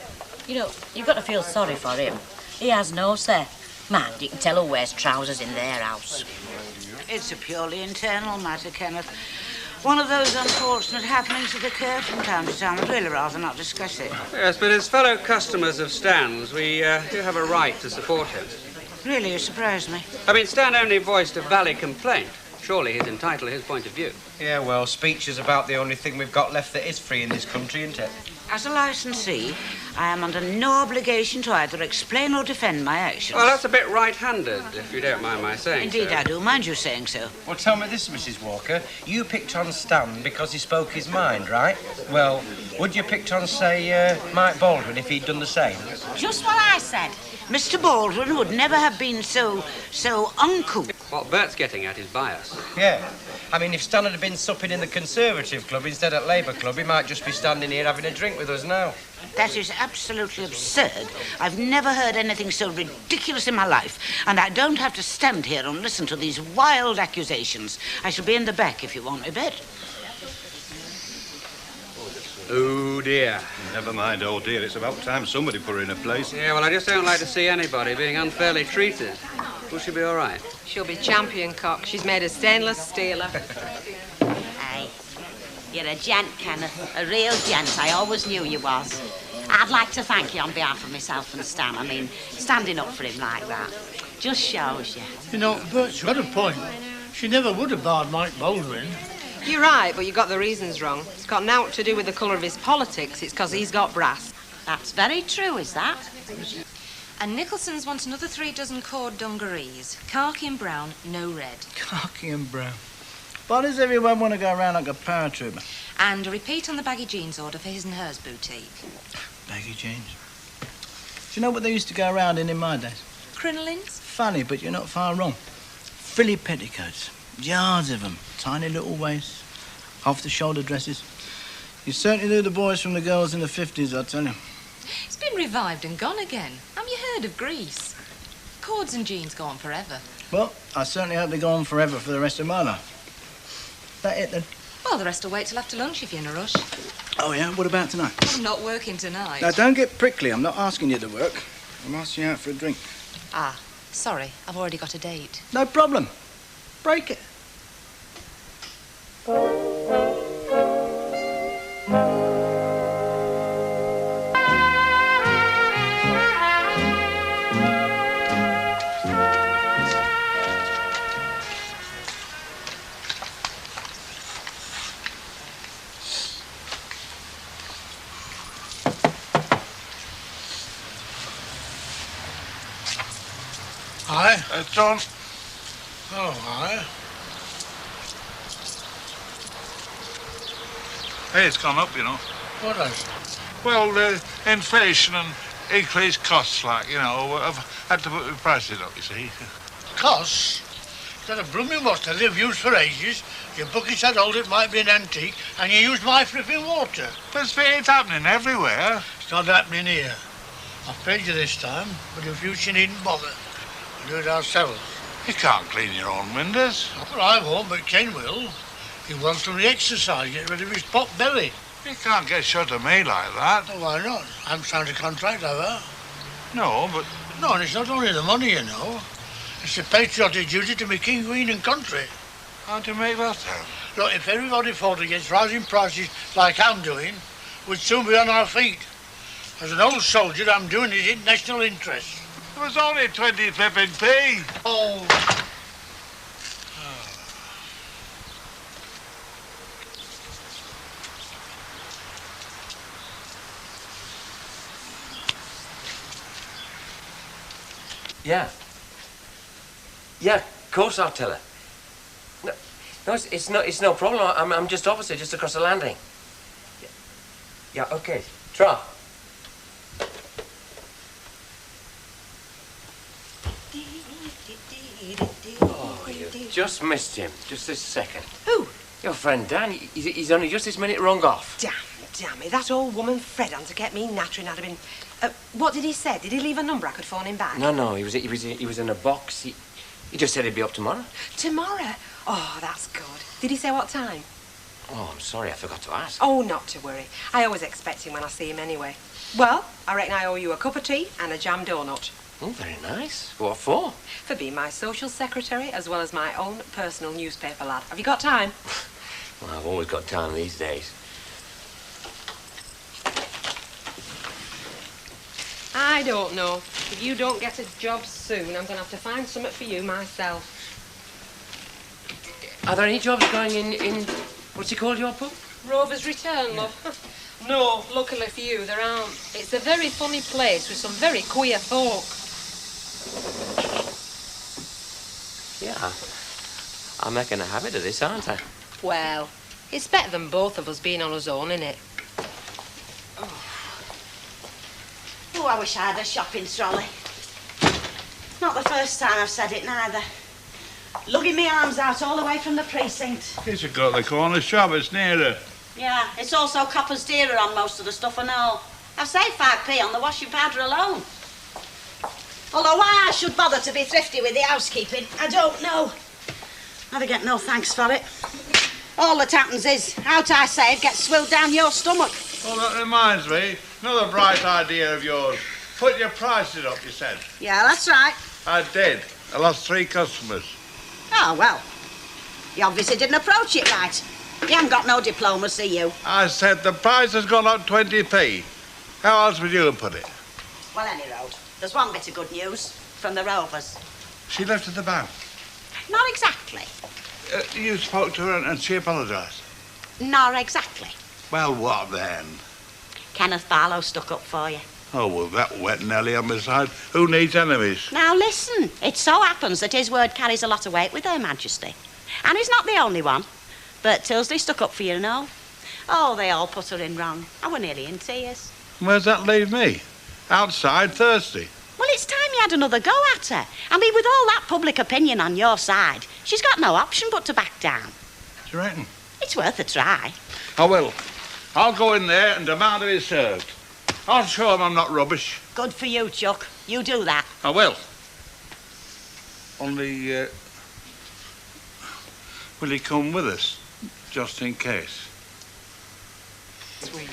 You know, you've got to feel sorry for him. He has no say. Mind, you can tell who wears trousers in their house. It's a purely internal matter, Kenneth. One of those unfortunate happenings that occur from time to time. I'd really rather not discuss it. Yes, but as fellow customers of Stan's, we do have a right to support him. Really, you surprise me. I mean, Stan only voiced a valid complaint. Surely he's entitled to his point of view. Yeah, well, speech is about the only thing we've got left that is free in this country, isn't it? As a licensee, I am under no obligation to either explain or defend my actions. Well, that's a bit right-handed, if you don't mind my saying Indeed, so. I do mind you saying so. Well, tell me this, Mrs. Walker. You picked on Stan because he spoke his mind, right? Well, would you picked on, say, Mike Baldwin if he'd done the same? Just what I said. Mr. Baldwin would never have been so uncouth. What Bert's getting at is bias. Yeah. I mean, if Stan had been supping in the Conservative Club instead at Labour Club, he might just be standing here having a drink with us now. That is absolutely absurd. I've never heard anything so ridiculous in my life, and I don't have to stand here and listen to these wild accusations. I shall be in the back if you want me, Bet. Oh, dear. Never mind, oh dear. It's about time somebody put her in a place. Yeah, well, I just don't like to see anybody being unfairly treated. Will she be all right? She'll be champion cock. She's made of stainless steel. Hey, you're a gent, Kenneth. A real gent. I always knew you was. I'd like to thank you on behalf of myself and Stan. I mean, standing up for him like that just shows you. You know, Bert's got a point. She never would have barred Mike Baldwin. You're right, but you got the reasons wrong. It's got naught to do with the colour of his politics. It's because he's got brass. That's very true, is that? And Nicholson's wants another 3 dozen cord dungarees. Khaki and brown, no red. Khaki and brown. Why does everyone want to go around like a paratrooper? And a repeat on the baggy jeans order for his and hers boutique. Baggy jeans. Do you know what they used to go around in my days? Crinolines? Funny, but you're not far wrong. Frilly petticoats. Yards of them. Tiny little waists. Off-the-shoulder dresses. You certainly knew the boys from the girls in the 50s, I tell you. It's been revived and gone again. Have you heard of Greece? Cords and jeans go on forever. Well, I certainly hope they go on forever for the rest of my life. That it, then? Well, the rest will wait till after lunch if you're in a rush. Oh, yeah? What about tonight? I'm not working tonight. Now, don't get prickly. I'm not asking you to work. I'm asking you out for a drink. Ah, sorry. I've already got a date. No problem. Break it. Hi. John. Oh, hi. Hey, it's gone up, you know. What is? Well, inflation and increased costs, like, you know, I've had to put the prices up, you see. Costs? Got a blooming water they've used for ages. Your bucket said old it might be an antique, and you used my flipping water. But it's happening everywhere. It's not happening here. I've paid you this time, but in future you needn't bother. We'll do it ourselves. You can't clean your own windows. Well, I won't, but Ken will. He wants from the exercise, get rid of his pot belly. You can't get shut of me like that. Oh, why not? I haven't signed a contract, have I? No, but... No, and it's not only the money, you know. It's a patriotic duty to my king, queen and country. How do you make that out? Look, if everybody fought against rising prices like I'm doing, we'd soon be on our feet. As an old soldier, I'm doing it in national interest. It was only 20 flipping p. Oh. Yeah. Yeah, of course I'll tell her. No, it's no problem. I'm just opposite, just across the landing. Yeah, okay. Tra. Oh, you just missed him. Just this second. Who? Your friend Dan. He's only just this minute rung off. Damn it. damn it, that old woman Fred on to get me nattering at him. What did he say? Did he leave a number I could phone him back? No, he was in a box. He just said he'd be up tomorrow. Tomorrow? Oh, that's good. Did he say what time? Oh, I'm sorry, I forgot to ask. Oh, not to worry. I always expect him when I see him anyway. Well, I reckon I owe you a cup of tea and a jam donut. Oh, very nice. What for? For being my social secretary as well as my own personal newspaper lad. Have you got time? Well, I've always got time these days. I don't know. If you don't get a job soon, I'm going to have to find something for you myself. Are there any jobs going in what's it called, your pub? Rover's Return, love. No, luckily for you, there aren't. It's a very funny place with some very queer folk. Yeah. I'm making a habit of this, aren't I? Well, it's better than both of us being on our own, innit? Oh, I wish I had a shopping trolley. Not the first time I've said it, neither. Lugging my arms out all the way from the precinct. You should go to the corner shop, it's nearer. Yeah, it's also coppers dearer on most of the stuff, I know. I've saved 5p on the washing powder alone. Although why I should bother to be thrifty with the housekeeping, I don't know. Never get no thanks for it. All that happens is, out I save gets swilled down your stomach. Well, that reminds me, another bright idea of yours. Put your prices up, you said. Yeah, that's right. I did. I lost 3 customers. Oh, well. You obviously didn't approach it right. You haven't got no diplomacy, you. I said the price has gone up 20p. How else would you have put it? Well, any road. There's one bit of good news from the Rovers. She left at the bank. Not exactly. You spoke to her and she apologised? Not exactly. Well, what then? Kenneth Barlow stuck up for you. Oh, well, that wet Nelly on my side. Who needs enemies? Now, listen. It so happens that his word carries a lot of weight with Her Majesty. And he's not the only one. But Tilsley stuck up for you, no? Oh, they all put her in wrong. I were nearly in tears. Where's that leave me? Outside, thirsty. Well, it's time you had another go at her. I mean, with all that public opinion on your side, she's got no option but to back down. Do you reckon? It's worth a try. I will. I'll go in there and demand to be served. I'll show him I'm not rubbish. Good for you, Chuck. You do that. I will. Only, will he come with us, just in case?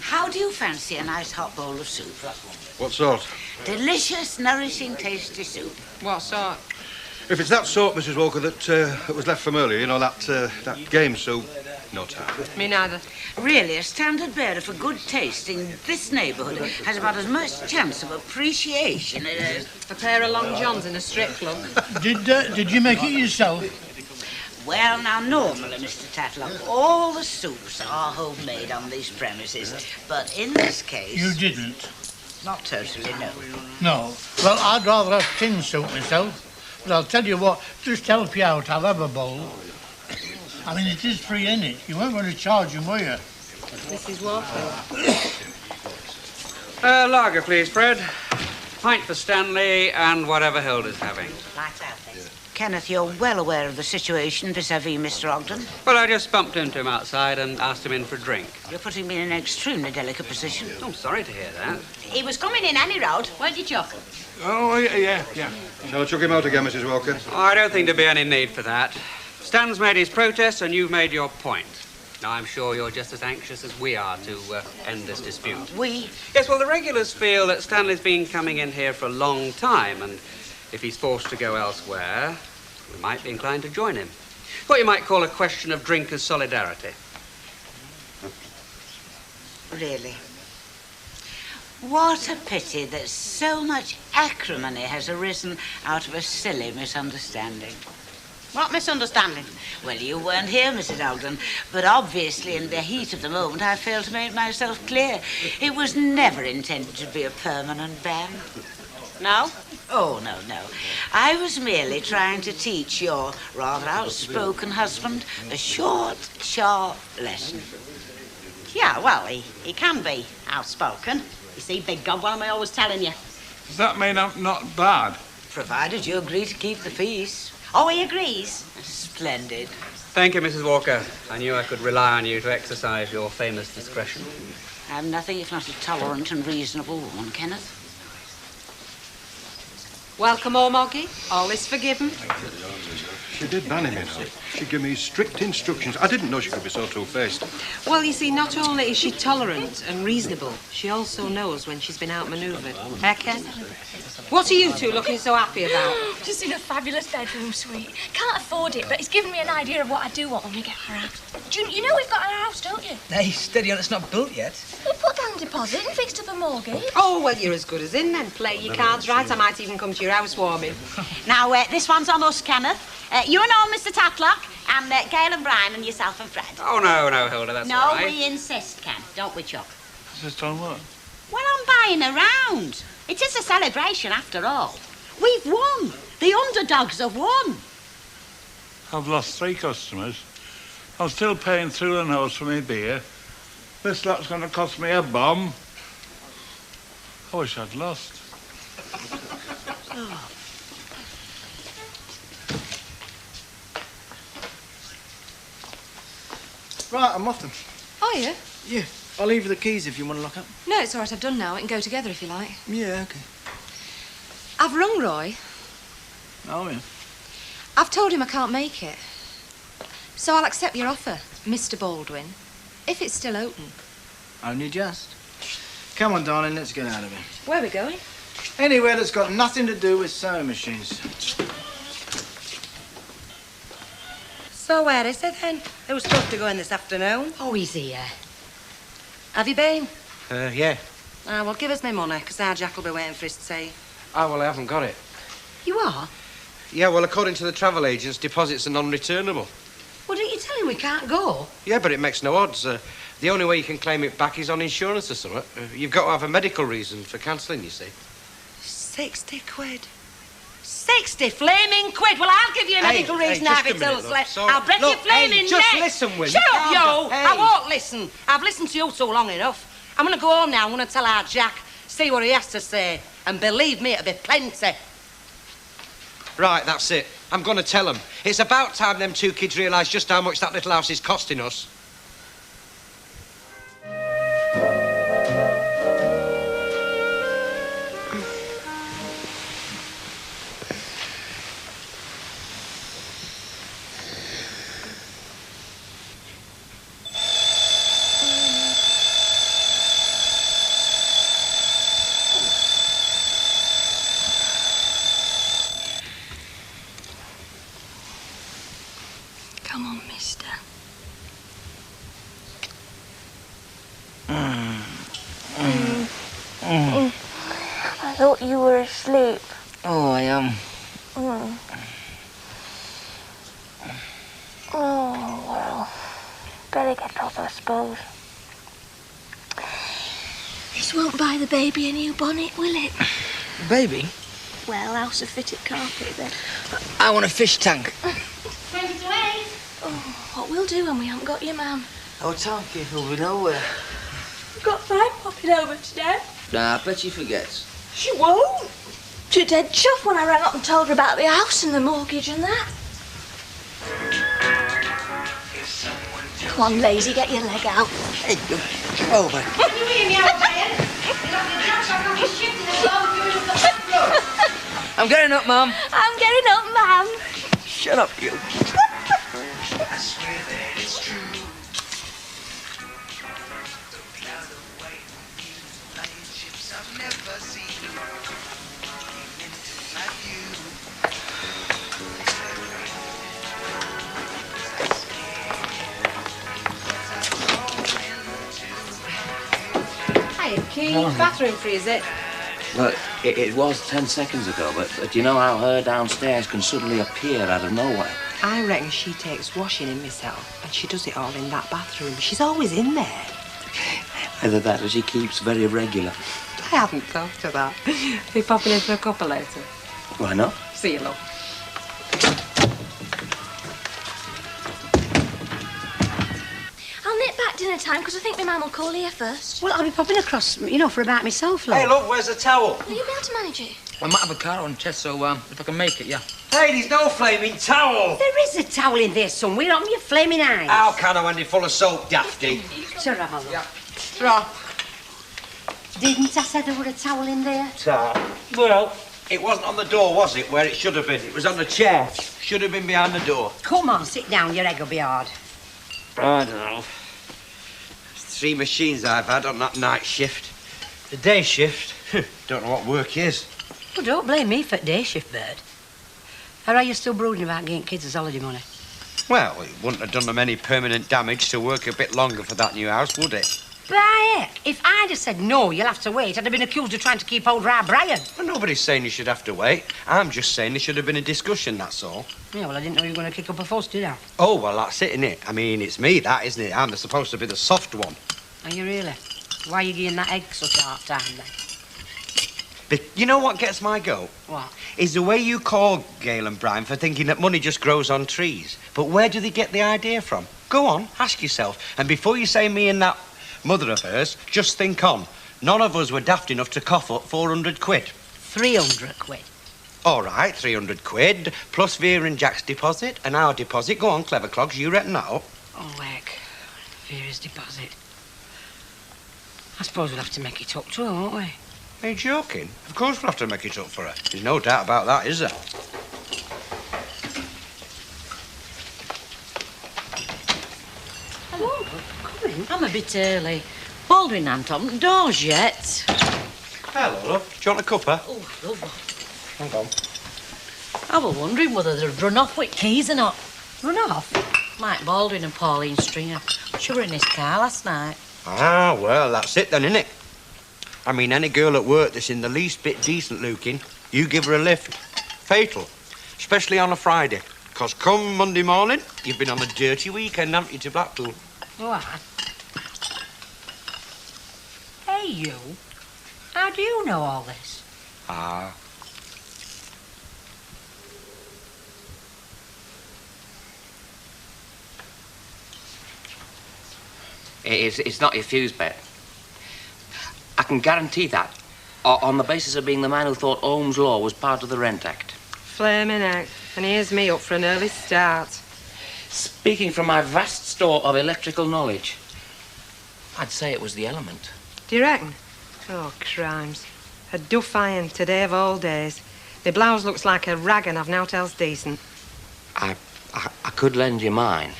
How do you fancy a nice hot bowl of soup? What sort? Delicious, nourishing, tasty soup. What sort? If it's that sort, Mrs. Walker, that was left from earlier, you know, that game soup, no time. Me neither. Really, a standard bearer for good taste in this neighbourhood has about as much chance of appreciation as a pair of long johns in a strip club. Did you make it yourself? Well, now, normally, Mr. Tatlock, all the soups are homemade on these premises, but in this case... You didn't? Not totally, no. No. Well, I'd rather have tin soup myself. But I'll tell you what, just to help you out, I'll have a bowl. I mean, it is free, isn't it? You weren't going to charge him, were you? Mrs. Walker. Lager, please, Fred. Pint for Stanley and whatever Hilda's having. Lights out, please. Kenneth, you're well aware of the situation vis-à-vis Mr. Ogden. Well, I just bumped into him outside and asked him in for a drink. You're putting me in an extremely delicate position. Oh, I'm sorry to hear that. He was coming in any road, weren't you, Chuck? Oh, yeah. Shall I chuck him out again, Mrs. Walker? Oh, I don't think there'd be any need for that. Stan's made his protest and you've made your point. Now, I'm sure you're just as anxious as we are to end this dispute. We? Yes, well, the regulars feel that Stanley's been coming in here for a long time, and if he's forced to go elsewhere, we might be inclined to join him. What you might call a question of drinkers' solidarity. Really? What a pity that so much acrimony has arisen out of a silly misunderstanding. What misunderstanding? Well, you weren't here, Mrs. Ogden, but obviously in the heat of the moment I failed to make myself clear. It was never intended to be a permanent ban. No? Oh, no. I was merely trying to teach your rather outspoken husband a short, sharp lesson. Yeah, well, he can be outspoken. You see, big God, what am I always telling you? Does that mean I'm not bad? Provided you agree to keep the peace. Oh, he agrees? Splendid. Thank you, Mrs. Walker. I knew I could rely on you to exercise your famous discretion. I'm nothing if not a tolerant and reasonable woman, Kenneth. Welcome home, Oggy. All is forgiven. She did ban him, you know. She gave me strict instructions. I didn't know she could be so two-faced. Well, you see, not only is she tolerant and reasonable, she also knows when she's been outmanoeuvred. Eh, Ken? What are you two looking so happy about? Just in a fabulous bedroom suite. Can't afford it, but it's given me an idea of what I do want when we get our house. You know we've got our house, don't you? Hey, steady on, it's not built yet. We put down a deposit and fixed up a mortgage. Oh, well, you're as good as in then. Play your cards right. I might even come to your housewarming. Now, this one's on us, Kenneth. You and all Mr. Tatlock, and Gail and Brian and yourself and Fred. Oh, no, Hilda, that's all right. No, we insist, Ken, don't we, Chuck? Insist on what? Well, on buying a round. It is a celebration, after all. We've won. The underdogs have won. I've lost 3 customers. I'm still paying through the nose for my beer. This lot's going to cost me a bomb. I wish I'd lost. Oh. Right, I'm off them. Are you? Yeah. I'll leave you the keys if you want to lock up. No, it's all right. I've done now. We can go together if you like. Yeah, OK. I've rung Roy. Oh, yeah. I've told him I can't make it. So I'll accept your offer, Mr. Baldwin, if it's still open. Only just. Come on, darling, let's get out of here. Where are we going? Anywhere that's got nothing to do with sewing machines. So where is it then? It was supposed to go in this afternoon. Oh, he's here. Have you been? Yeah. Ah, well, give us my money, because our Jack will be waiting for his tea. Oh, well, I haven't got it. You are? Yeah, well, according to the travel agents, deposits are non-returnable. Well, didn't you tell him we can't go? Yeah, but it makes no odds. The only way you can claim it back is on insurance or something. You've got to have a medical reason for cancelling, you see. 60 quid. 60 flaming quid. Well, I'll give you a medical reason now if it tells less. I'll break your flaming just neck. listen, will you? Shut up, yo. Hey. I won't listen. I've listened to you so long enough. I'm going to go home now. I'm going to tell our Jack, see what he has to say. And believe me, it'll be plenty. Right, that's it. I'm going to tell them. It's about time them 2 kids realise just how much that little house is costing us. Come on, mister. I thought you were asleep. Oh, I am. Mm. Oh, well. Better get up, I suppose. This won't buy the baby a new bonnet, will it? Baby? Well, house of fitted carpet, then. I want a fish tank. 20 to 8. Oh, what we'll do when we haven't got your mam. Our tanky will be nowhere. We've got Fran popping over today. Nah, I bet she forgets. She won't. She dead chuffed when I rang up and told her about the house and the mortgage and that. Come on, lazy, get your leg out. Hey, come over. Can you hear me out there? I'm getting up, Mum. I'm getting up, ma'am. Shut up, you. I swear that it's true. I've never seen Hiya, key. Bathroom free, is it? Well, it was 10 seconds ago, but do you know how her downstairs can suddenly appear out of nowhere? I reckon she takes washing in myself, and she does it all in that bathroom. She's always in there. Either that or she keeps very regular. I haven't thought of that. Be popping in for a cuppa later. Why not? See you, love. I'll nip back dinner time because I think my mum will call here first. Well, I'll be popping across, you know, for about myself, love. Hey, love, where's the towel? Will you be able to manage it? I might have a car on chest, so if I can make it, yeah. Hey, there's no flaming towel. There is a towel in there somewhere. Open your flaming eyes. How can I when you're full of soap, Dafty? Sure, have a look. Yeah. Sure. Didn't I say there were a towel in there? Well, it wasn't on the door, was it, where it should have been? It was on the chair. Should have been behind the door. Come on, sit down, your egg will be hard. I don't know. 3 machines I've had on that night shift. The day shift, don't know what work is. Well, don't blame me for day shift, Bert. Or are you still brooding about getting kids as holiday money? Well, it wouldn't have done them any permanent damage to work a bit longer for that new house, would it? By heck, if I'd have said no, you'll have to wait, I'd have been accused of trying to keep hold of our Brian. Well, nobody's saying you should have to wait. I'm just saying there should have been a discussion, that's all. Yeah, well, I didn't know you were going to kick up a fuss, did I? Oh, well, that's it, innit? I mean, it's me, that, isn't it? I'm supposed to be the soft one. Are you really? Why are you giving that egg such a hard time, then? But you know what gets my goat? What? Is the way you call Gail and Brian for thinking that money just grows on trees. But where do they get the idea from? Go on, ask yourself. And before you say me and that mother of hers, just think on. None of us were daft enough to cough up 400 quid. 300 quid. All right, 300 quid, plus Vera and Jack's deposit and our deposit. Go on, clever clogs, you reckon that up? Oh, heck. Vera's deposit. I suppose we'll have to make it up to her, won't we? Are you joking? Of course we'll have to make it up for her. There's no doubt about that, is there? Hello, come in. I'm a bit early. Baldwin ain't on the doors yet. Hello, love. Do you want a cuppa? Oh, love. Hang on. I was wondering whether they'd run off with keys or not. Run off? Mike Baldwin and Pauline Stringer. She were in his car last night. Ah, well, that's it then, innit? I mean, any girl at work that's in the least bit decent looking, you give her a lift. Fatal. Especially on a Friday. 'Cause come Monday morning, you've been on a dirty weekend, haven't you, to Blackpool? What? Hey, you. How do you know all this? Ah. It's not your fuse, Bet. I can guarantee that, on the basis of being the man who thought Ohm's Law was part of the Rent Act. Flaming out. And here's me up for an early start. Speaking from my vast store of electrical knowledge, I'd say it was the element. Do you reckon? Oh, crimes. A duff iron today of all days. My blouse looks like a rag and I've naught else decent. I could lend you mine.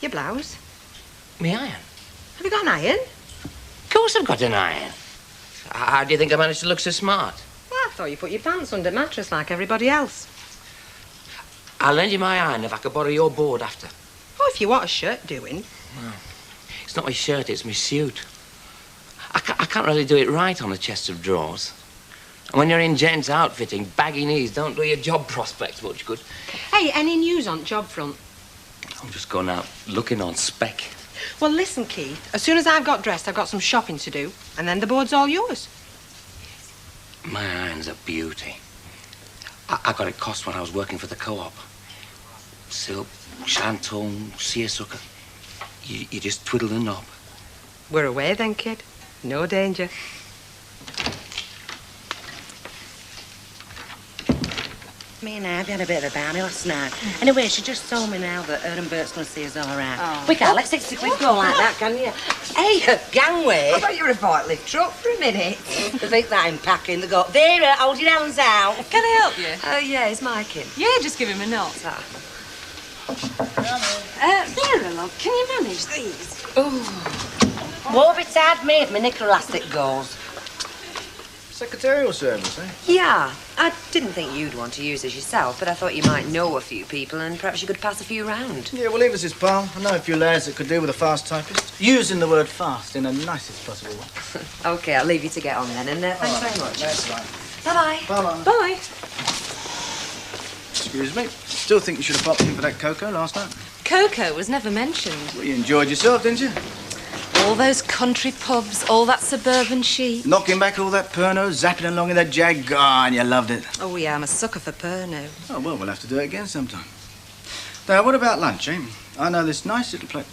Your blouse? Me iron? Have you got an iron? Of course I've got an iron. How do you think I managed to look so smart? Well, I thought you put your pants under mattress like everybody else. I'll lend you my iron if I could borrow your board after. Oh, if you want a shirt doing. Well, it's not my shirt, it's my suit. I can't really do it right on a chest of drawers. And when you're in gents outfitting, baggy knees don't do your job prospects much good. Hey, any news on job front? I'm just going out looking on spec. Well, listen, Keith. As soon as I've got dressed, I've got some shopping to do. And then the board's all yours. My iron's a beauty. I got it cost when I was working for the co-op. Silk, shantung, seersucker. You just twiddle the knob. We're away then, kid. No danger. Me and Abby had a bit of a barney last night. Anyway, she just told me now that her and Bert's going to see us all around. Oh. We can't let 60 quid go like that, can you? Hey, gangway. I thought you were a forklift truck for a minute. They think that I'm packing. They go, Vera, hold your hands out. Can I help you? Oh, yeah, is Mike in? Yeah, just give him a note. Vera, love, can you manage these? Won't be tired me if my nickel elastic goes. Secretarial service, eh? Yeah, I didn't think you'd want to use this yourself, but I thought you might know a few people and perhaps you could pass a few round. Yeah, well, leave us his pal. I know a few lads that could do with a fast typist. Using the word fast in the nicest possible way. OK, I'll leave you to get on then, and thanks very much. That's right. Bye-bye. Bye-bye. Bye. Excuse me. Still think you should have popped in for that cocoa last night. Cocoa was never mentioned. Well, you enjoyed yourself, didn't you? All those country pubs, all that suburban chic. Knocking back all that Pernod, zapping along in that Jag. God, you loved it. Oh, yeah, I'm a sucker for Pernod. Oh, well, we'll have to do it again sometime. Now, what about lunch, eh? I know this nice little place.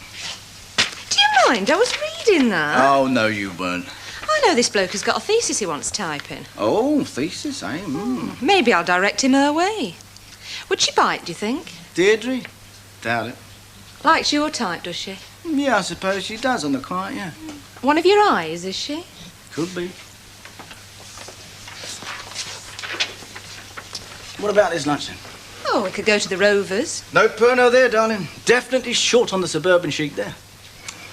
Do you mind? I was reading that. Oh, no, you weren't. I know this bloke has got a thesis he wants typing. Oh, thesis, eh? Mm. Maybe I'll direct him her way. Would she bite, do you think? Deirdre? Doubt it. Likes your type, does she? Yeah, I suppose she does on the quiet, yeah. One of your eyes, is she? Could be. What about this lunch then? Oh, we could go to the Rovers. No Pernod there, darling. Definitely short on the suburban chic there.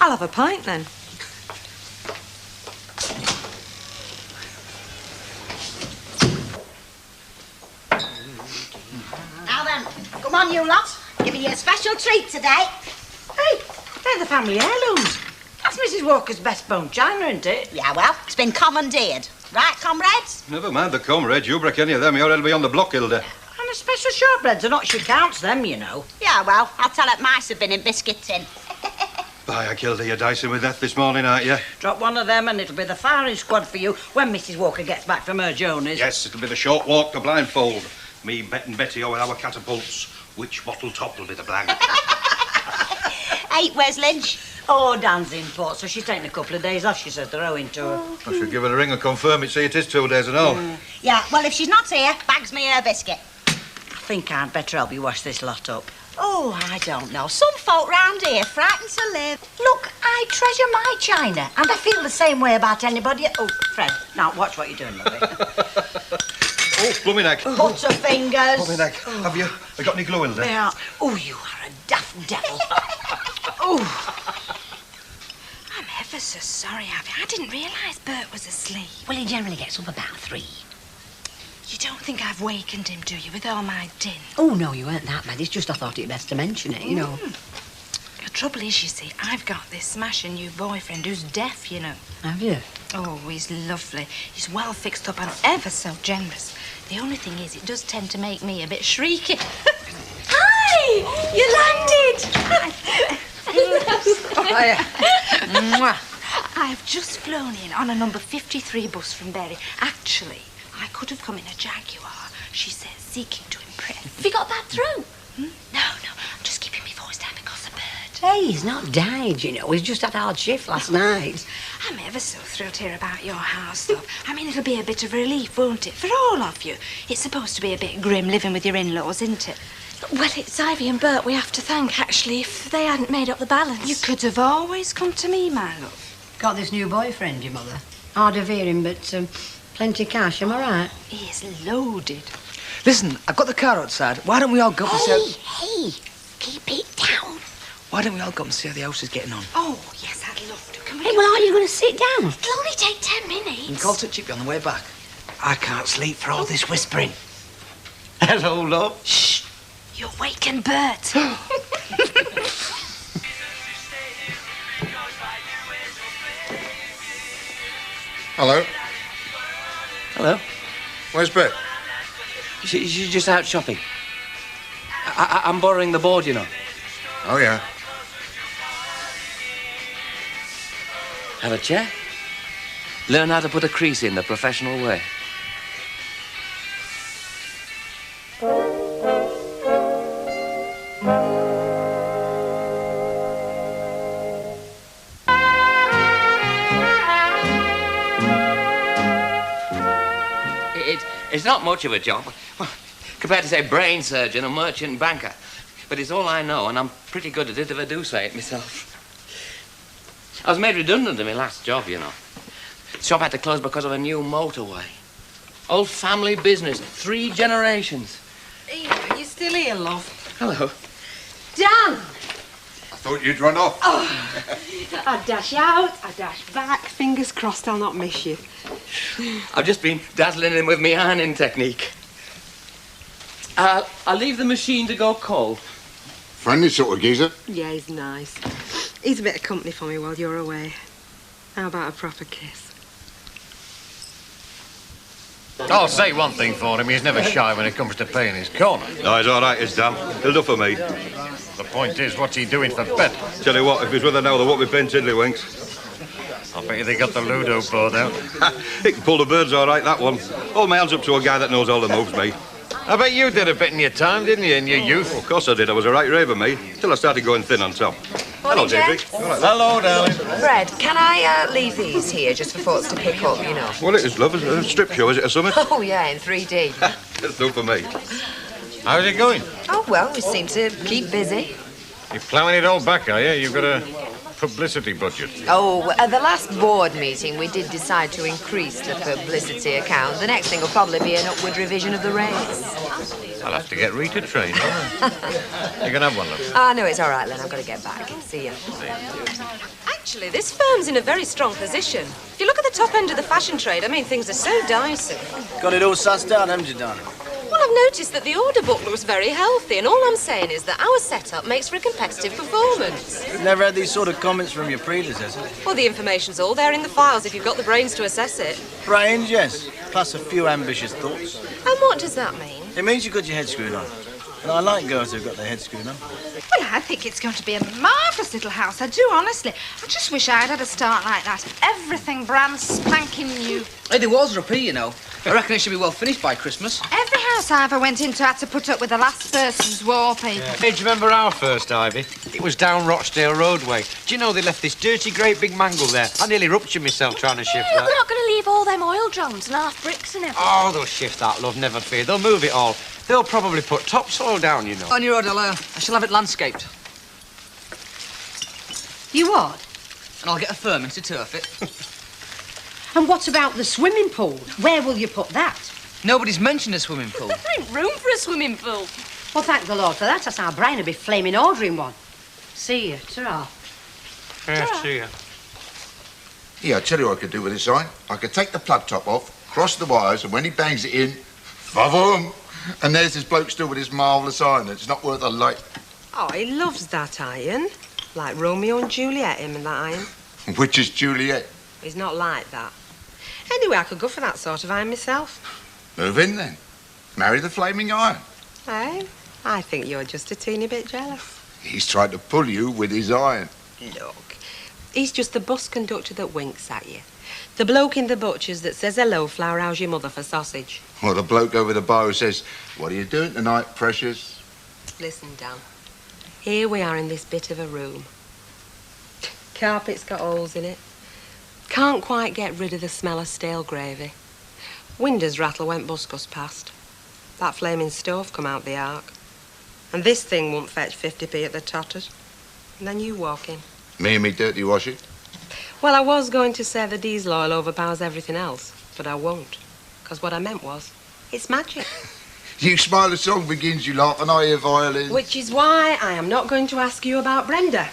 I'll have a pint then. Now then, come on, you lot. Giving you a special treat today. Hey, they're the family heirlooms. That's Mrs. Walker's best bone china, isn't it? Yeah, well, it's been commandeered. Right, comrades? Never mind the comrades. You break any of them, you're be on the block, Hilda. And the special shortbreads are not she counts them, you know. Yeah, well, I'll tell her mice have been in biscuit tin. By I killed you dicing with that this morning, aren't you? Drop one of them and it'll be the firing squad for you when Mrs. Walker gets back from her journeys. Yes, it'll be the short walk to blindfold. Me, Bet and Betty over our catapults. Which bottle top will be the blank? Hey, where's Lynch? Oh, Dan's in port, so she's taking a couple of days off, she says, they're owing to her. I should give her a ring and confirm it, see it is 2 days and all. Yeah, well, if she's not here, bags me her biscuit. I think I'd better help you wash this lot up. Oh, I don't know. Some folk round here frightened to live. Look, I treasure my china, and I feel the same way about anybody. Oh, Fred, now watch what you're doing, lovey. Oh, blooming egg. Butterfingers. Blooming egg. Have you got any glue in there? Yeah. Oh, you are a daft devil. Oh. I'm ever so sorry, Abby. I didn't realise Bert was asleep. Well, he generally gets up about 3. You don't think I've wakened him, do you, with all my din? Oh, no, you weren't that bad. It's just I thought it best to mention it, you know. The trouble is, you see, I've got this smashing new boyfriend who's deaf, you know. Have you? Oh, he's lovely. He's well fixed up and ever so generous. The only thing is, it does tend to make me a bit shrieky. Hi! You landed! I've just flown in on a number 53 bus from Berry. Actually, I could have come in a Jaguar. She says, seeking to impress. Have you got that through? No, I'm just keeping my voice down because of Bert. Hey, he's not died, you know. He's just had a hard shift last night. I'm ever so thrilled to hear about your house, love. I mean, it'll be a bit of relief, won't it, for all of you? It's supposed to be a bit grim living with your in-laws, isn't it? Well, it's Ivy and Bert we have to thank, actually. If they hadn't made up the balance. You could have always come to me, my love. Got this new boyfriend, your mother. Hard of hearing, but plenty cash, am I right? He is loaded. Listen, I've got the car outside. Why don't we all go up and see Hey, keep it down. Why don't we all go up and see how the house is getting on? Oh, yes, I'd love to. Can we Hey, well, aren't you going to sit down? It'll only take 10 minutes. You can call to Chippy on the way back. I can't sleep for all this whispering. Hello, love. Shh. You're waking Bert. Hello. Hello. Where's Bet? She's just out shopping. I'm borrowing the board, you know. Oh, yeah. Have a chair. Learn how to put a crease in the professional way. It's not much of a job, compared to, say, brain surgeon or merchant banker. But it's all I know, and I'm pretty good at it if I do say it myself. I was made redundant in my last job, you know. The shop had to close because of a new motorway. Old family business, 3 generations. Eva, are you still here, love? Hello. Dan! I thought you'd run off. Oh, I dash out, I dash back. Fingers crossed I'll not miss you. I've just been dazzling him with my ironing technique. I'll leave the machine to go cold. Friendly sort of geezer. Yeah, he's nice. He's a bit of company for me while you're away. How about a proper kiss? I'll say one thing for him, he's never shy when it comes to paying his corner. No, he's all right, he's Dan. He'll do for me. The point is, what's he doing for Bet? Tell you what, if he's with her now, there won't be paying tiddlywinks. I bet you they got the Ludo board out. He can pull the birds all right, that one. Hold my hands up to a guy that knows all the moves, me. I bet you did a bit in your time, didn't you, in your youth? Of course I did. I was a right raver, me, till I started going thin on top. Hello, Deirdre. Hello, darling. Fred, can I leave these here just for folks to pick up, you know? Well, it is, love. A strip show, is it, or something? Oh, yeah, in 3D. It'll do for me. How's it going? Oh, well, we seem to keep busy. You're ploughing it all back, are you? You've got a publicity budget? Oh, at the last board meeting, we did decide to increase the publicity account. The next thing will probably be an upward revision of the rates. I'll have to get Rita trained. You can have one, love. Ah, no, it's all right, Len. I've got to get back. See you. Actually, this firm's in a very strong position. If you look at the top end of the fashion trade, I mean, things are so dicey. Got it all sussed out, haven't you, darling? Well, I've noticed that the order book looks very healthy, and all I'm saying is that our setup makes for a competitive performance. You've never had these sort of comments from your predecessor. Well, the information's all there in the files if you've got the brains to assess it. Brains, yes. Plus a few ambitious thoughts. And what does that mean? It means you've got your head screwed on. And I like girls who've got their head screwed on. Well, I think it's going to be a marvellous little house. I do, honestly. I just wish I'd had a start like that. Everything brand spanking new. Hey, the walls are up here, you know. I reckon it should be well finished by Christmas. Every house I ever went into had to put up with the last person's wallpaper. Hey, do you remember our first, Ivy? It was down Rochdale Roadway. Do you know they left this dirty, great big mangle there? I nearly ruptured myself trying to shift that. We're not going to leave all them oil drums and half bricks and everything. Oh, they'll shift that, love, never fear. They'll move it all. They'll probably put topsoil down, you know. On your road, I shall have it landscaped. You what? And I'll get a firman to turf it. And what about the swimming pool? Where will you put that? Nobody's mentioned a swimming pool. There ain't room for a swimming pool. Well, thank the Lord for that. That's our brain will be flaming ordering one. See you. Ta-ra. Yeah, see ya. Yeah, I'll tell you what I could do with this iron. I could take the plug top off, cross the wires, and when he bangs it in, fa-voom! And there's this bloke still with his marvellous iron. It's not worth a light. Oh, he loves that iron. Like Romeo and Juliet, him and that iron. Which is Juliet? He's not like that. Anyway, I could go for that sort of iron myself. Move in then. Marry the flaming iron. Eh? I think you're just a teeny bit jealous. He's tried to pull you with his iron. Look, he's just the bus conductor that winks at you. The bloke in the butcher's that says, hello, Flower, how's your mother for sausage? Or the bloke over the bar who says, what are you doing tonight, precious? Listen, Dan. Here we are in this bit of a room. Carpet's got holes in it. Can't quite get rid of the smell of stale gravy. Windows rattle when Buscus passed. That flaming stove come out the ark. And this thing won't fetch 50p at the totters. And then you walk in. Me and me dirty washing? Well, I was going to say the diesel oil overpowers everything else, but I won't. Because what I meant was, it's magic. You smile, the song begins, you laugh, and I hear violins. Which is why I am not going to ask you about Brenda.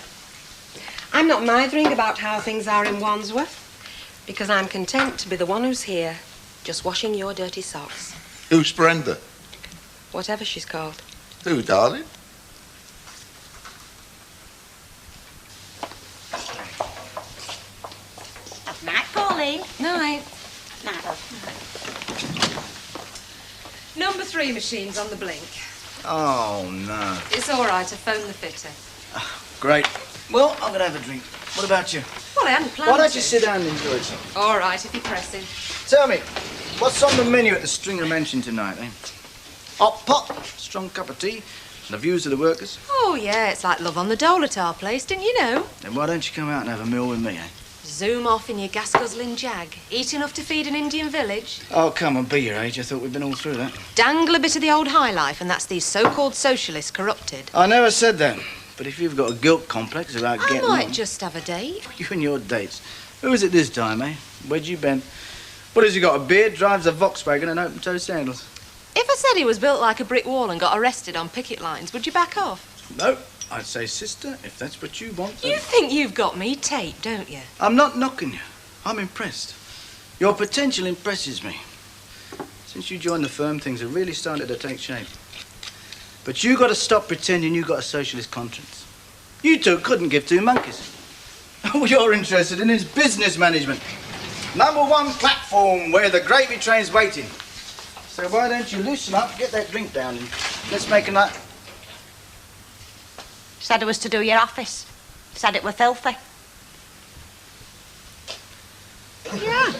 I'm not mithering about how things are in Wandsworth, because I'm content to be the one who's here, just washing your dirty socks. Who's Brenda? Whatever she's called. Who, darling? Night, Pauline. Night. Night, love. Number 3 machine's on the blink. Oh, no. It's all right, I phoned the fitter. Great. Well, I'm going to have a drink. What about you? Well, I hadn't planned Why don't to. you sit down and enjoy something? All right, if you're pressing. Tell me, what's on the menu at the Stringer Mansion tonight, eh? Hot pot, strong cup of tea, and the views of the workers. Oh, yeah, it's like love on the dole at our place, didn't you know? Then why don't you come out and have a meal with me, eh? Zoom off in your gas-guzzling jag. Eat enough to feed an Indian village. Oh, come on, be your age. I thought we'd been all through that. Dangle a bit of the old high life, and that's these so-called socialists corrupted. I never said that. But if you've got a guilt complex about I getting might on... just have a date. You and your dates. Who is it this time, eh? Where'd you been? What has he got, a beard, drives a Volkswagen and open-toe sandals? If I said he was built like a brick wall and got arrested on picket lines, would you back off? No, I'd say sister, if that's what you want. Then... You think you've got me taped, don't you? I'm not knocking you. I'm impressed. Your potential impresses me. Since you joined the firm, things are really starting to take shape. But you got to stop pretending you got a socialist conscience. You two couldn't give two monkeys. All you're interested in is business management. #1 platform where the gravy train's waiting. So why don't you loosen up, get that drink down, and let's make a night. Said it was to do your office. Said it were filthy. Yeah,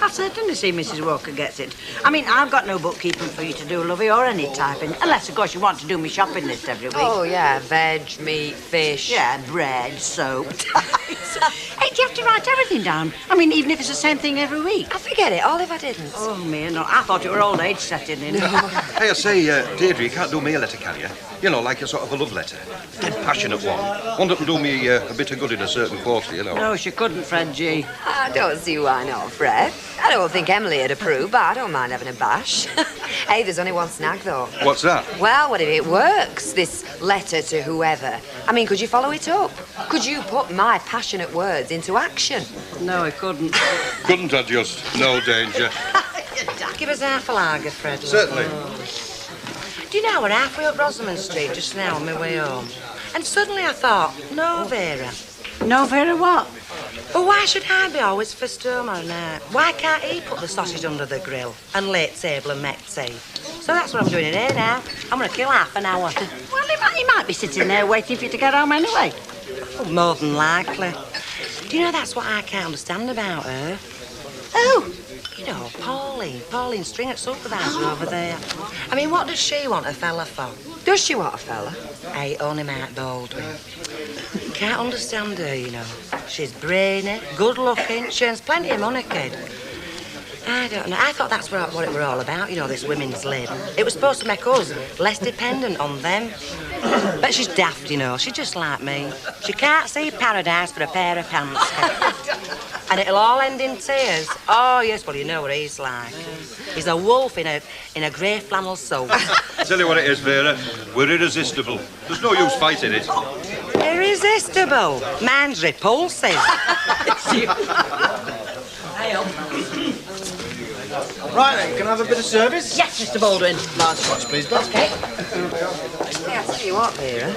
I certainly see Mrs. Walker gets it. I mean, I've got no bookkeeping for you to do, lovey, or any typing. Unless, of course, you want to do my shopping list every week. Oh, yeah, veg, meat, fish. Yeah, bread, soap, ties. Hey, do you have to write everything down? I mean, even if it's the same thing every week? I forget it, all if I didn't. Oh, me, no. I thought it were old age setting in. Hey, I say, Deirdre, you can't do me a letter, can you? You know, like a sort of a love letter. A passionate one. One that can do me a bit of good in a certain quarter, you know. No, she couldn't, Fred G. I don't see why not, Fred. I don't think Emily would approve, but I don't mind having a bash. Hey, there's only one snag, though. What's that? Well, what if it works, this letter to whoever? I mean, could you follow it up? Could you put my passionate words into action? No, I couldn't. Couldn't I just? No danger. Give us half a lager, Fred. Certainly. Do you know, we're halfway up Rosamond Street just now on my way home. And suddenly I thought, no, Vera. No, Vera what? Well, why should I be always first home or night? Why can't he put the sausage under the grill and late table and make tea? So that's what I'm doing in here now. I'm going to kill half an hour. Well, he might be sitting there waiting for you to get home anyway. Oh, more than likely. Do you know, that's what I can't understand about her? Oh, you know, Pauline Stringett supervisor over there. I mean, what does she want a fella for? Does she want a fella? Hey, only Mark Baldwin. Can't understand her, you know. She's brainy, good-looking, she earns plenty of money, kid. I don't know. I thought that's what it were all about, you know, this women's lib. It was supposed to make us less dependent on them. But she's daft, you know. She's just like me. She can't see paradise for a pair of pants. And it'll all end in tears. Oh, yes, well, you know what he's like. He's a wolf in a grey flannel suit. Tell you what it is, Vera. We're irresistible. There's no use fighting it. Irresistible. Man's repulsive. Right then, can I have a bit of service? Yes, Mr. Baldwin. Large scotch, please, boss. Okay. Yeah, I'll tell you what, Vera.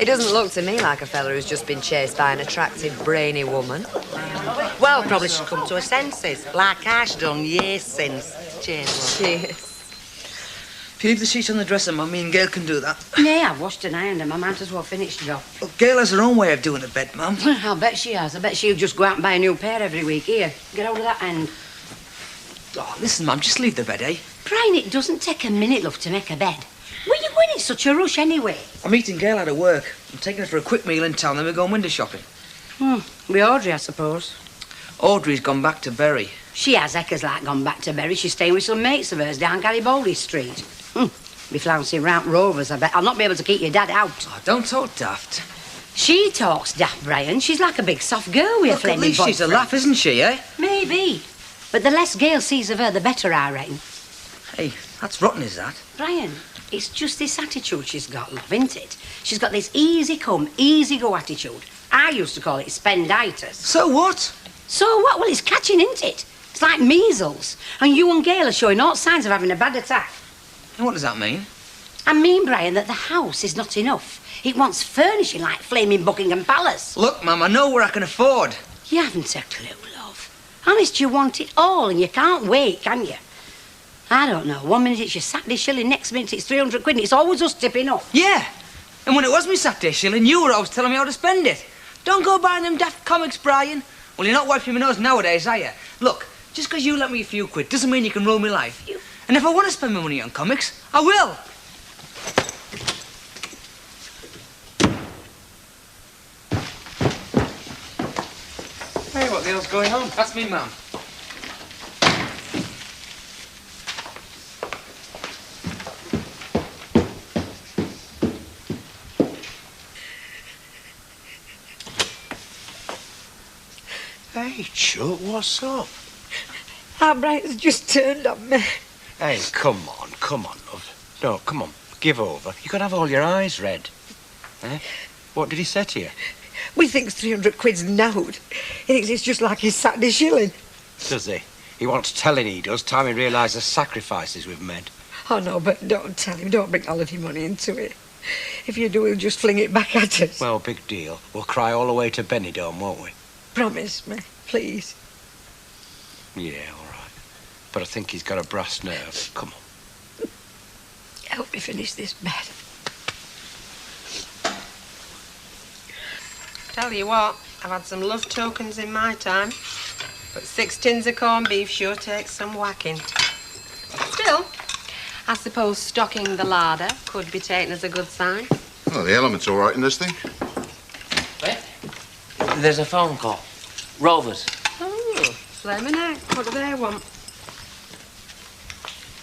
It doesn't look to me like a fella who's just been chased by an attractive, brainy woman. Well, probably should come to her senses, like I should done years since. Cheers, love. Cheers. If you leave the sheets on the dresser, Mum, me and Gail can do that. Nay, I've washed and ironed them. I might as well finish the job. Well, Gail has her own way of doing the bed, Mum. I'll bet she has. I bet she'll just go out and buy a new pair every week. Here, get hold of that end. Oh, listen, Mum, just leave the bed, eh? Brian, it doesn't take a minute, love, to make a bed. Where you going in such a rush anyway? I'm meeting Gail out of work. I'm taking her for a quick meal in town, then we're going window shopping. With Audrey, I suppose. Audrey's gone back to Bury. She has heckers like gone back to Bury. She's staying with some mates of hers down Garibaldi Street. Be flouncing round Rovers, I bet. I'll not be able to keep your dad out. Oh, don't talk daft. She talks daft, Brian. She's like a big soft girl with a flaming at least she's a boyfriend. laugh, isn't she, eh? Maybe. But the less Gail sees of her, the better, I reckon. Hey, that's rotten, is that? Brian, it's just this attitude she's got, love, isn't it? She's got this easy come, easy go attitude. I used to call it spenditis. So what? So what? Well, it's catching, isn't it? It's like measles. And you and Gail are showing all signs of having a bad attack. And what does that mean? I mean, Brian, that the house is not enough. It wants furnishing like flaming Buckingham Palace. Look, Mum, I know where I can afford. You haven't a clue, love. Honest, you want it all and you can't wait, can you? I don't know. 1 minute it's your Saturday shilling, next minute it's 300 quid and it's always us tipping up. Yeah. And when it was me Saturday shilling, you were always telling me how to spend it. Don't go buying them daft comics, Brian. Well, you're not wiping my nose nowadays, are you? Look, just because you lent me a few quid doesn't mean you can rule my life. And if I want to spend my money on comics, I will. Hey, what the hell's going on? That's me, Mum. Hey, Chuck, what's up? Our Brian's just turned on me. Hey, come on, love. No, come on, give over. You can have all your eyes red. Eh? What did he say to you? We thinks 300 quid's nowt. He thinks it's just like his Saturday shilling. Does he? He wants telling he does, time he realises the sacrifices we've made. Oh, no, but don't tell him. Don't bring all of your money into it. If you do, he'll just fling it back at us. Well, big deal. We'll cry all the way to Benidorm, won't we? Promise me, please. Yeah, all right. But I think he's got a brass nerve. Come on. Help me finish this bed. Tell you what, I've had some love tokens in my time. But 6 tins of corned beef sure takes some whacking. Still, I suppose stocking the larder could be taken as a good sign. Well, the element's all right in this thing. There's a phone call. Rovers. Oh, flaming heck. What do they want?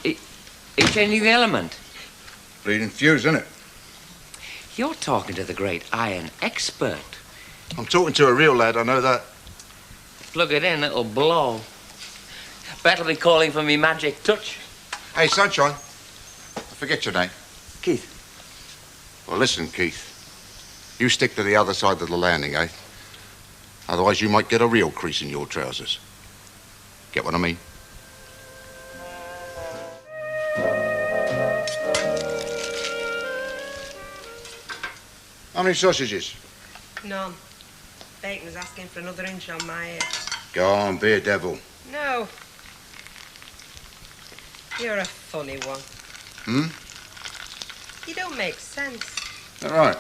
It's changing the element. Bleeding fuse, isn't it? You're talking to the great iron expert. I'm talking to a real lad, I know that. Plug it in, it'll blow. Bet'll be calling for me magic touch. Hey, Sunshine. I forget your name. Keith. Well, listen, Keith. You stick to the other side of the landing, eh? Otherwise, you might get a real crease in your trousers. Get what I mean? How many sausages? None. Bacon's asking for another inch on my ear. Go on, be a devil. No. You're a funny one. Hmm? You don't make sense. All right.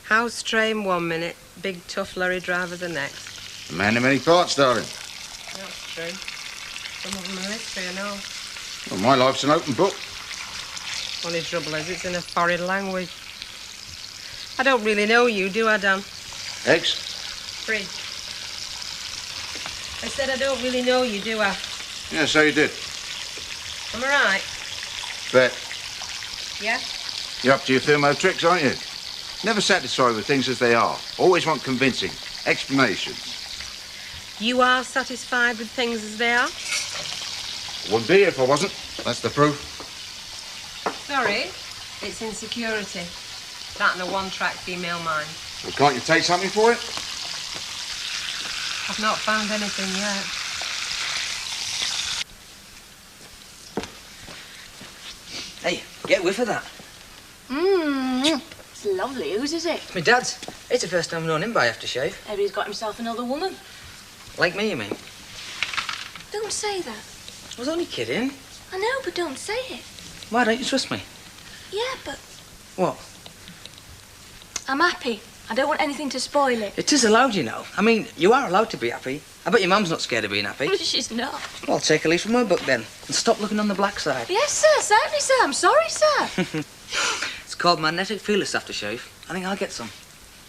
House train 1 minute, big tough lorry driver the next. A man in many parts, darling. That's true. Some of them are history, I know. Well, my life's an open book. Only trouble is it's in a foreign language. I don't really know you, do I, Dan? Eggs? Fridge. I said I don't really know you, do I? Yeah, so you did. Am I right? Bet. Yeah? You're up to your thermo tricks, aren't you? Never satisfied with things as they are. Always want convincing explanations. You are satisfied with things as they are? Wouldn't be here if I wasn't. That's the proof. Sorry, it's insecurity. That and a one-track female mind. Well, can't you take something for it? I've not found anything yet. Hey, get a whiff of that. Mmm. It's lovely. Whose is it? My dad's. It's the first time I've known him by aftershave. Maybe he's got himself another woman. Like me, you mean? Don't say that. I was only kidding. I know, but don't say it. Why don't you trust me? Yeah, but What? I'm happy. I don't want anything to spoil it. It is allowed, you know. I mean, you are allowed to be happy. I bet your mum's not scared of being happy. She's not. Well, take a leaf from her book then, and stop looking on the black side. Yes, sir. Certainly, sir. I'm sorry, sir. It's called magnetic fearless aftershave. I think I'll get some.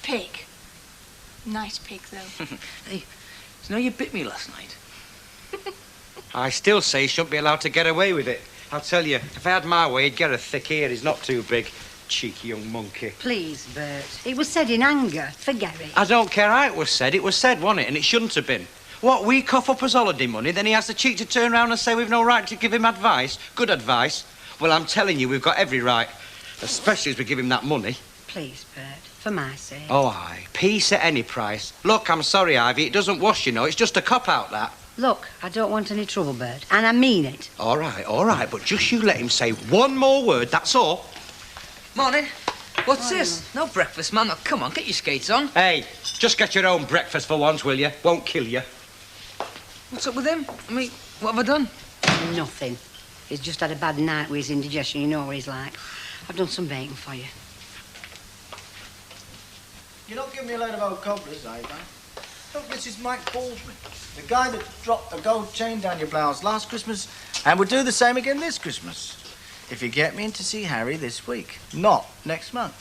Pig. Nice pig, though. Hey, you know you bit me last night. I still say he shouldn't be allowed to get away with it. I'll tell you, if I had my way, he'd get a thick ear. He's not too big. Cheeky young monkey. Please, Bert. It was said in anger. Forget it. I don't care how it was said, wasn't it? And it shouldn't have been. What, we cough up his holiday money, then he has the cheek to turn round and say we've no right to give him advice? Good advice? Well, I'm telling you, we've got every right. Especially as we give him that money. Please, Bert. For my sake. Oh, aye. Peace at any price. Look, I'm sorry, Ivy. It doesn't wash, you know. It's just a cop-out, that. Look, I don't want any trouble, Bert. And I mean it. All right. But just you let him say one more word, that's all. Morning. What's this? No breakfast, man. Oh, come on, get your skates on. Hey, just get your own breakfast for once, will you? Won't kill you. What's up with him? I mean, what have I done? Nothing. He's just had a bad night with his indigestion. You know what he's like. I've done some bacon for you. You're not giving me a load of old cobblers, eh, mate? Look, this is Mike Baldwin, the guy that dropped a gold chain down your blouse last Christmas and would do the same again this Christmas. If you get me in to see Harry this week, not next month.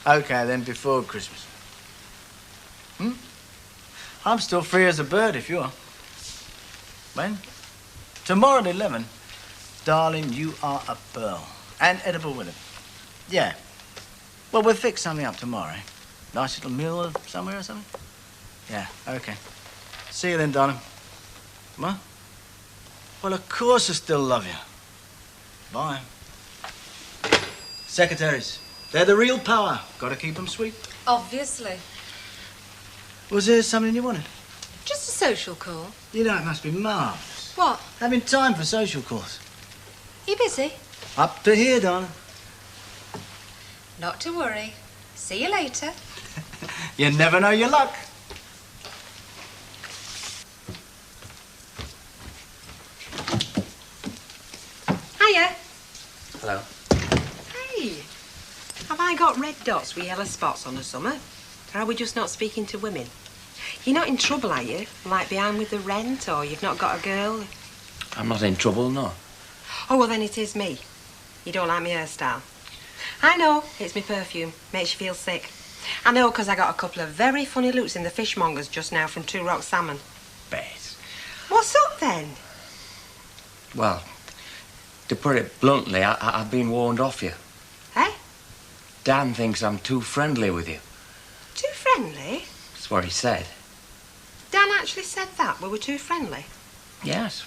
OK, then before Christmas. I'm still free as a bird if you are. When? Tomorrow at 11. Darling, you are a pearl. And edible with it. Yeah. Well, we'll fix something up tomorrow. Nice little meal somewhere or something? Yeah, OK. See you then, darling. What? Well, of course I still love you. Bye. Secretaries. They're the real power. Gotta keep them sweet. Obviously. Was there something you wanted? Just a social call. You know, it must be marvellous. What? Having time for social calls. You busy? Up to here, darling. Not to worry. See you later. You never know your luck. Hiya. Hello. Hey. Have I got red dots with yellow spots on the summer? Or are we just not speaking to women? You're not in trouble, are you? Like behind with the rent, or you've not got a girl? I'm not in trouble, no. Oh, well, then it is me. You don't like my hairstyle. I know, it's my perfume. Makes you feel sick. I know, 'cause I got a couple of very funny looks in the fishmongers just now from Two Rock Salmon. Bet. What's up, then? Well, to put it bluntly, I've been warned off you. Eh? Dan thinks I'm too friendly with you. Too friendly? That's what he said. Dan actually said that? We were too friendly? Yes.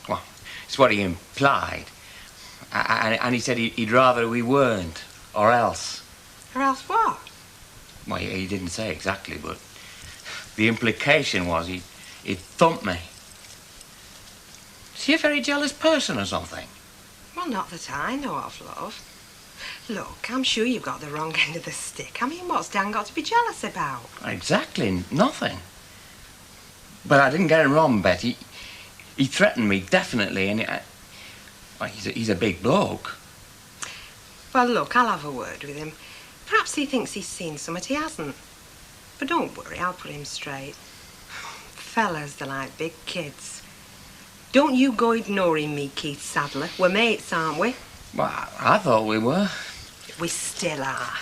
Well, it's what he implied. And he said he'd rather we weren't, or else. Or else what? Well, he didn't say exactly, but the implication was he'd thump me. Is he a very jealous person or something? Well, not that I know of, love. Look, I'm sure you've got the wrong end of the stick. I mean, what's Dan got to be jealous about? Exactly, nothing. But I didn't get him wrong, Betty. He threatened me, definitely, and well, he's a big bloke. Well, look, I'll have a word with him. Perhaps he thinks he's seen something he hasn't. But don't worry, I'll put him straight. Fellas, they're like big kids. Don't you go ignoring me, Keith Sadler. We're mates, aren't we? Well, I thought we were. We still are.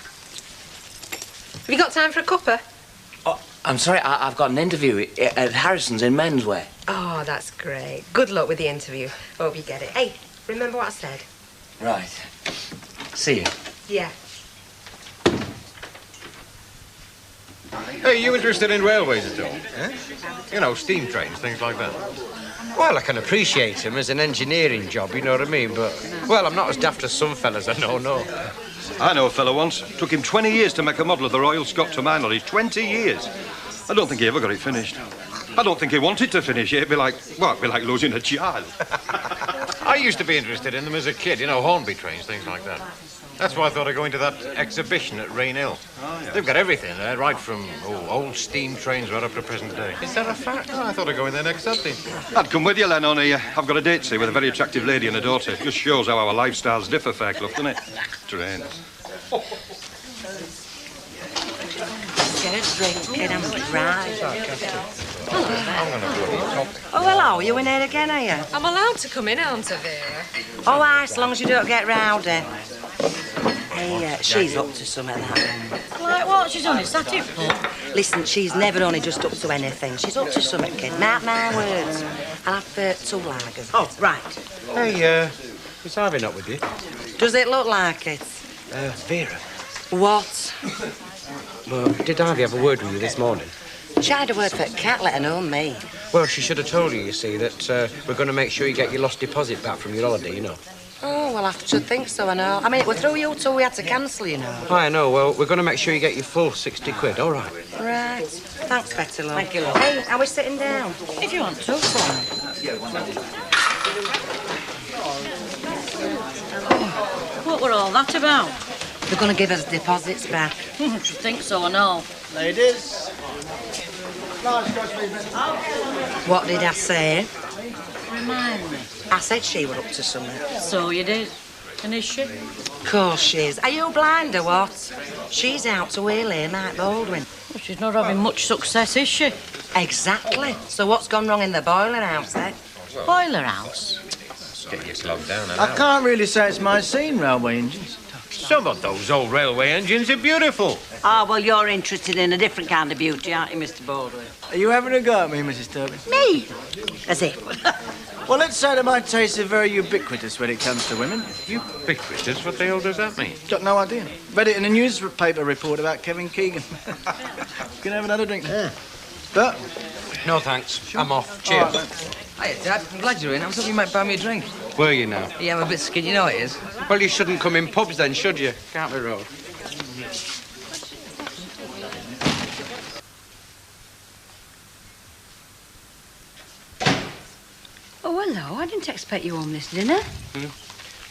Have you got time for a cuppa? Oh, I'm sorry, I've got an interview at Harrison's in menswear. Oh, that's great. Good luck with the interview. Hope you get it. Hey, remember what I said? Right. See you. Yeah. Hey, you interested in railways at all? Eh? You know, steam trains, things like that. Well, I can appreciate him as an engineering job, you know what I mean, but, well, I'm not as daft as some fellas I know, no. I know a fellow once. Took him 20 years to make a model of the Royal Scot to my knowledge. 20 years. I don't think he ever got it finished. I don't think he wanted to finish it. It'd be like losing a child. I used to be interested in them as a kid, you know, Hornby trains, things like that. That's why I thought of going to that exhibition at Rainhill. Oh, yeah. They've got everything there, right from old steam trains right up to present day. Is that a fact? Oh, I thought of going there next Saturday. I'd come with you, Len, only I've got a date, see, with a very attractive lady and a daughter. Just shows how our lifestyles differ, Fairclough, doesn't it? Trains. Get a drink, kid, I'm dry. Oh, hello, you in here again, are you? I'm allowed to come in, aren't I, Vera? Oh, aye, as long as you don't get rowdy. Hey, she's up to something, that one. Like what? She's only sat here, Paul. Listen, she's never only just up to anything. She's up to something, kid. Mark my words. I'll have 2 lagers. Oh, right. Hey, is Harvey not with you? Does it look like it? Vera. What? Well, did Harvey have a word with you this morning? She had a word for cat, let her know me. Well, she should have told you see, that we're going to make sure you get your lost deposit back from your holiday, you know. Oh, well, I should think so, I know. I mean, it was through you two we had to cancel, you know. I know. Well, we're going to make sure you get your full 60 quid, all right? Right. Thanks, Betty, love. Thank you, love. Hey, are we sitting down? If you want to, What were all that about? They're going to give us deposits back. I should think so, I know. Ladies. What did I say? Remind me. I said she were up to something. So you did. And is she? Of course she is. Are you blind or what? She's out to waylay Mike Baldwin. Well, she's not having much success, is she? Exactly. So what's gone wrong in the boiler house, then? Boiler house? Get you slogged down, I can't really say it's my scene, railway engines. Some of those old railway engines are beautiful. Ah, well, you're interested in a different kind of beauty, aren't you, Mr. Baldwin? Are you having a go at me, Mrs. Turpin? Me? As if. Well, let's say that my tastes are very ubiquitous when it comes to women. Ubiquitous? What the hell does that mean? Got no idea. Read it in a newspaper report about Kevin Keegan. Can I have another drink? But... No, thanks. I'm off. Cheers. Hiya, Dad. I'm glad you're in. I was hoping you might buy me a drink. Were you now? Yeah, I'm a bit skinny, you know it is. Well, you shouldn't come in pubs then, should you? Can't be road. Oh, hello. I didn't expect you on this dinner.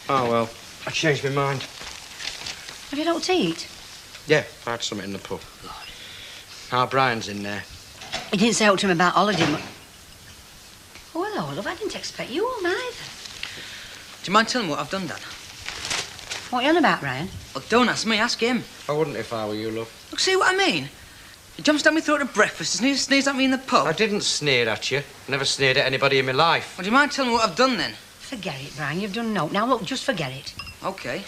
Oh, well, I changed my mind. Have you not to eat? Yeah, I had something in the pub. Brian's in there. You didn't say out to him about holiday. Oh, hello, love. I didn't expect you home either. Do you mind telling me what I've done, Dad? What are you on about, Ryan? Well, don't ask me, ask him. I wouldn't if I were you, love. Look, see what I mean? You jumped at me throat at breakfast, sneezed at me in the pub. I didn't sneer at you. Never sneered at anybody in my life. Well, do you mind telling me what I've done then? Forget it, Brian. You've done no. Now, look, just forget it. OK.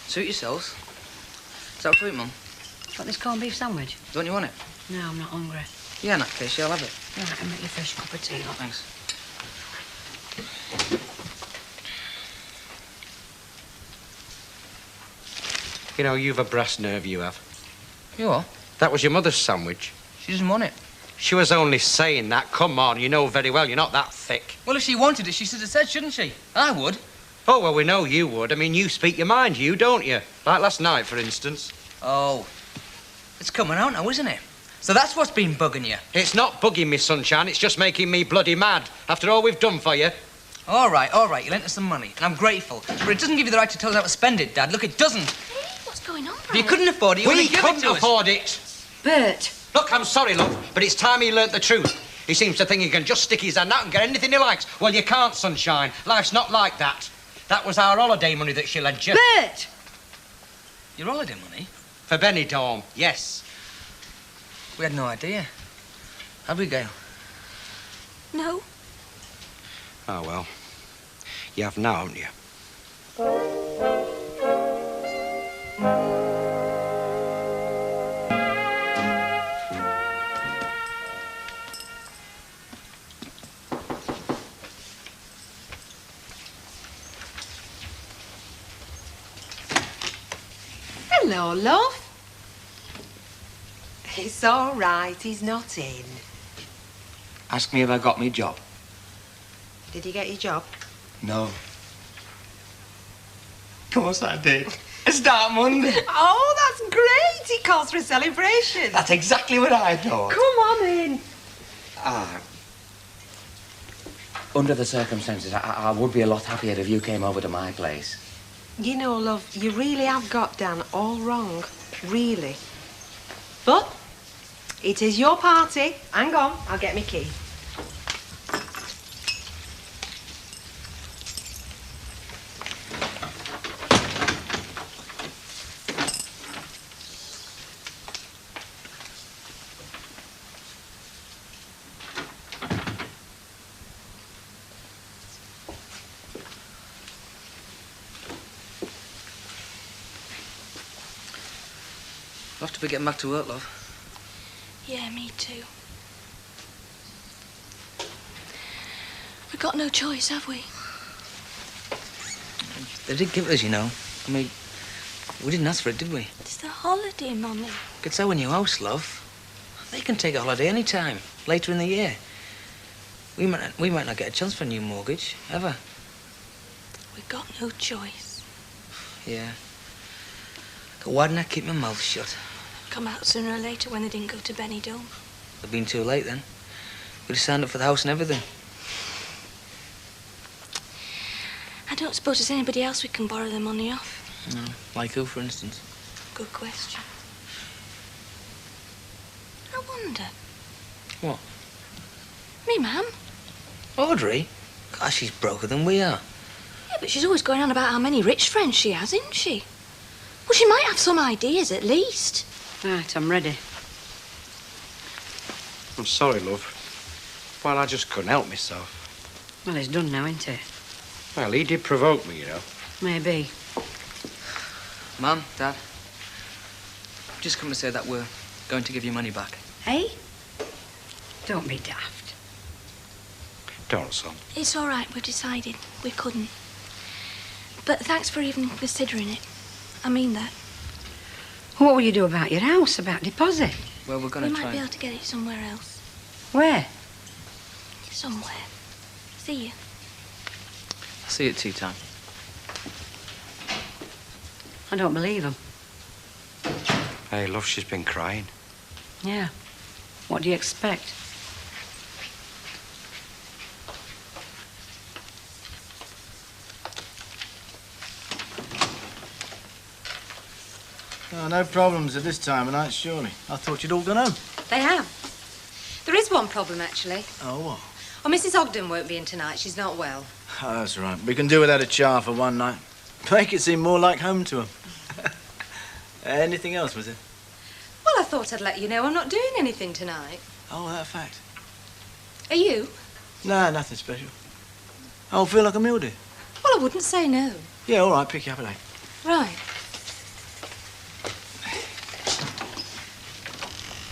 Suit yourselves. Is that sweet, Mum? Got this corned beef sandwich? Don't you want it? No, I'm not hungry. Yeah, in that case, yeah, I'll have it. All right, I'll make you a fresh cup of tea. Look. Thanks. You know, you've a brass nerve, you have. You what? That was your mother's sandwich. She doesn't want it. She was only saying that. Come on, you know very well you're not that thick. Well, if she wanted it, she should have said, shouldn't she? I would. Oh, well, we know you would. I mean, you speak your mind, you, don't you? Like last night, for instance. Oh. It's coming out now, isn't it? So that's what's been bugging you? It's not bugging me, sunshine. It's just making me bloody mad. After all we've done for you. All right. You lent us some money, and I'm grateful. But it doesn't give you the right to tell us how to spend it, Dad. Look, it doesn't. Hey, what's going on, If Brian? you couldn't afford it, you wouldn't give it to us. We couldn't afford it. Bert. Look, I'm sorry, love, but it's time he learnt the truth. He seems to think he can just stick his hand out and get anything he likes. Well, you can't, sunshine. Life's not like that. That was our holiday money that she lent you. Bert! Your holiday money? For Benidorm, yes. We had no idea. Had we, Gail? No. Oh, well. You have now, haven't you? Hello, love. It's all right, he's not in. Ask me if I got me job. Did you get your job? No. Of course I did. I start Monday. Oh, that's great. It calls for a celebration. That's exactly what I thought. Come on in. Under the circumstances, I would be a lot happier if you came over to my place. You know, love, you really have got Dan all wrong. Really. But it is your party. Hang on, I'll get my key. I'll have to be getting back to work, love. Yeah, me too. We've got no choice, have we? They did give it us, you know. I mean, we didn't ask for it, did we? It's the holiday money. It's our new house, love. They can take a holiday any time, later in the year. We might not get a chance for a new mortgage, ever. We've got no choice. Yeah. But why didn't I keep my mouth shut? Come out sooner or later when they didn't go to Benidorm. It'd been too late then. We'd have signed up for the house and everything. I don't suppose there's anybody else we can borrow the money off. No. Like who, for instance? Good question. I wonder. What? Me, ma'am. Audrey? Gosh, she's broker than we are. Yeah, but she's always going on about how many rich friends she has, isn't she? Well, she might have some ideas, at least. Right, I'm ready. I'm sorry, love. Well, I just couldn't help myself. Well, it's done now, isn't it? Well, he did provoke me, you know. Maybe. Mum, Dad, just come to say that we're going to give you money back. Hey? Don't be daft. Don't, son. It's all right, we've decided. We couldn't. But thanks for even considering it. I mean that. What will you do about your house, about deposit? Well, we're going We to try. might be able to get it somewhere else. Where? Somewhere. See you. I'll see you at tea time. I don't believe him. Hey, love, she's been crying. Yeah. What do you expect? Oh, no problems at this time of night, surely. I thought you'd all gone home. They have. There is one problem, actually. Oh, what? Well, Mrs. Ogden won't be in tonight. She's not well. Oh, that's right. We can do without a char for one night. Make it seem more like home to 'em. Anything else, was it? Well, I thought I'd let you know I'm not doing anything tonight. Oh, that a fact? Are you? No, nothing special. I don't feel like a mule, dear. Well, I wouldn't say no. Yeah, all right, pick you up at 8. Right.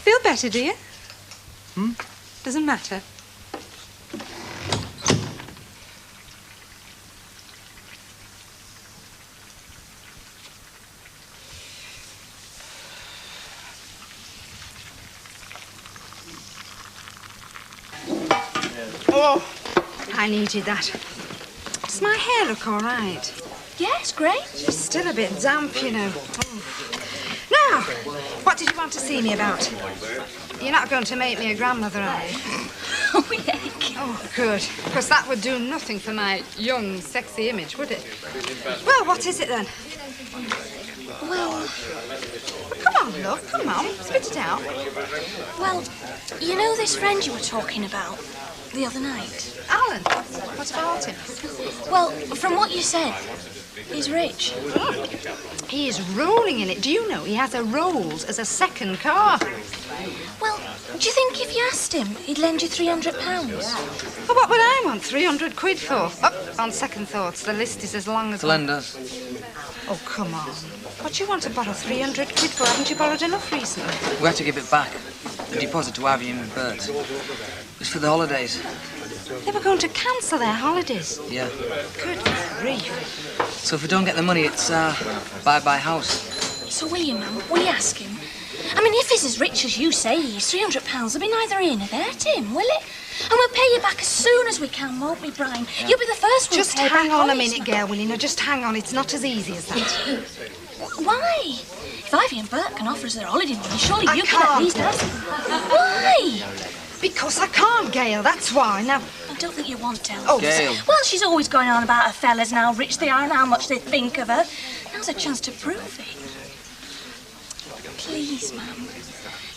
Feel better, do you? Hmm? Doesn't matter. Oh, I needed that. Does my hair look all right? Yes, great. It's still a bit damp, you know. Now, what did you want to see me about? You're not going to make me a grandmother, are you? Oh, yeah. Oh, good. Because that would do nothing for my young, sexy image, would it? Well, what is it then? Well, come on, love, come on. Spit it out. well, you know this friend you were talking about the other night? Alan, what about him? Well, from what you said, he's rich. Oh, he is rolling in it. Do you know he has a Rolls as a second car? Well, do you think if you asked him, he'd lend you £300? Well, what would I want 300 quid for? Oh, on second thoughts, the list is as long as... Splendors. Oh, come on. What do you want to borrow 300 quid for? Haven't you borrowed enough recently? We had to give it back. A deposit to Ivy and Bert. It was for the holidays. They were going to cancel their holidays. Yeah. Good grief. So if we don't get the money, it's bye-bye house. So will you, Mum? Will you ask him? I mean, if he's as rich as you say he is, £300 will be neither here nor there to him, will it? And we'll pay you back as soon as we can, won't we, Brian? Yeah. You'll be the first one Just to pay hang back on a honest, minute, Mum. girl, will you? Now, just hang on. It's not as easy as that. Why? If Ivy and Bert can offer us their holiday money, surely I you can at can't. least ask them. Why? Because I can't, Gail, that's why. Now... I don't think you want to. Oh, Gail. Well, she's always going on about her fellas and how rich they are and how much they think of her. Now's a chance to prove it. Please, Mum.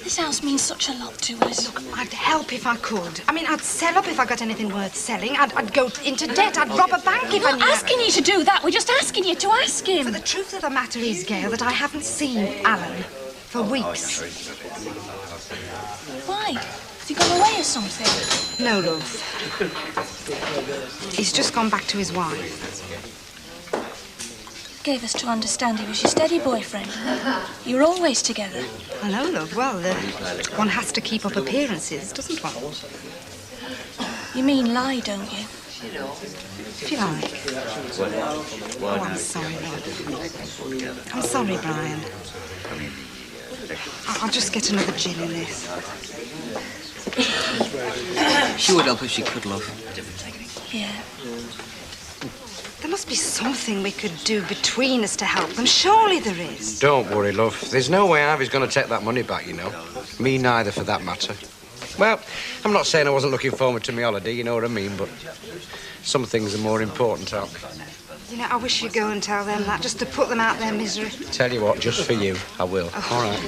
This house means such a lot to us. Look, I'd help if I could. I mean, I'd sell up if I got anything worth selling. I'd go into debt. I'd rob a bank if I We're knew... not asking you to do that. We're just asking you to ask him. But the truth of the matter is, Gail, that I haven't seen Alan for weeks. Why? Has he gone away or something? No, love. He's just gone back to his wife. Gave us to understand he was your steady boyfriend. You were always together. I know, love. Well, one has to keep up appearances, doesn't one? You mean lie, don't you? If you like. Oh, I'm sorry, love. I'm sorry, Brian. I'll just get another gin in this. She would help if she could, love. Yeah. There must be something we could do between us to help them. Surely there is. Don't worry, love. There's no way Ivy's going to take that money back, you know. Me neither, for that matter. Well, I'm not saying I wasn't looking forward to my holiday, you know what I mean, but some things are more important, aren't they? You know, I wish you'd go and tell them that, just to put them out their misery. Tell you what, just for you, I will. Oh. All right.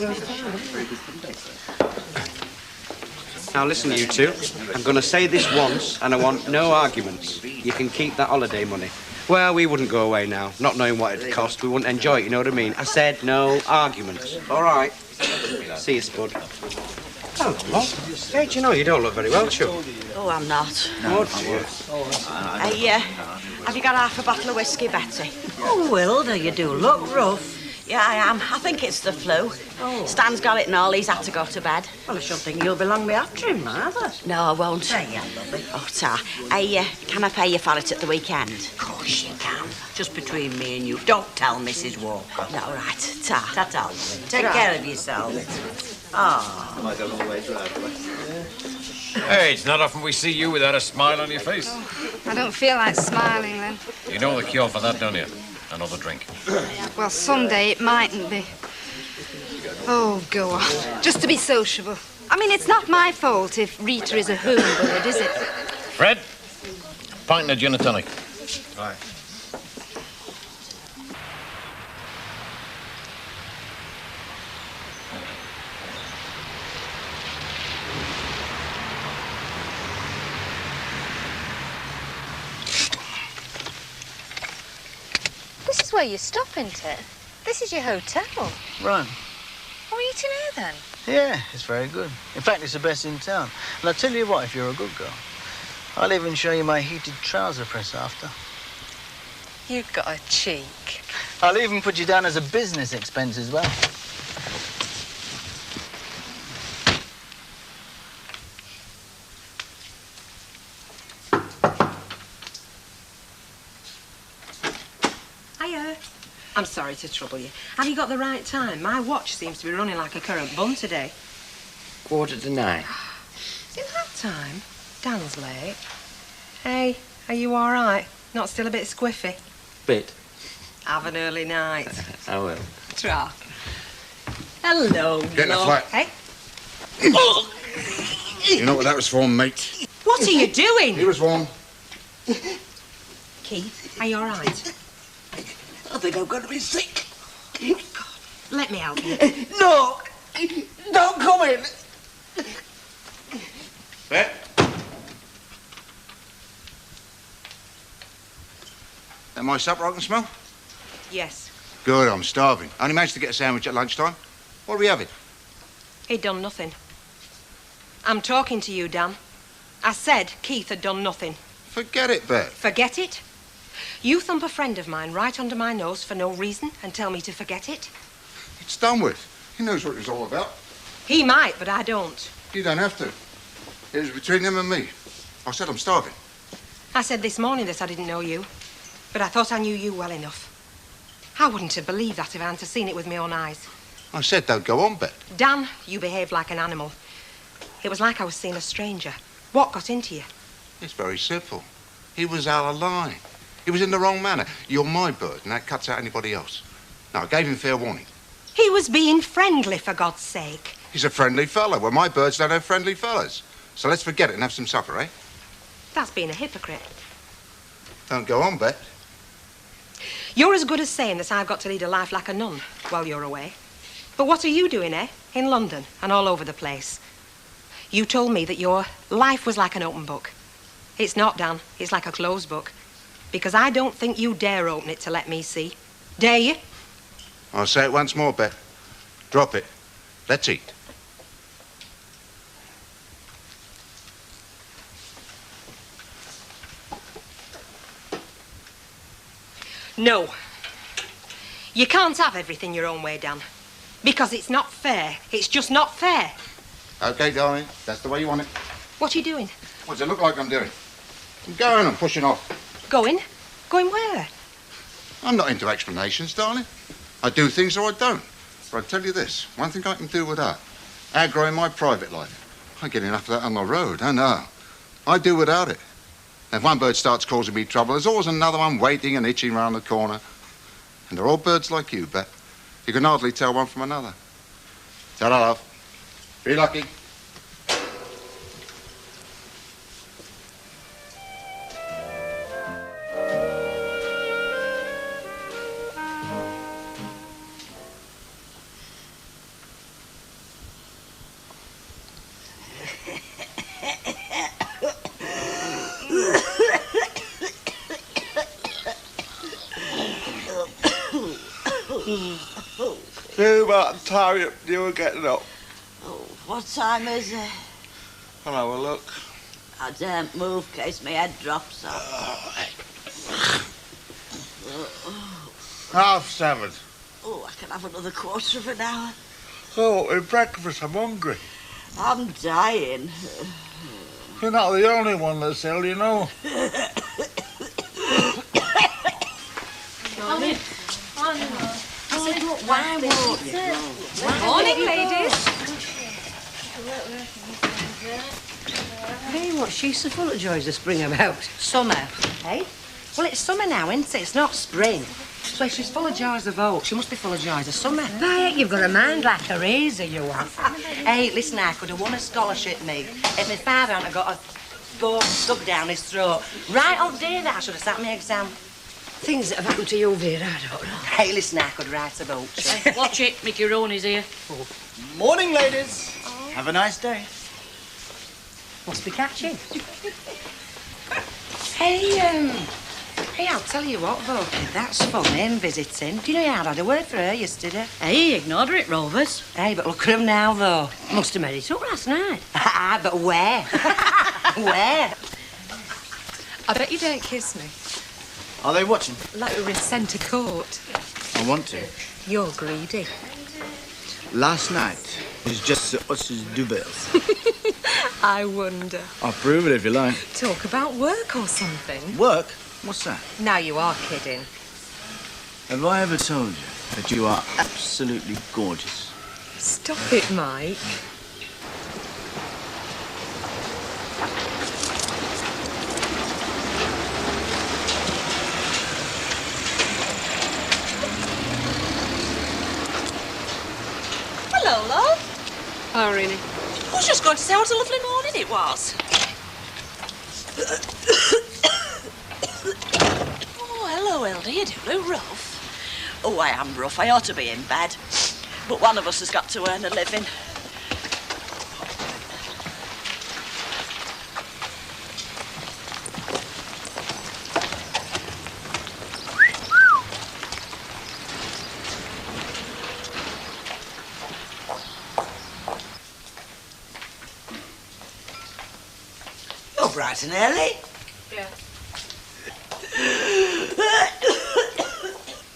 Now, listen, you two. I'm going to say this once, and I want no arguments. You can keep that holiday money. Well, we wouldn't go away now, not knowing what it'd cost. We wouldn't enjoy it, you know what I mean? I said no arguments. All right. See you, Spud. Hello. Hey, do you know, you don't look very well, Chuck. Oh, I'm not. What do you? Hey, have you got half a bottle of whiskey, Betsy? Oh, Wilda, you do look rough. Yeah, I am. I think it's the flu. Oh. Stan's got it and all. He's had to go to bed. Well, I should think you'll be long be after him, Martha. No, I won't. There you are, lovely. Oh, Ta. Hey, can I pay you for it at the weekend? Of course you can. Just between me and you. Don't tell Mrs. Walker. No, right. Ta. Ta-ta. Take care of yourself. Oh. Hey, it's not often we see you without a smile on your face. I don't feel like smiling then. You know the cure for that, don't you? Another drink. Well, someday it mightn't be. Oh, go on. Just to be sociable. I mean, it's not my fault if Rita is a homebird, is it? Fred, a pint of gin and tonic. Right. This is where you stop, isn't it? This is your hotel. Right. What are you waiting here, then? Yeah, it's very good. In fact, it's the best in town. And I'll tell you what, if you're a good girl, I'll even show you my heated trouser press after. You've got a cheek. I'll even put you down as a business expense as well. Hiya. I'm sorry to trouble you. Have you got the right time? My watch seems to be running like a current bun today. 9:15. Is it that time? Dan's late. Hey, are you all right? Not still a bit squiffy? Bit. Have an early night. I will. Tra. Hello, Get in the love. flat. Hey? You know what that was for, mate? What are you doing? He was warm. Keith, are you all right? I think I'm going to be sick. God, let me help you. No! Don't come in! Bet? That my supper I can smell? Yes. Good, I'm starving. I only managed to get a sandwich at lunchtime. What are we having? He'd done nothing. I'm talking to you, Dan. I said Keith had done nothing. Forget it, Bet. Forget it? You thump a friend of mine right under my nose for no reason and tell me to forget it? It's done with. He knows what it was all about. He might, but I don't. You don't have to. It was between him and me. I said I'm starving. I said this morning that I didn't know you, but I thought I knew you well enough. I wouldn't have believed that if I hadn't seen it with my own eyes. I said don't go on, Bet. Dan, you behaved like an animal. It was like I was seeing a stranger. What got into you? It's very simple. He was out of line. He was in the wrong manner. You're my bird, and that cuts out anybody else. Now, I gave him fair warning. He was being friendly, for God's sake. He's a friendly fellow. Well, my birds don't have friendly fellas. So let's forget it and have some supper, eh? That's being a hypocrite. Don't go on, Bet. You're as good as saying that I've got to lead a life like a nun while you're away. But what are you doing, eh? In London and all over the place. You told me that your life was like an open book. It's not, Dan. It's like a closed book. Because I don't think you dare open it to let me see. Dare you? I'll say it once more, Bet. Drop it. Let's eat. No. You can't have everything your own way, Dan. Because it's not fair. It's just not fair. Okay, darling. That's the way you want it. What are you doing? What does it look like I'm doing? I'm going and pushing off. Going? Going where? I'm not into explanations, darling. I do things or I don't. But I tell you this, one thing I can do without, outgrowing my private life. I get enough of that on the road, I know. I do without it. If one bird starts causing me trouble, there's always another one waiting and itching round the corner. And they're all birds like you, Bet. You can hardly tell one from another. Ta-ra, love. Be lucky. See what time you were getting up. Oh, what time is it? I'll have a look. I daren't move in case my head drops off. 7:30. Oh, I can have another quarter of an hour. Oh, in breakfast, I'm hungry. I'm dying. You're not the only one that's ill, you know. Why won't you? Morning, ladies. Hey, what's she so full of joys to spring about? Summer, eh? Well, it's summer now, isn't it? It's not spring. So if she's full of joys of oak, she must be full of joys of summer. Right, you've got a mind like a razor, you have. Hey, listen, I could have won a scholarship, me, if my father hadn't got a ball stuck down his throat. Right on day that I should have sat my exam. Things that have happened to you, Vera, I don't know. Hey, listen, I could write a book. Watch it, Mickey Rooney's here. Morning, ladies. Have a nice day. Must be catching. Hey, Hey, I'll tell you what, though, kid, that's funny in visiting. Do you know you had a word for her yesterday? Hey, you ignored her at Rovers. Hey, but look at him now, though. Must have made it up last night. But where? Where? I bet you don't kiss me. Are they watching? Like we were in centre court. I want to. You're greedy. Last night was just us as do bells. I wonder. I'll prove it if you like. Talk about work or something. Work? What's that? Now you are kidding. Have I ever told you that you are absolutely gorgeous? Stop it, Mike. Hello, love. Oh, really? I was just going to say what a lovely morning it was. Oh, hello, Hilda. You do look rough. Oh, I am rough. I ought to be in bed. But one of us has got to earn a living. You're bright and early. Yeah.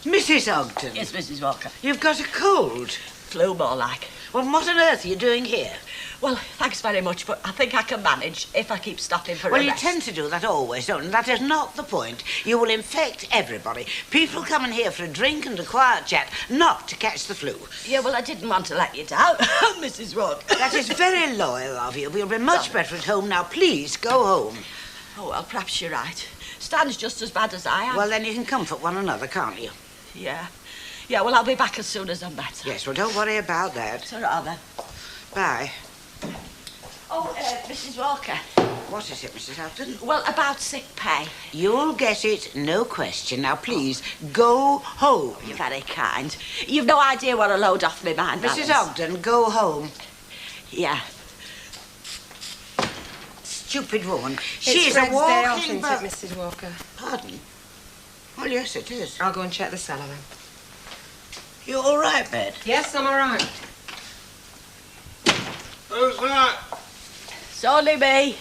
Mrs. Ogden. Yes, Mrs. Walker. You've got a cold. Flu more like. Well, what on earth are you doing here? Well, thanks very much, but I think I can manage if I keep stopping for Well, a you rest. tend to do that always, don't you? That is not the point. You will infect everybody. People come in here for a drink and a quiet chat, not to catch the flu. Yeah, well, I didn't want to let you down, Mrs. Walker. That is very loyal of you. We'll be much better at home now. Please, go home. Oh, well, perhaps you're right. Stan's just as bad as I am. Well, then you can comfort one another, can't you? Yeah. Yeah, well, I'll be back as soon as I'm better. Yes, well, don't worry about that. So rather. Bye. Oh, Mrs. Walker. What is it, Mrs. Ogden? Well, about sick pay. You'll get it, no question. Now, please, go home. You're very kind. You've no idea what a load off my mind that Mrs. is. Ogden, go home. Yeah. Stupid woman. It's She's a Fred's day off, walking... isn't it, Mrs. Walker? Pardon? Well, yes, it is. I'll go and check the cellar then. You all right, Bed? Yes, I'm all right. Who's that? It's only me.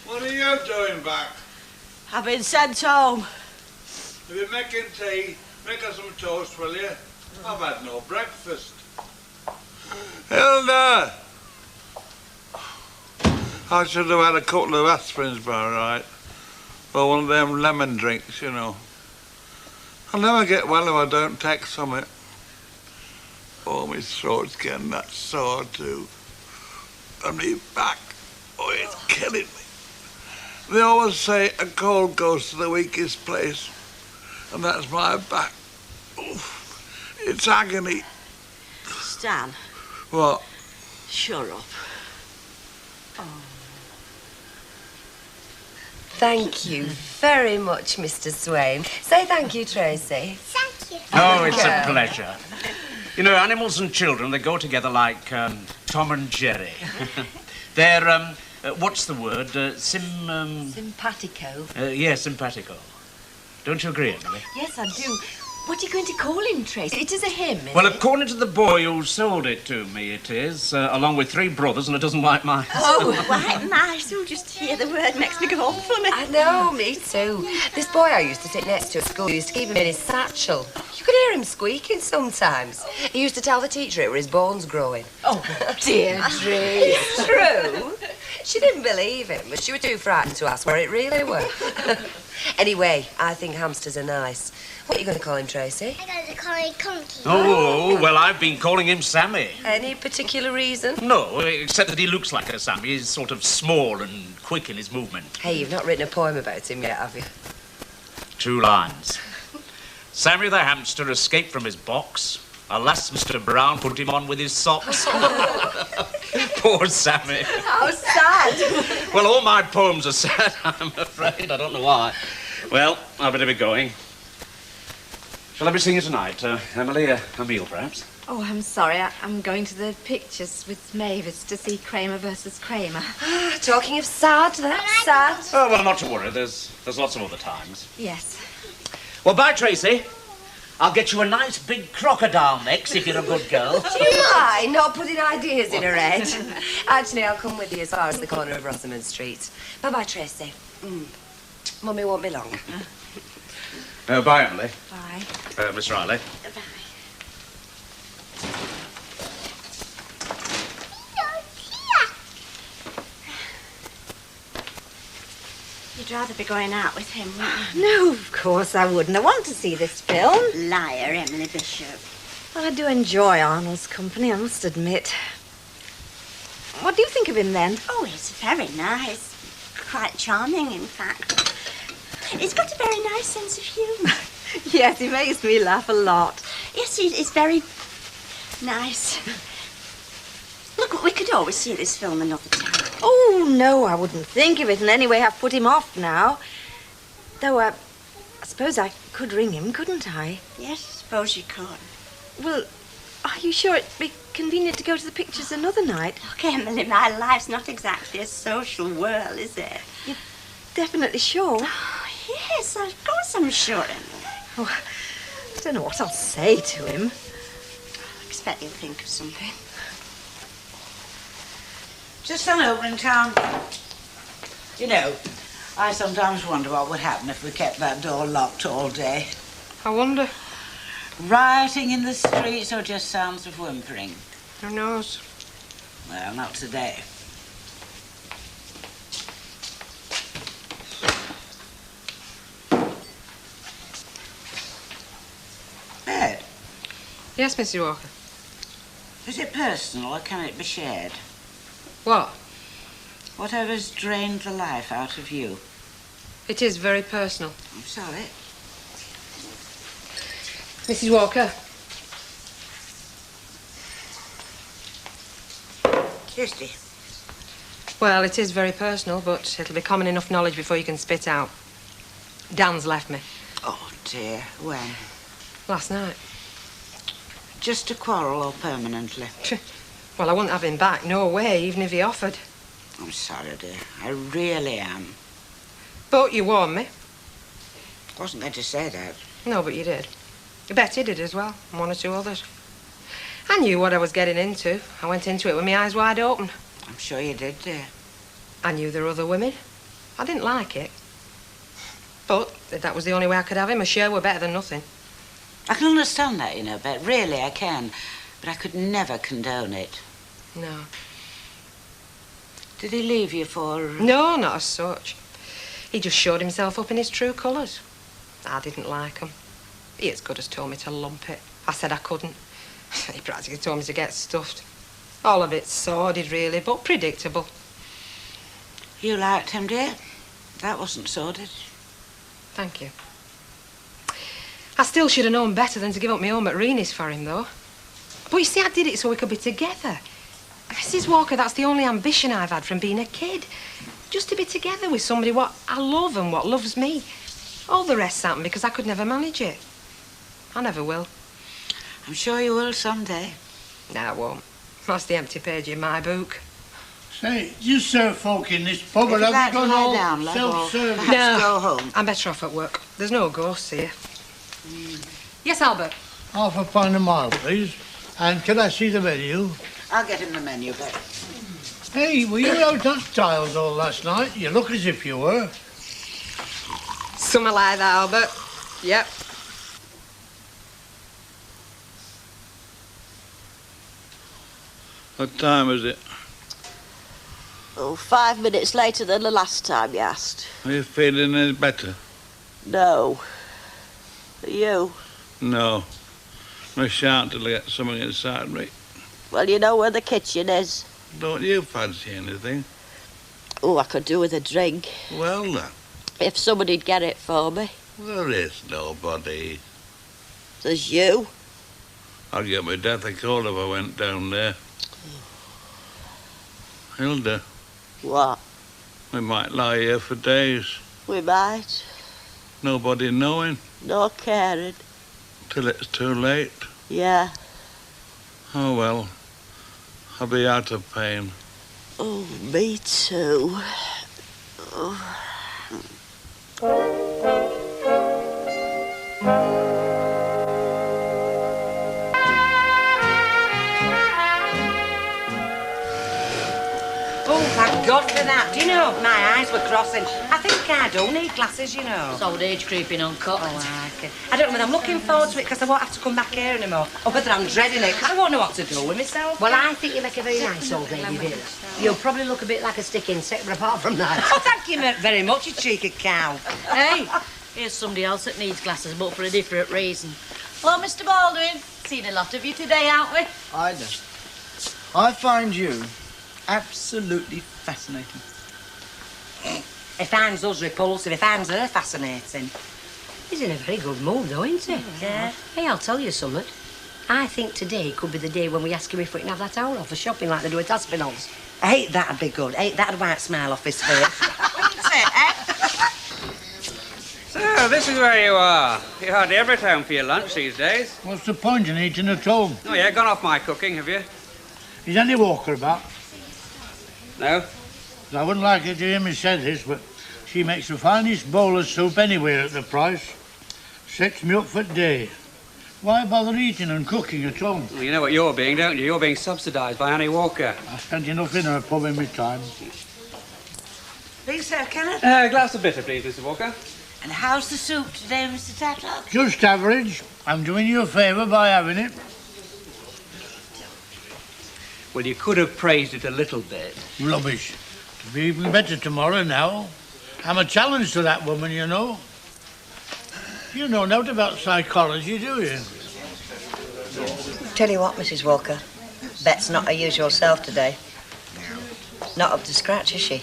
What are you doing back? I've been sent home. If you're making tea, make us some toast, will you? I've had no breakfast. Hilda! I should have had a couple of aspirins by right. Or one of them lemon drinks, you know. I'll never get well if I don't take something. Oh, my throat's getting that sore too. And my back, oh, it's killing me. They always say a cold goes to the weakest place. And that's my back. Oof, it's agony. Stan. What? Shut up. Thank you very much, Mr. Swain. Say thank you, Tracy. Thank you. Oh, it's a pleasure. You know, animals and children, they go together like Tom and Jerry. They're, what's the word? Simpatico. Yeah, simpatico. Don't you agree, Emily? Yes, I do. What are you going to call him, Tracy? It is a him, isn't Well, it? according to the boy who sold it to me, it is, along with 3 brothers and a dozen white mice. Oh, quite nice. Oh, just to hear the word makes me go all funny. I know, me too. This boy I used to sit next to at school used to keep him in his satchel. You could hear him squeaking sometimes. He used to tell the teacher it were his bones growing. Oh, Deirdre. It's true. She didn't believe him, but she was too frightened to ask where it really were. Anyway, I think hamsters are nice. What are you going to call him, Tracy? I'm going to call him Conky. Oh, well, I've been calling him Sammy. Any particular reason? No, except that he looks like a Sammy. He's sort of small and quick in his movement. Hey, you've not written a poem about him yet, have you? 2 lines. Sammy the hamster escaped from his box. Alas, Mr. Brown put him on with his socks. Poor Sammy. How sad. Well, all my poems are sad, I'm afraid. I don't know why. Well, I better be going. Shall I be singing tonight? Emily, a meal, perhaps? Oh, I'm sorry. I'm going to the pictures with Mavis to see Kramer versus Kramer. Talking of sad, that's sad. Oh, well, not to worry. There's lots of other times. Yes. Well, bye, Tracy. I'll get you a nice big crocodile next if you're a good girl. Do you mind not putting ideas in her head? Actually, I'll come with you as far as the corner of Coronation Street. Bye-bye, Tracy. Mummy won't be long. Bye, Emily. Bye. Miss Riley. You'd rather be going out with him, wouldn't you? No, of course I wouldn't. I want to see this film. Liar, Emily Bishop. Well, I do enjoy Arnold's company, I must admit. What do you think of him, then? Oh, he's very nice. Quite charming, in fact. He's got a very nice sense of humour. Yes, he makes me laugh a lot. Yes, he's very nice. Look, we could always see this film another time. Oh, no, I wouldn't think of it. And anyway, I've put him off now. Though, I suppose I could ring him, couldn't I? Yes, I suppose you could. Well, are you sure it'd be convenient to go to the pictures another night? Look, Emily, my life's not exactly a social whirl, is it? You're definitely sure? Oh, yes, of course I'm sure, Emily. Oh, I don't know what I'll say to him. I expect he'll think of something. Just on opening time. You know, I sometimes wonder what would happen if we kept that door locked all day. I wonder. Rioting in the streets or just sounds of whimpering? Who knows? Well, not today. Ed, Yes, Mrs. Walker. is it personal or can it be shared? What? Whatever's drained the life out of you. It is very personal. I'm sorry. Mrs. Walker. Kirsty. Well, it is very personal, but it'll be common enough knowledge before you can spit out. Dan's left me. Oh, dear. When? Last night. Just a quarrel or permanently? Well, I wouldn't have him back, no way, even if he offered. I'm sorry, dear. I really am. But you warned me. Wasn't going to say that. No, but you did. Betty did as well, and one or two others. I knew what I was getting into. I went into it with my eyes wide open. I'm sure you did, dear. I knew there were other women. I didn't like it. But if that was the only way I could have him, a share were better than nothing. I can understand that, you know, Bet. Really, I can. But I could never condone it. No. Did he leave you for... No, not as such. He just showed himself up in his true colours. I didn't like him. He as good as told me to lump it. I said I couldn't. He practically told me to get stuffed. All of it sordid, really, but predictable. You liked him, dear? That wasn't sordid. Thank you. I still should have known better than to give up my home at Reenie's for him, though. But you see, I did it so we could be together. Mrs. Walker, that's the only ambition I've had from being a kid. Just to be together with somebody what I love and what loves me. All the rest happened because I could never manage it. I never will. I'm sure you will someday. No, I won't. That's the empty page in my book. Say, you serve folk in this pub, If and you'd have like you to gone lie all down, love, or self-service? perhaps go home. I'm better off at work. There's no ghosts here. Yes, Albert? £1/2 a mile, please. And can I see the menu? I'll get him the menu, Bet. Hey, were you out on tiles all last night? You look as if you were. Something like that, Albert. Yep. What time is it? Oh, 5 minutes later than the last time you asked. Are you feeling any better? No. Are you? No. I shan't till I get something inside me. Well, you know where the kitchen is. Don't you fancy anything? Oh, I could do with a drink. Well, then. If somebody'd get it for me. There is nobody. There's you. I'd get my death a cold if I went down there. Hilda, What? we might lie here for days. We might. Nobody knowing No caring. till it's too late. Yeah. Oh, well. I'll be out of pain. Oh, me too. Oh. Oh, thank God for that. Do you know, my eyes were crossing. I think I do need glasses, you know. It's old age creeping on, Cook. Oh, I don't know whether I'm looking forward to it because I won't have to come back here anymore, or whether I'm dreading it because I won't know what to do with myself. Well, I think you make a very nice old lady, Vera. You'll probably look a bit like a stick insect, but apart from that... Oh, thank you very much, you cheeky cow. Hey, here's somebody else that needs glasses, but for a different reason. Well, Mr. Baldwin, seen a lot of you today, haven't we? Ida, I find you absolutely fascinating. He finds us repulsive, he finds her fascinating. He's in a very good mood, though, isn't he? Yeah. Hey, I'll tell you something. I think today could be the day when we ask him if we can have that hour off for shopping like they do at Aspinall's. Hey, that'd be good. Hey, that'd wipe a smile off his face. Wouldn't it, eh? So, this is where you are. You're hardly ever at home for your lunch these days. What's the point in eating at home? Oh, yeah, gone off my cooking, have you? Is any Walker about? No? I wouldn't like you to hear me say this, but she makes the finest bowl of soup anywhere at the price. Sets me up for day. Why bother eating and cooking at home? Well, you know what you're being, don't you? You're being subsidised by Annie Walker. I spent enough in her pub in my time. Please, sir, Kenneth. A glass of bitter, please, Mr. Walker. And how's the soup today, Mr. Tatlock? Just average. I'm doing you a favour by having it. Well, you could have praised it a little bit. Rubbish. It'll be even better tomorrow now. I'm a challenge to that woman, you know. You know nothing about psychology, do you? Tell you what, Mrs. Walker. Bet's not her usual self today. Not up to scratch, is she?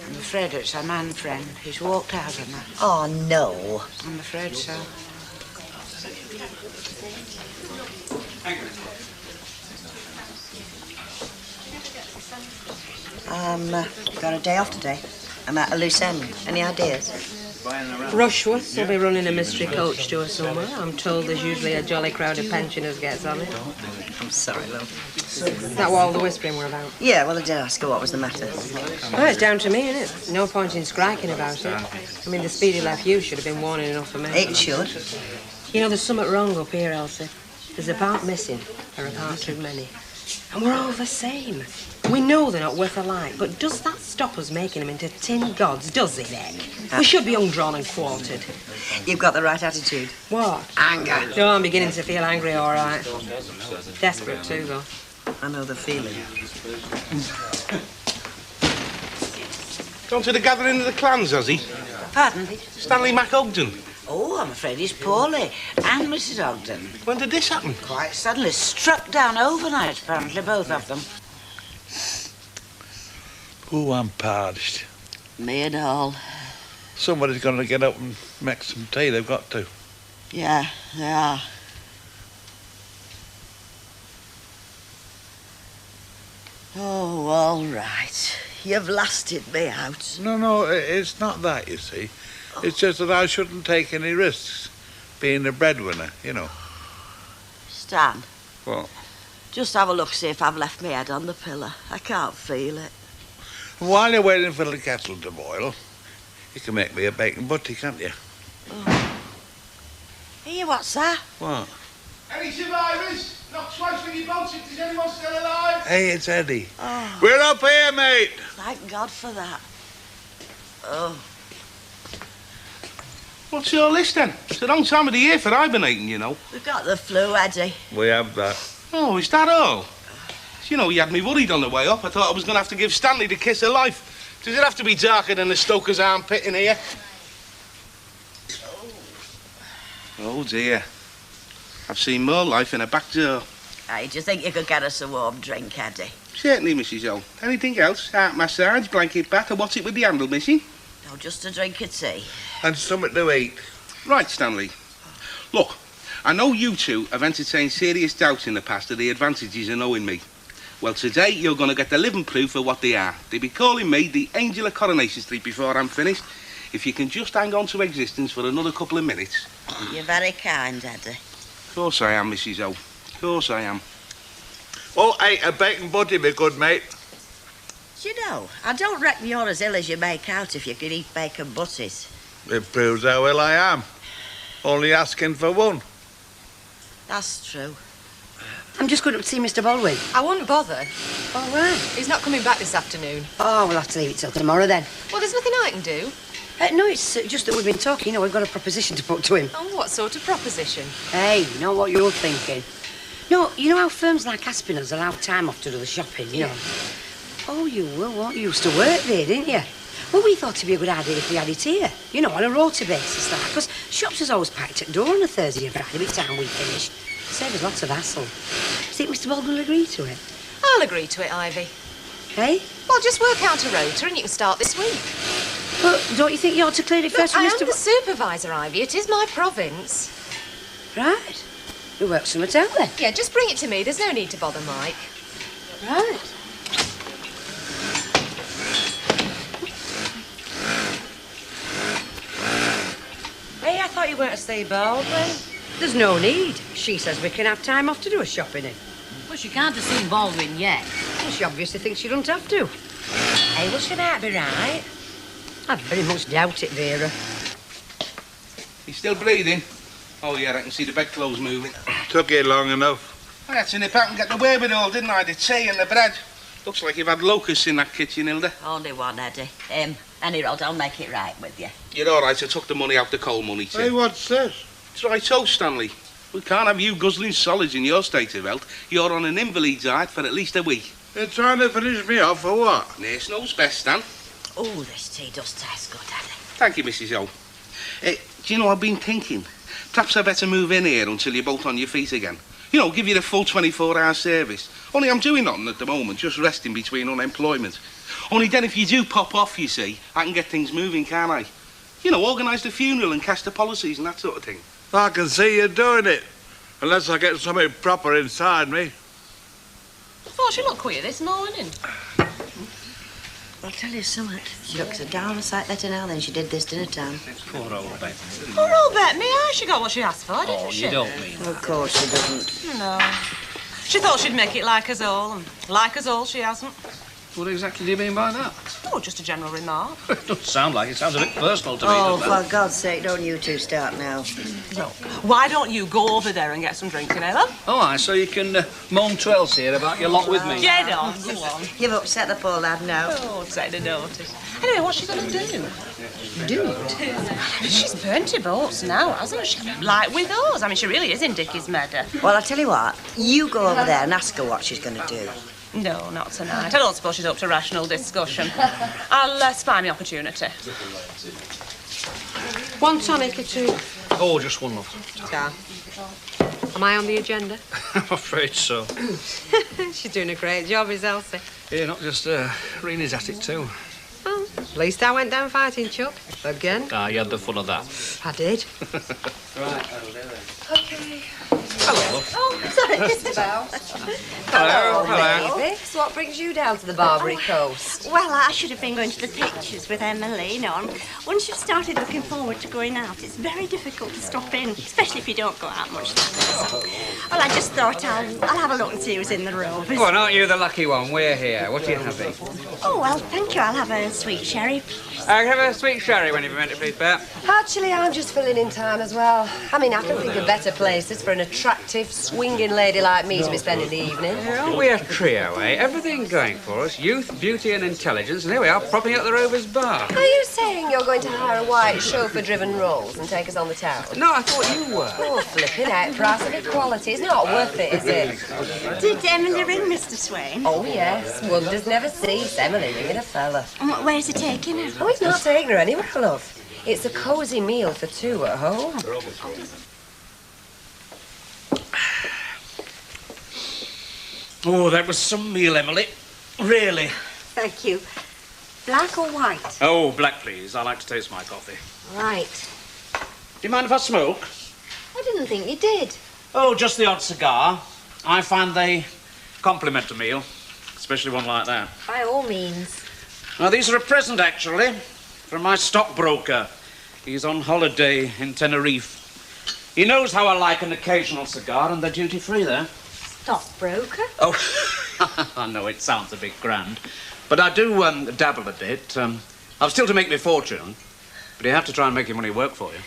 I'm afraid it's a man friend. He's walked out on her. Oh, no. I'm afraid so. Got a day off today. I'm at a loose end. Any ideas? Rushworth will be running a mystery coach tour somewhere. I'm told there's usually a jolly crowd of pensioners gets on it. I'm sorry, love. Is that what all the whispering were about? Yeah, well, I did ask her what was the matter. Well, it's down to me, isn't it? No point in striking about it. I mean, the speed he left you should have been warning enough for me. It should. You know, there's something wrong up here, Elsie. There's a part missing, or a part too many. And we're all the same. We know they're not worth a like, but does that stop us making them into tin gods, does it, Egg? We should be undrawn and quartered. You've got the right attitude. What? Anger. No, I'm beginning to feel angry, all right. Desperate, too, though. I know the feeling. Gone to the gathering of the clans, has he? Pardon? Stanley Mac Ogden. Oh, I'm afraid he's poorly. And Mrs. Ogden. When did this happen? Quite suddenly. Struck down overnight, apparently, both of them. Oh, I'm parched. Me and all. Somebody's going to get up and make some tea. They've got to. Yeah, they are. Oh, all right. You've lasted me out. No, it's not that, you see. It's just that I shouldn't take any risks, being a breadwinner, you know. Stan, What? just have a look, see if I've left my head on the pillow. I can't feel it. While you're waiting for the kettle to boil, you can make me a bacon butty, can't you? Here, what's that? What? Any survivors? Knock twice with your bolts if there's anyone still alive. Hey, it's Eddie. Oh. We're up here, mate. Thank God for that. Oh. What's your list then? It's the wrong time of the year for hibernating, you know. We've got the flu, Eddie. We have that. Oh, is that all? You know, you had me worried on the way up. I thought I was going to have to give Stanley the kiss of life. Does it have to be darker than the stoker's armpit in here? Oh, dear. I've seen more life in a back door. Hey, do you think you could get us a warm drink, Eddie? Certainly, Mrs. O. Anything else? Heart massage, blanket bath, or what's it with the handle missing? No, just a drink of tea. And something to eat. Right, Stanley. Look, I know you two have entertained serious doubts in the past of the advantages of knowing me. Well, today you're going to get the living proof of what they are. They'll be calling me the Angel of Coronation Street before I'm finished. If you can just hang on to existence for another couple of minutes. You're very kind, Eddie. Of course I am, Mrs. O. Of course I am. Oh, ate a bacon butty, me good mate. Do you know, I don't reckon you're as ill as you make out if you could eat bacon butties. It proves how ill I am. Only asking for one. That's true. I'm just going up to see Mr. Baldwin. I wouldn't bother. All right. He's not coming back this afternoon. Oh, we'll have to leave it till tomorrow then. Well, there's nothing I can do. No, it's just that we've been talking. You know, we've got a proposition to put to him. Oh, what sort of proposition? Hey, you know what you're thinking. No, you know how firms like Aspinall's allow time off to do the shopping, you know? Oh, you will, won't you? Used to work there, didn't you? Well, we thought it'd be a good idea if we had it here. You know, on a rota basis, like. Because shops is always packed at door on a Thursday and Friday by the time we finish. Save us lots of hassle. Do you think Mr. Baldwin will agree to it? I'll agree to it, Ivy. Hey? Well, just work out a rota and you can start this week. But don't you think you ought to clear it first Look, from I Mr. am the supervisor, Ivy. It is my province. Right. You work somewhere out then? Yeah, just bring it to me. There's no need to bother Mike. Right. Hey, I thought you weren't to see Baldwin. There's no need. She says we can have time off to do a shopping in. Well, she can't have seen Baldwin yet. Well, she obviously thinks she doesn't have to. Hey, well, she might be right. I very much doubt it, Vera. He's still breathing? Oh, yeah, I can see the bedclothes moving. Took it long enough. I had to nip out and get the wherewithal, didn't I? The tea and the bread. Looks like you've had locusts in that kitchen, Hilda. Only one, Eddie. Any road, I'll make it right with you. You're all right. I took the money out the coal money, too. Hey, what's this? It's right so, Stanley. We can't have you guzzling solids in your state of health. You're on an invalid's diet for at least a week. You're trying to finish me off for what? Nurse knows best, Stan. Oh, this tea does taste good, Eddie. Thank you, Mrs. O. Do you know, I've been thinking, perhaps I better move in here until you're both on your feet again. You know, give you the full 24-hour service. Only I'm doing nothing at the moment, just resting between unemployment. Only then if you do pop off, you see, I can get things moving, can't I? You know, organise the funeral and cast the policies and that sort of thing. I can see you doing it. Unless I get something proper inside me. I thought she looked queer this morning. I'll tell you something. She looks a darn sight better now than she did this dinner time. Poor old Bet. Poor old Bet, me, she got what she asked for, didn't she? You don't mean that. Of course she doesn't. No. She thought she'd make it like us all, and like us all, she hasn't. What exactly do you mean by that? Oh, just a general remark. It doesn't sound like it. Sounds a bit personal to me. Oh, doesn't it? for God's sake, don't you two start now. Look, why don't you go over there and get some drinking, Ella? Oh, aye, so you can moan to Elsie here about your lot with me. Get on, go on. You've upset the poor lad now. Oh, take the notice. Anyway, what's she going to do? Do? She's burnt her boats now, hasn't she? Like with us. I mean, she really is in Dickie's meadow. Well, I'll tell you what. You go over there and ask her what she's going to do. No, not tonight. I don't suppose she's up to rational discussion. I'll spy my opportunity. One tonic or two? Oh, just one, love. Ta. Am I on the agenda? I'm afraid so. She's doing a great job, is Elsie? Yeah, not just Rene's at it too. Well, at least I went down fighting, Chuck. Again. Ah, you had the fun of that. I did. Right. Okay. Hello. Oh, sorry, Mr. Bell. Hello. Baby. So what brings you down to the Barbary Coast? Well, I should have been going to the pictures with Emily, you know. And once you've started looking forward to going out, it's very difficult to stop in, especially if you don't go out much. So, well, I just thought I'll have a look and see who's in the room. Well, aren't you the lucky one? We're here. What are you having? Oh, well, thank you. I'll have a sweet sherry, please. Have a sweet sherry when you've meant it, please, Bet. Actually, I'm just filling in time as well. I mean, I can think of better places for an attractive, swinging lady like me to be spending the evening. Aren't we a trio, eh? Everything going for us. Youth, beauty and intelligence. And here we are, propping up the Rover's Bar. Are you saying you're going to hire a white chauffeur-driven Rolls and take us on the town? No, I thought you were. Oh, flipping out. Price of equality. It's not worth it, is it? Did Emily ring Mr. Swain? Oh, yes. Wonders never cease. Emily ringing a fella. Where's he taking her? Oh, he's not taking her anywhere, love. It's a cosy meal for two at home. Oh, that was some meal, Emily. Really. Thank you. Black or white? Oh, black, please. I like to taste my coffee. Right. Do you mind if I smoke? I didn't think you did. Oh, just the odd cigar. I find they complement a meal, especially one like that. By all means. Now, these are a present, actually, from my stockbroker. He's on holiday in Tenerife. He knows how I like an occasional cigar, and they're duty-free there. stockbroker. Oh, I know it sounds a bit grand, but I do dabble a bit. I've still to make my fortune, but you have to try and make your money work for you.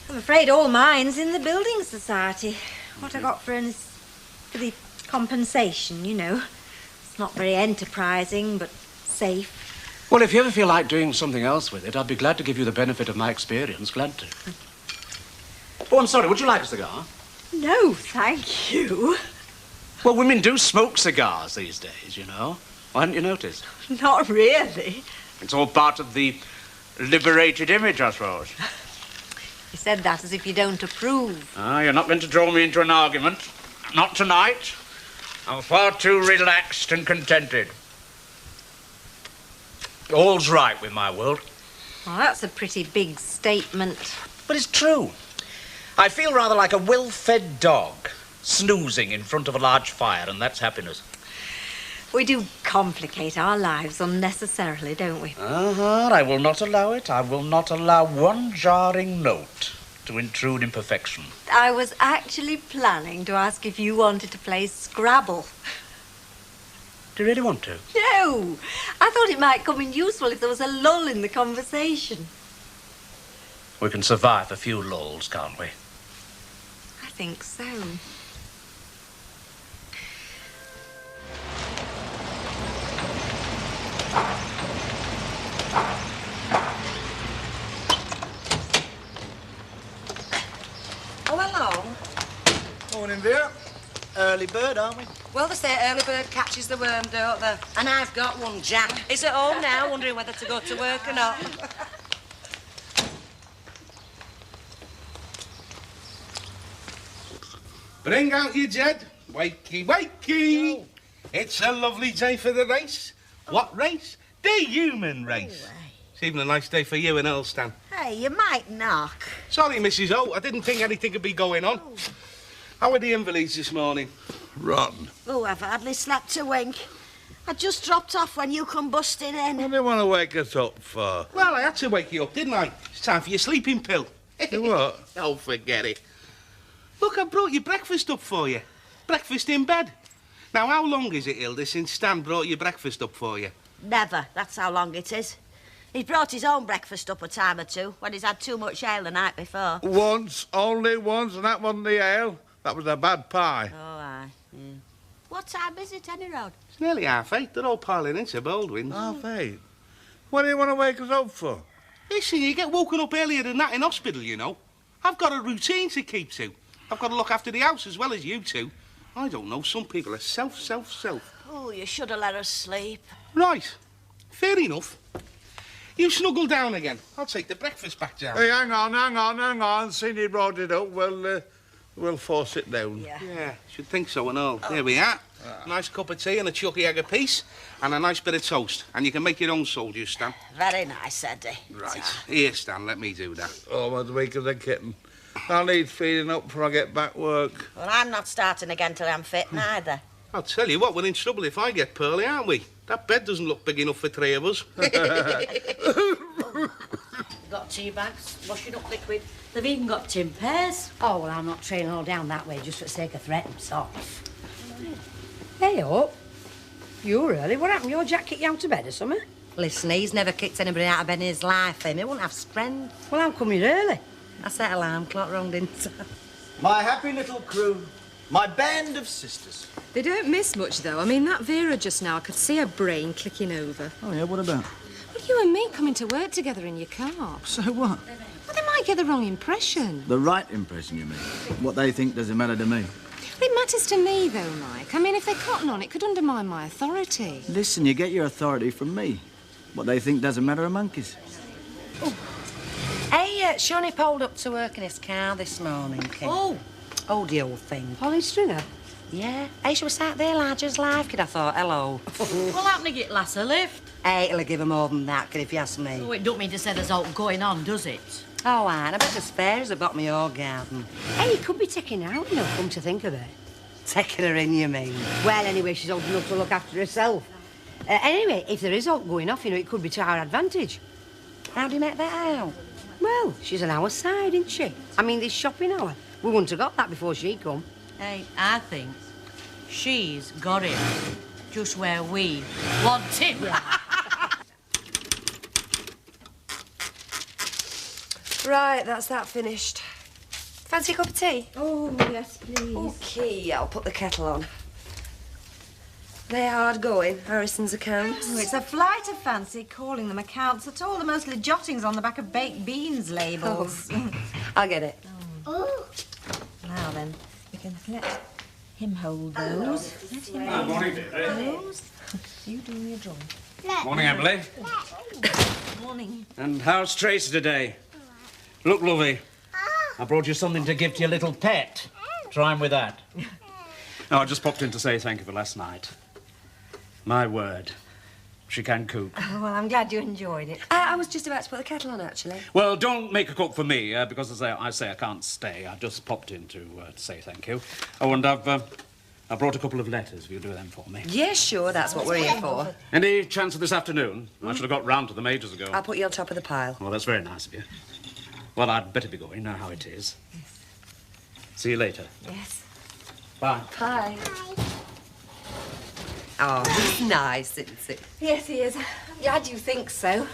I'm afraid all mine's in the building society. What I got for the compensation, you know. It's not very enterprising, but safe. Well, if you ever feel like doing something else with it, I'd be glad to give you the benefit of my experience. Glad to. Oh, I'm sorry. Would you like a cigar? No, thank you. Well, women do smoke cigars these days, you know. Why hadn't you noticed? Not really. It's all part of the liberated image, I suppose. You said that as if you don't approve. Ah, you're not going to draw me into an argument. Not tonight. I'm far too relaxed and contented. All's right with my world. Well, that's a pretty big statement. But it's true. I feel rather like a well-fed dog, snoozing in front of a large fire, and that's happiness. We do complicate our lives unnecessarily, don't we? I will not allow it. I will not allow one jarring note to intrude imperfection. I was actually planning to ask if you wanted to play Scrabble. Do you really want to? No! I thought it might come in useful if there was a lull in the conversation. We can survive a few lulls, can't we? I think so. Oh, hello. Morning, Vera. Early bird, aren't we? Well, they say early bird catches the worm, don't they? And I've got one, Jack. He's at home now, wondering whether to go to work or not. Bring out your Jed. Wakey, wakey. It's a lovely day for the race. What race? The human race. It's even a nice day for you in Earlston. Hey, you might knock. Sorry, Mrs. O. I didn't think anything could be going on. How are the invalids this morning? Rotten. Oh, I've hardly slept a wink. I just dropped off when you come busting in. What do you want to wake us up for? Well, I had to wake you up, didn't I? It's time for your sleeping pill. What? Oh, forget it. Look, I brought your breakfast up for you. Breakfast in bed. Now, how long is it, Hilda, since Stan brought your breakfast up for you? Never. That's how long it is. He's brought his own breakfast up a time or two when he's had too much ale the night before. Once, only once, and that wasn't the ale. That was a bad pie. Oh, aye. Yeah. What time is it, any road? It's nearly 8:30. They're all piling into Baldwin's. 8:30? What do you want to wake us up for? Listen, you get woken up earlier than that in hospital, you know. I've got a routine to keep to. I've got to look after the house as well as you two. I don't know, some people are self. Oh, you should have let us sleep. Right. Fair enough. You snuggle down again. I'll take the breakfast back down. Hey, hang on. Seeing you brought it up, we'll force it down. Yeah, should think so and all. There we are. Nice cup of tea and a chucky egg apiece and a nice bit of toast. And you can make your own soldiers, Stan. Very nice, Eddie. Right. Here, Stan, let me do that. Oh, I'm as weak as a kitten. I'll need feeding up before I get back work. Well, I'm not starting again till I'm fit, neither. I'll tell you what, we're in trouble if I get Pearly, aren't we? That bed doesn't look big enough for 3 of us. Got tea bags, washing up liquid. They've even got tin pairs. Oh, well, I'm not trailing all down that way just for the sake of threatening off. Hey, up. You early. What happened? Your Jack kicked you out of bed or something? Listen, he's never kicked anybody out of bed in his life, him. He wouldn't have strength. Well, how come you're early? I set alarm clock wrong, didn't I? My happy little crew. My band of sisters. They don't miss much, though. I mean, that Vera just now, I could see her brain clicking over. Oh, yeah, what about? Well, you and me coming to work together in your car. So what? Well, they might get the wrong impression. The right impression, you mean? What they think doesn't matter to me. It matters to me, though, Mike. I mean, if they cotton on, it could undermine my authority. Listen, you get your authority from me. What they think doesn't matter to monkeys. Hey, Shawnee pulled up to work in his car this morning, Kid. Oh, the old thing. Polly Stringer? Yeah. Hey, she was sat there large as life, Kid. I thought, hello. Well, happened to get lass a lift. Hey, it'll give her more than that, Kid, if you ask me. Oh, it don't mean to say there's all going on, does it? Oh, I bet there's fares at bottom of your garden. Hey, you could be taking her out, you know, come to think of it. Taking her in, you mean? Well, anyway, she's old enough to look after herself. Anyway, if there is all going off, you know, it could be to our advantage. How do you make that out? Well, she's on our side, isn't she? I mean, this shopping hour. We wouldn't have got that before she come. Hey, I think She's got him. Just where we want him. Right, that's that finished. Fancy a cup of tea? Oh, yes, please. OK, I'll put the kettle on. They're hard going, Harrison's accounts. Oh, it's a flight of fancy calling them accounts at all. They're mostly jottings on the back of baked beans labels. Oh. I'll get it. Oh. Now then, we can let him hold those. Let him hold morning. those. You do your drawing. Morning, Emily. Morning. And how's Tracy today? Look, lovey, I brought you something to give to your little pet. Try him with that. No, I just popped in to say thank you for last night. My word, she can cook. Oh, well, I'm glad you enjoyed it. I was just about to put the kettle on, actually. Well, don't make a cook for me, because as I say I can't stay. I just popped in to say thank you. Oh, and I brought a couple of letters. If you'll do them for me. Yeah, sure, that's what we're here for. Any chance of this afternoon? I should have got round to them ages ago. I'll put you on top of the pile. Well, that's very nice of you. Well, I'd better be going, know how it is. Yes. See you later. Yes. Bye. Bye. Oh, he's nice, isn't it? Yes, he is. I'm glad you think so. Yeah,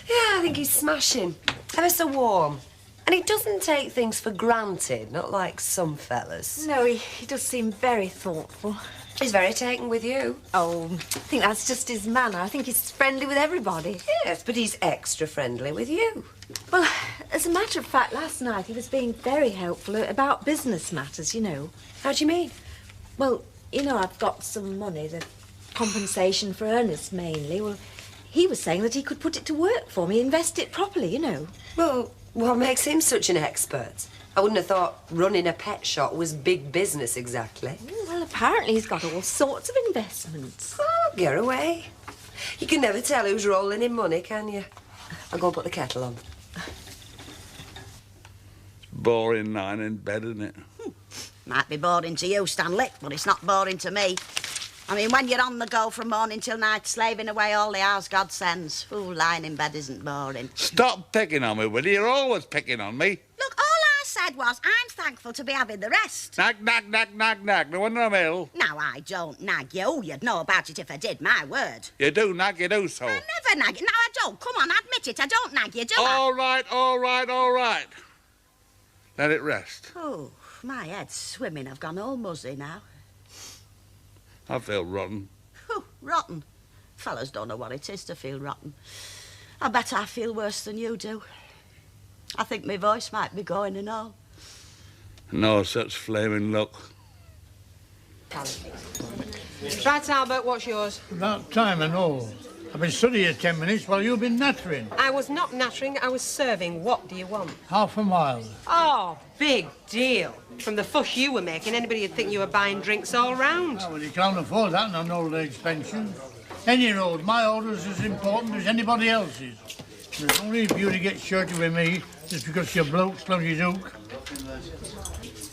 I think he's smashing. Ever so warm. And he doesn't take things for granted, not like some fellas. No, he does seem very thoughtful. He's very taken with you. Oh, I think that's just his manner. I think he's friendly with everybody. Yes, but he's extra friendly with you. Well, as a matter of fact, last night he was being very helpful about business matters, you know. How do you mean? Well, you know, I've got some money, the compensation for Ernest mainly. Well, he was saying that he could put it to work for me, invest it properly, you know. Well, what makes him such an expert? I wouldn't have thought running a pet shop was big business exactly. Well, apparently he's got all sorts of investments. Oh, get away. You can never tell who's rolling in money, can you? I'll go and put the kettle on. Boring lying in bed, isn't it? Might be boring to you, Stanley, but it's not boring to me. I mean, when you're on the go from morning till night, slaving away all the hours God sends, lying in bed isn't boring. Stop picking on me, will you? You're always picking on me. Look, all I said was I'm thankful to be having the rest. Nag, nag, nag, nag, nag. No wonder I'm ill. Now, I don't nag you. You'd know about it if I did, my word. You do nag, you do so. I never nag you. No, I don't. Come on, admit it. I don't nag you, do I? All right, all right, all right. Let it rest. Oh, my head's swimming. I've gone all muzzy now. I feel rotten. Rotten. Fellas don't know what it is to feel rotten. I bet I feel worse than you do. I think my voice might be going and all. No such flaming luck. Right, Albert, what's yours? About time and all. I've been studying here 10 minutes while you've been nattering. I was not nattering, I was serving. What do you want? Half a mile. Oh, big deal. From the fuss you were making, anybody would think you were buying drinks all round. Oh, well, you can't afford that on an old age pension. Any road, my order's as important as anybody else's. There's no need for you to get shirty with me just because your bloke's slow as hook.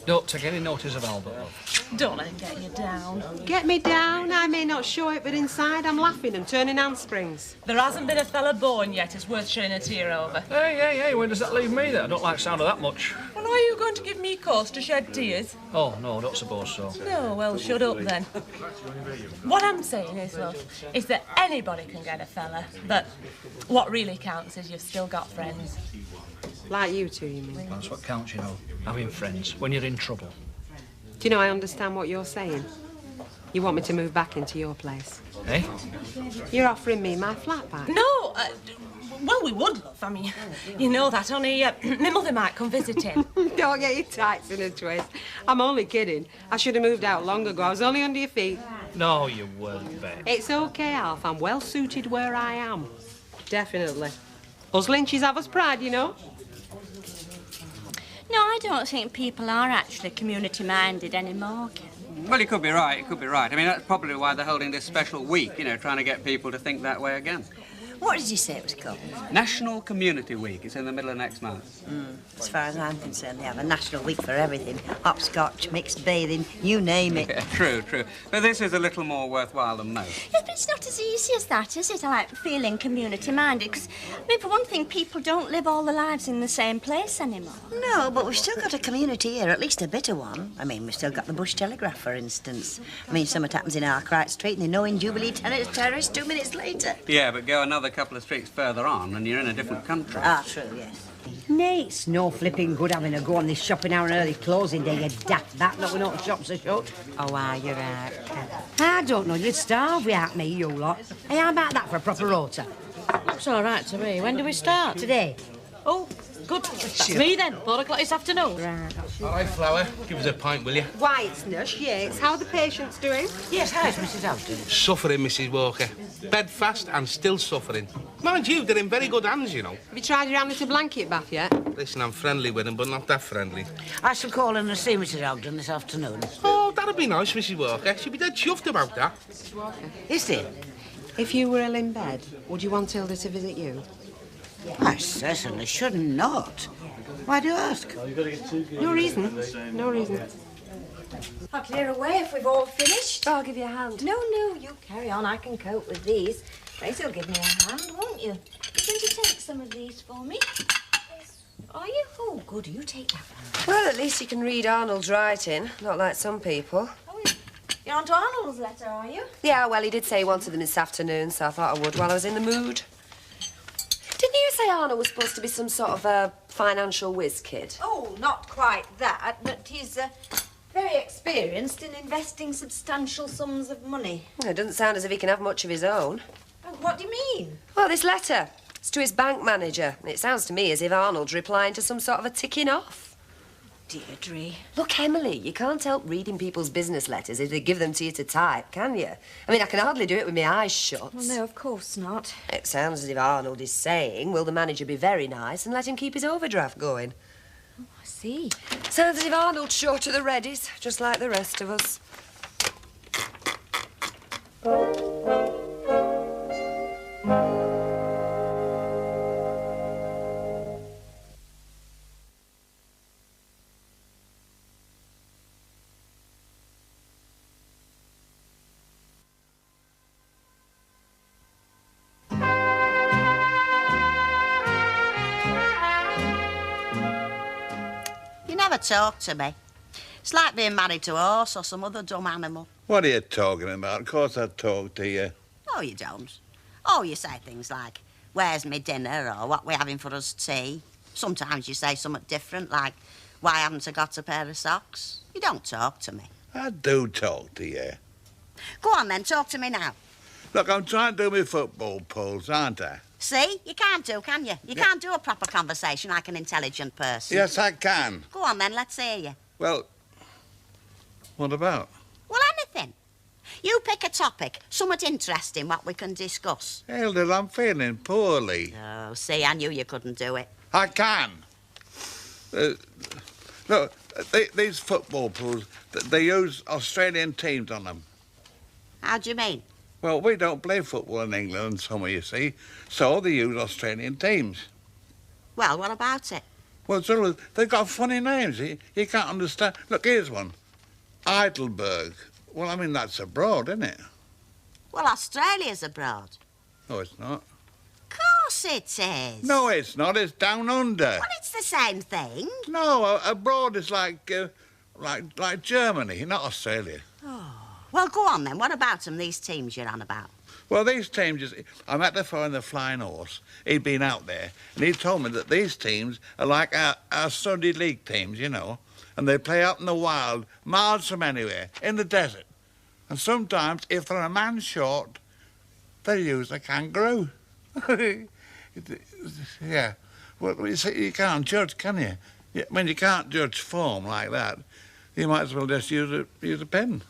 Don't take any notice of Albert, love. Don't let him get you down. Get me down? I may not show it, but inside I'm laughing and turning handsprings. There hasn't been a fella born yet it's worth shedding a tear over. Hey, when does that leave me then? I don't like the sound of that much. Well, are you going to give me cause to shed tears? Oh, no, I don't suppose so. No, well, shut up then. What I'm saying is, love, is that anybody can get a fella, but what really counts is you've still got friends. Like you two, you mean? That's what counts, you know. Having friends when you're in trouble. Do you know I understand what you're saying? You want me to move back into your place. Eh? You're offering me my flat back. No, well, we would, love. I mean, you know that, only my mother might come visiting. Don't get your tights in a twist. I'm only kidding. I should have moved out long ago. I was only under your feet. No, you weren't, babe. It's okay, Alf. I'm well suited where I am. Definitely. Us Lynches have us pride, you know. No, I don't think people are actually community-minded anymore. Well, you could be right, you could be right. I mean, that's probably why they're holding this special week, you know, trying to get people to think that way again. What did you say it was called? National Community Week. It's in the middle of next month. As far as I'm concerned, they have a national week for everything. Hopscotch, mixed bathing, you name it. Yeah, true. But this is a little more worthwhile than most. Yes, but it's not as easy as that, is it? I like feeling community-minded, because, I mean, for one thing, people don't live all their lives in the same place anymore. No, but we've still got a community here, at least a bit of one. I mean, we've still got the Bush Telegraph, for instance. I mean, something happens in Arkwright Street and they know in Jubilee Terrace 2 minutes later. Yeah, but go another couple of streets further on and you're in a different country. Ah, true, yes. Nay, it's no flipping good having a go on this shopping hour and early closing day, you daft bat, not when all the shops are shut. Oh, are you right? I don't know, you'd starve without me, you lot. Hey, how about that for a proper rota? Looks all right to me. When do we start? Today. Oh, good. That's me then. 4 o'clock this afternoon. Right. All right, Flower, give us a pint, will you? Why, it's Nush, yes. How are the patients doing? Yes, how's Mrs. Ogden? Suffering, Mrs. Walker. Bedfast and still suffering. Mind you, they're in very good hands, you know. Have you tried your hand-little blanket bath yet? Listen, I'm friendly with them, but not that friendly. I shall call in and see Mrs. Ogden this afternoon. Oh, that'd be nice, Mrs. Walker. She'd be dead chuffed about that. Is there? If you were ill in bed, would you want Hilda to visit you? I certainly should not. Why do you ask? No reason. No reason. I'll clear away if we've all finished. I'll give you a hand. No, you carry on. I can cope with these. Grace will give me a hand, won't you? You're going to take some of these for me? Are you? Oh, good. You take that one. Well, at least you can read Arnold's writing, not like some people. You're on to Arnold's letter, are you? Yeah, well, he did say he wanted them this afternoon, so I thought I would while I was in the mood. Didn't you say Arnold was supposed to be some sort of a financial whiz kid? Oh, not quite that, but he's very experienced in investing substantial sums of money. Well, it doesn't sound as if he can have much of his own. Oh, what do you mean? Well, this letter, it's to his bank manager. It sounds to me as if Arnold's replying to some sort of a ticking off. Deirdre. Look, Emily, you can't help reading people's business letters if they give them to you to type, can you? I mean, I can hardly do it with my eyes shut. Well, no, of course not. It sounds as if Arnold is saying, will the manager be very nice and let him keep his overdraft going? Oh, I see. Sounds as if Arnold's short to the readies, just like the rest of us. Talk to me. It's like being married to a horse or some other dumb animal. What are you talking about? Of course I talk to you. No, you don't. Oh, you say things like, where's me dinner, or what we having for us tea. Sometimes you say something different, like, why haven't I got a pair of socks? You don't talk to me. I do talk to you. Go on then, talk to me now. Look, I'm trying to do my football pulls, aren't I? See? You can't do, can you? You can't do a proper conversation like an intelligent person. Yes, I can. Go on then, let's hear you. Well, what about? Well, anything. You pick a topic, somewhat interesting, what we can discuss. Hilda, I'm feeling poorly. Oh, see, I knew you couldn't do it. I can. Look, these football pools, they use Australian teams on them. How do you mean? Well, we don't play football in England and summer, you see, so they use Australian teams. Well, what about it? Well, so they've got funny names. You can't understand. Look, here's one. Heidelberg. Well, I mean, that's abroad, isn't it? Well, Australia's abroad. No, it's not. Of course it is. No, it's not. It's down under. Well, it's the same thing. No, abroad is like Germany, not Australia. Well, go on then. What about them, these teams you're on about? Well, these teams, I met the fellow in the Flying Horse. He'd been out there, and he told me that these teams are like our Sunday League teams, you know, and they play out in the wild, miles from anywhere, in the desert. And sometimes, if they're a man short, they use a kangaroo. Yeah. Well, you can't judge, can you? I mean, you can't judge form like that. You might as well just use a pen.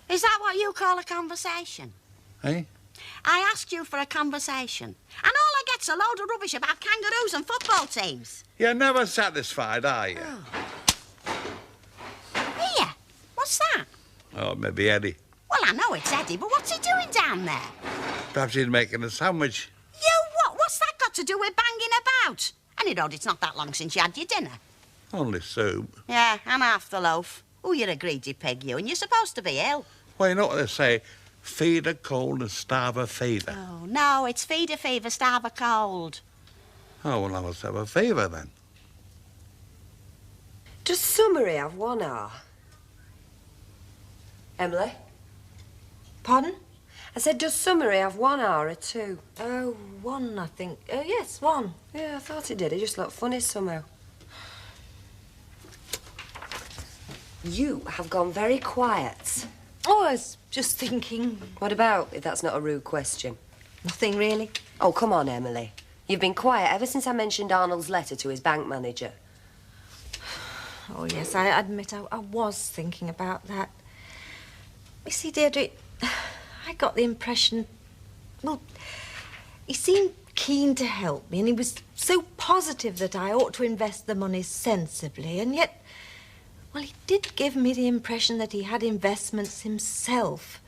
Is that what you call a conversation? Eh? I asked you for a conversation, and all I get's a load of rubbish about kangaroos and football teams. You're never satisfied, are you? Here, what's that? Oh, maybe Eddie. Well, I know it's Eddie, but what's he doing down there? Perhaps he's making a sandwich. You what? What's that got to do with banging about? Anyhow, it's not that long since you had your dinner. Only soup. Yeah, and half the loaf. Oh, you're a greedy pig, you, and you're supposed to be ill. Well, you know what they say? Feed a cold and starve a fever. Oh, no, it's feed a fever, starve a cold. Oh, well, I must have a fever then. Does summary have 1 hour? Emily? Pardon? I said, does summary have 1 hour or 2? Oh, 1, I think. Oh, yes, 1. Yeah, I thought it did. It just looked funny somehow. You have gone very quiet. Oh, I was just thinking. What about, if that's not a rude question? Nothing really. Oh, come on, Emily. You've been quiet ever since I mentioned Arnold's letter to his bank manager. Oh, yes, I admit I was thinking about that. You see, Deirdre, I got the impression, well, he seemed keen to help me, and he was so positive that I ought to invest the money sensibly, and yet, well, he did give me the impression that he had investments himself.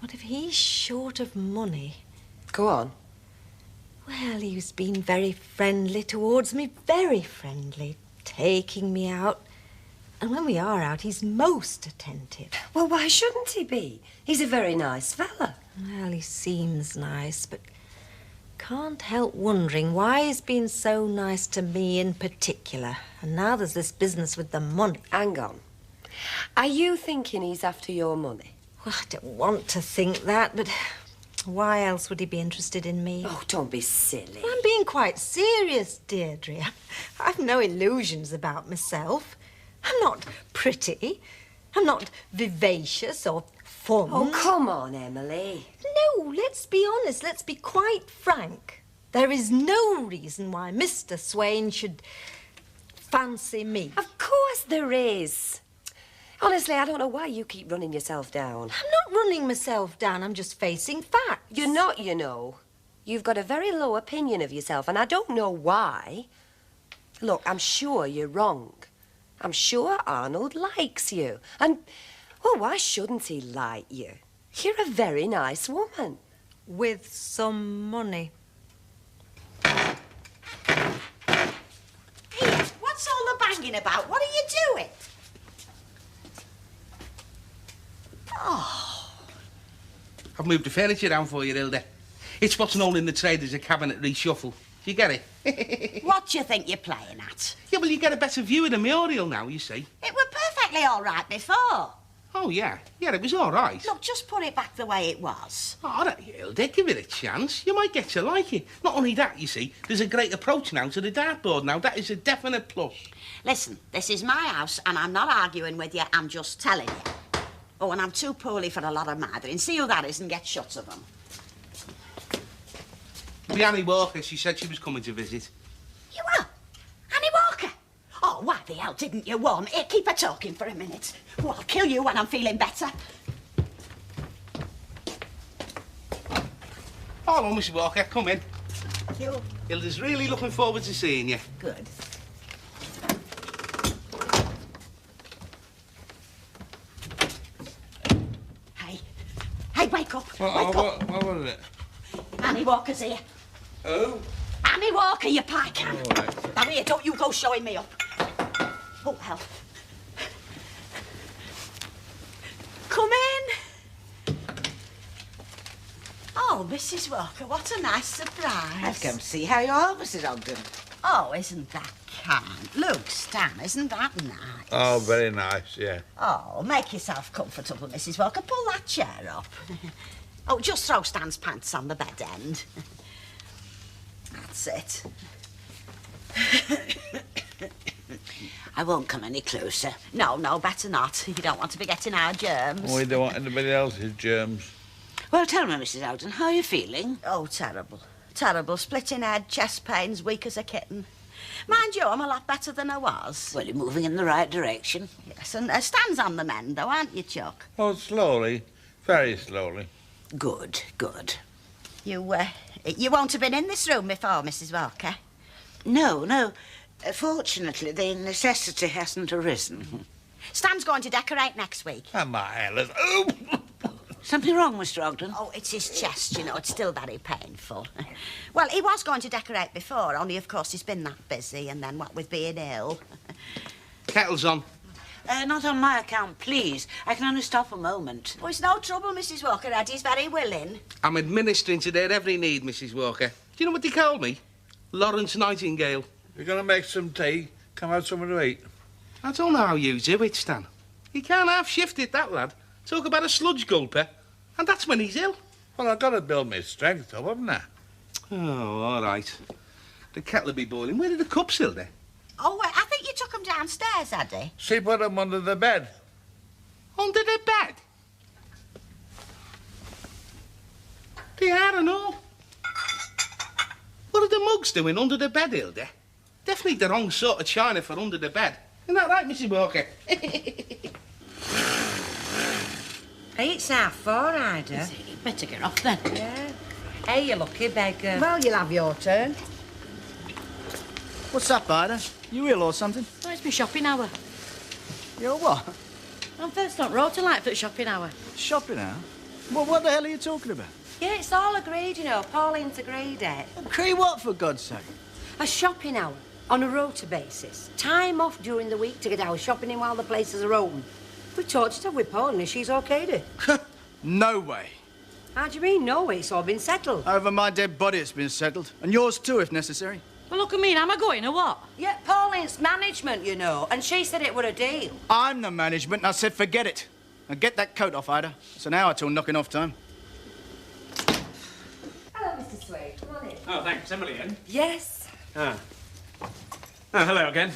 But if he's short of money... Go on. Well, he's been very friendly towards me, very friendly, taking me out. And when we are out, he's most attentive. Well, why shouldn't he be? He's a very nice fella. Well, he seems nice, but can't help wondering why he's been so nice to me in particular. And now there's this business with the money. Hang on. Are you thinking he's after your money? Well, I don't want to think that, but why else would he be interested in me? Oh, don't be silly. Well, I'm being quite serious, Deirdre. I've no illusions about myself. I'm not pretty. I'm not vivacious or fun. Oh, come on, Emily. No, let's be honest. Let's be quite frank. There is no reason why Mr. Swain should fancy me. Of course there is. Honestly, I don't know why you keep running yourself down. I'm not running myself down. I'm just facing facts. You're not, you know. You've got a very low opinion of yourself, and I don't know why. Look, I'm sure you're wrong. I'm sure Arnold likes you. And, well, why shouldn't he like you? You're a very nice woman. With some money. Here, what's all the banging about? What are you doing? Oh. I've moved the furniture down for you, Hilda. It's what's known in the trade as a cabinet reshuffle. Do you get it? What do you think you're playing at? Yeah, well, you get a better view of the memorial now, you see. It were perfectly all right before. Oh, yeah. Yeah, it was all right. Look, just put it back the way it was. Oh, all right, Hilda, give it a chance. You might get to like it. Not only that, you see, there's a great approach now to the dartboard now. That is a definite plus. Listen, this is my house, and I'm not arguing with you. I'm just telling you. Oh, and I'm too poorly for a lot of murdering. See who that is and get shut of them. The Annie Walker, she said she was coming to visit. You are? Annie Walker? Oh, why the hell didn't you warn me? Here, keep her talking for a minute. Oh, I'll kill you when I'm feeling better. Hello, Mrs. Walker, come in. You. Hilda's really looking forward to seeing you. Good. Hey, wake up. Wake up. What was it? Annie Walker's here. Oh? Annie Walker, you pie can. Now here, don't you go showing me up. Oh, hell. Come in. Oh, Mrs. Walker, what a nice surprise. I've come to see how you are, Mrs. Ogden. Oh, isn't that kind? Look, Stan, isn't that nice? Oh, very nice, yeah. Oh, make yourself comfortable, Mrs. Walker. Pull that chair up. Oh, just throw Stan's pants on the bed end. That's it. I won't come any closer. No, better not. You don't want to be getting our germs. We don't want anybody else's germs. Well, tell me, Mrs. Ogden, how are you feeling? Oh, terrible. Terrible. Splitting head, chest pains, weak as a kitten. Mind you, I'm a lot better than I was. Well, you're moving in the right direction. Yes, and Stan's on the mend, though, aren't you, Chuck? Oh, slowly. Very slowly. Good, good. You won't have been in this room before, Mrs. Walker? No. Fortunately, the necessity hasn't arisen. Stan's going to decorate next week. And my Alice. Oh! Something wrong, Mr. Ogden? Oh, it's his chest, you know. It's still very painful. Well, he was going to decorate before, only, of course, he's been that busy, and then what with being ill. Kettle's on. Not on my account, please. I can only stop a moment. Oh, it's no trouble, Mrs. Walker. Eddie's very willing. I'm administering to their every need, Mrs. Walker. Do you know what they call me? Lawrence Nightingale. You're going to make some tea? Come have something to eat. I don't know how you do it, Stan. He can't half-shift it, that lad. Talk about a sludge gulper. And that's when he's ill. Well, I've got to build my strength up, haven't I? Oh, all right. The kettle'll be boiling. Where are the cups, Hilda? Oh, wait, I think you took them downstairs, Eddie. She put them under the bed. Under the bed? They are and all. What are the mugs doing under the bed, Hilda? Definitely the wrong sort of china for under the bed. Isn't that right, Mrs. Walker? It's 4:30, Ida. Better get off then. Yeah. Hey, you lucky beggar. Well, you'll have your turn. What's up, Ida? You ill or something? Oh, it's my shopping hour. You're what? I'm first on road tonight for shopping hour. Shopping hour? Well, what the hell are you talking about? Yeah, it's all agreed, you know. Pauline's agreed it. Agree what, for God's sake? A shopping hour on a rota basis. Time off during the week to get our shopping in while the places are open. We talked it up with Pauline and she's okayed it. No way. How do you mean, no? It's all been settled. Over my dead body it's been settled. And yours too, if necessary. Well, look at me. Am I going or what? Yeah, Pauline's management, you know, and she said it were a deal. I'm the management and I said forget it. Now get that coat off, Ida. It's an hour till knocking off time. Hello, Mr. Swade. Come on in. Oh, thanks. Emily in? Yes. Ah. Oh, hello again.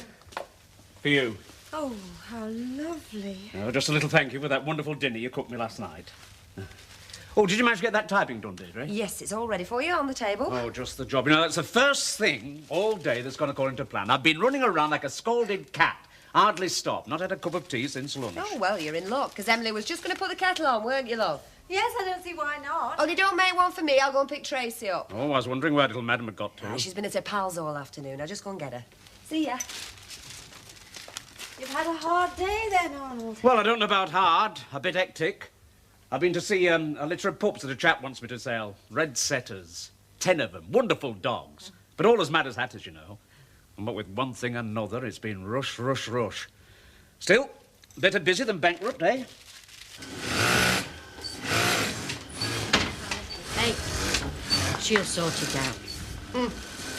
For you. Oh, how lovely. Oh, just a little thank you for that wonderful dinner you cooked me last night. Oh, did you manage to get that typing done, Deirdre? Yes, it's all ready for you on the table. Oh, just the job. You know, that's the first thing all day that's gone according to plan. I've been running around like a scalded cat. Hardly stopped. Not had a cup of tea since lunch. Oh, well, you're in luck, because Emily was just going to put the kettle on, weren't you, love? Yes, I don't see why not. Only don't make one for me. I'll go and pick Tracy up. Oh, I was wondering where little madam had got to. Oh, she's been at her pals all afternoon. I'll just go and get her. See ya. You've had a hard day then, Arnold. Well, I don't know about hard. A bit hectic. I've been to see a litter of pups that a chap wants me to sell. Red setters. 10 of them. Wonderful dogs. But all as mad as hatters, you know. And what with one thing and another, it's been rush, rush, rush. Still, better busy than bankrupt, eh? Hey, she'll sort it out.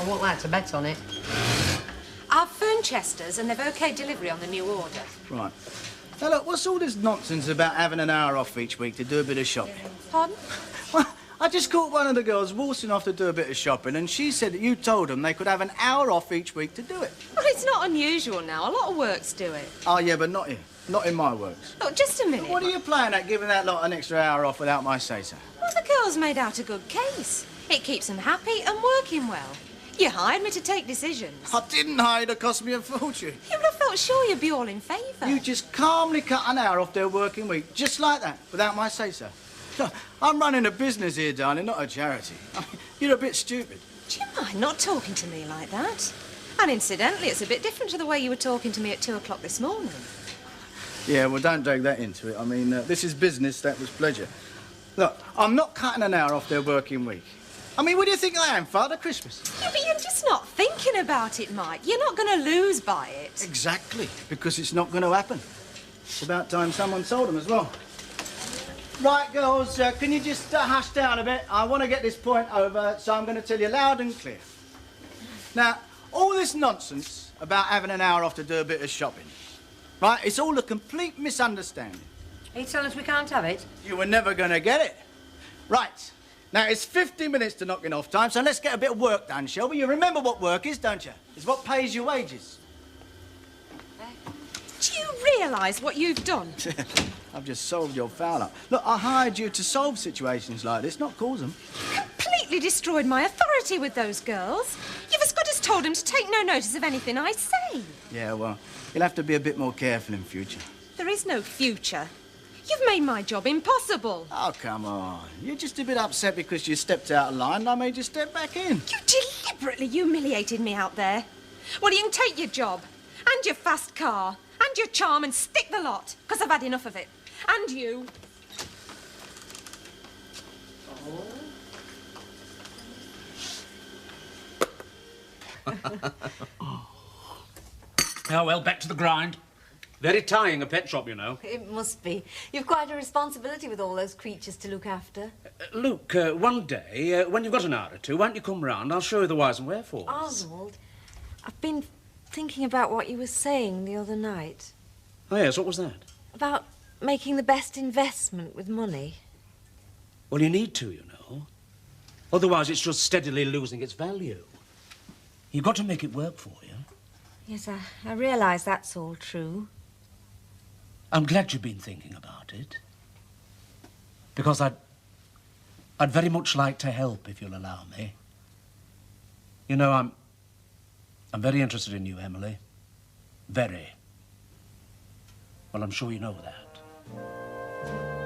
I won't like to bet on it. I've phoned Chester's and they've okayed delivery on the new order. Right. Now, look, what's all this nonsense about having an hour off each week to do a bit of shopping? Pardon? Well, I just caught one of the girls waltzing off to do a bit of shopping, and she said that you told them they could have an hour off each week to do it. Well, it's not unusual now. A lot of works do it. Oh, yeah, but not here. Not in my works. Look, just a minute. What are you playing at, giving that lot an extra hour off without my say-so? Well, the girls made out a good case. It keeps them happy and working well. You hired me to take decisions. I didn't hire you to cost me a fortune. You would have felt sure you'd be all in favour. You just calmly cut an hour off their working week, just like that, without my say-so. I'm running a business here, darling, not a charity. I mean, you're a bit stupid. Do you mind not talking to me like that? And incidentally, it's a bit different to the way you were talking to me at 2 o'clock this morning. Yeah, well, don't drag that into it. I mean, this is business, that was pleasure. Look, I'm not cutting an hour off their working week. I mean, what do you think I am, Father Christmas? Yeah, but you're just not thinking about it, Mike. You're not going to lose by it. Exactly, because it's not going to happen. It's about time someone told them as well. Right, girls, can you just hush down a bit? I want to get this point over, so I'm going to tell you loud and clear. Now, all this nonsense about having an hour off to do a bit of shopping, right, it's all a complete misunderstanding. Are you telling us we can't have it? You were never going to get it. Right. Now, it's 50 minutes to knocking off time, so let's get a bit of work done, shall we? You remember what work is, don't you? It's what pays your wages. Do you realise what you've done? I've just solved your foul up. Look, I hired you to solve situations like this, not cause them. Completely destroyed my authority with those girls. You've as good as told them to take no notice of anything I say. Yeah, well, you'll have to be a bit more careful in future. There is no future. You've made my job impossible. Oh, come on. You're just a bit upset because you stepped out of line and I made you step back in. You deliberately humiliated me out there. Well, you can take your job, and your fast car, and your charm, and stick the lot, because I've had enough of it. And you. Oh, well, back to the grind. Very tiring, a pet shop, you know. It must be. You've quite a responsibility with all those creatures to look after. Luke, one day, when you've got an hour or two, why don't you come round? I'll show you the whys and wherefores. Oswald, I've been thinking about what you were saying the other night. Oh, yes, what was that? About making the best investment with money. Well, you need to, you know. Otherwise, it's just steadily losing its value. You've got to make it work for you. Yes, I realise that's all true. I'm glad you've been thinking about it. Because I'd very much like to help, if you'll allow me. You know, I'm very interested in you, Emily. Very. Well, I'm sure you know that.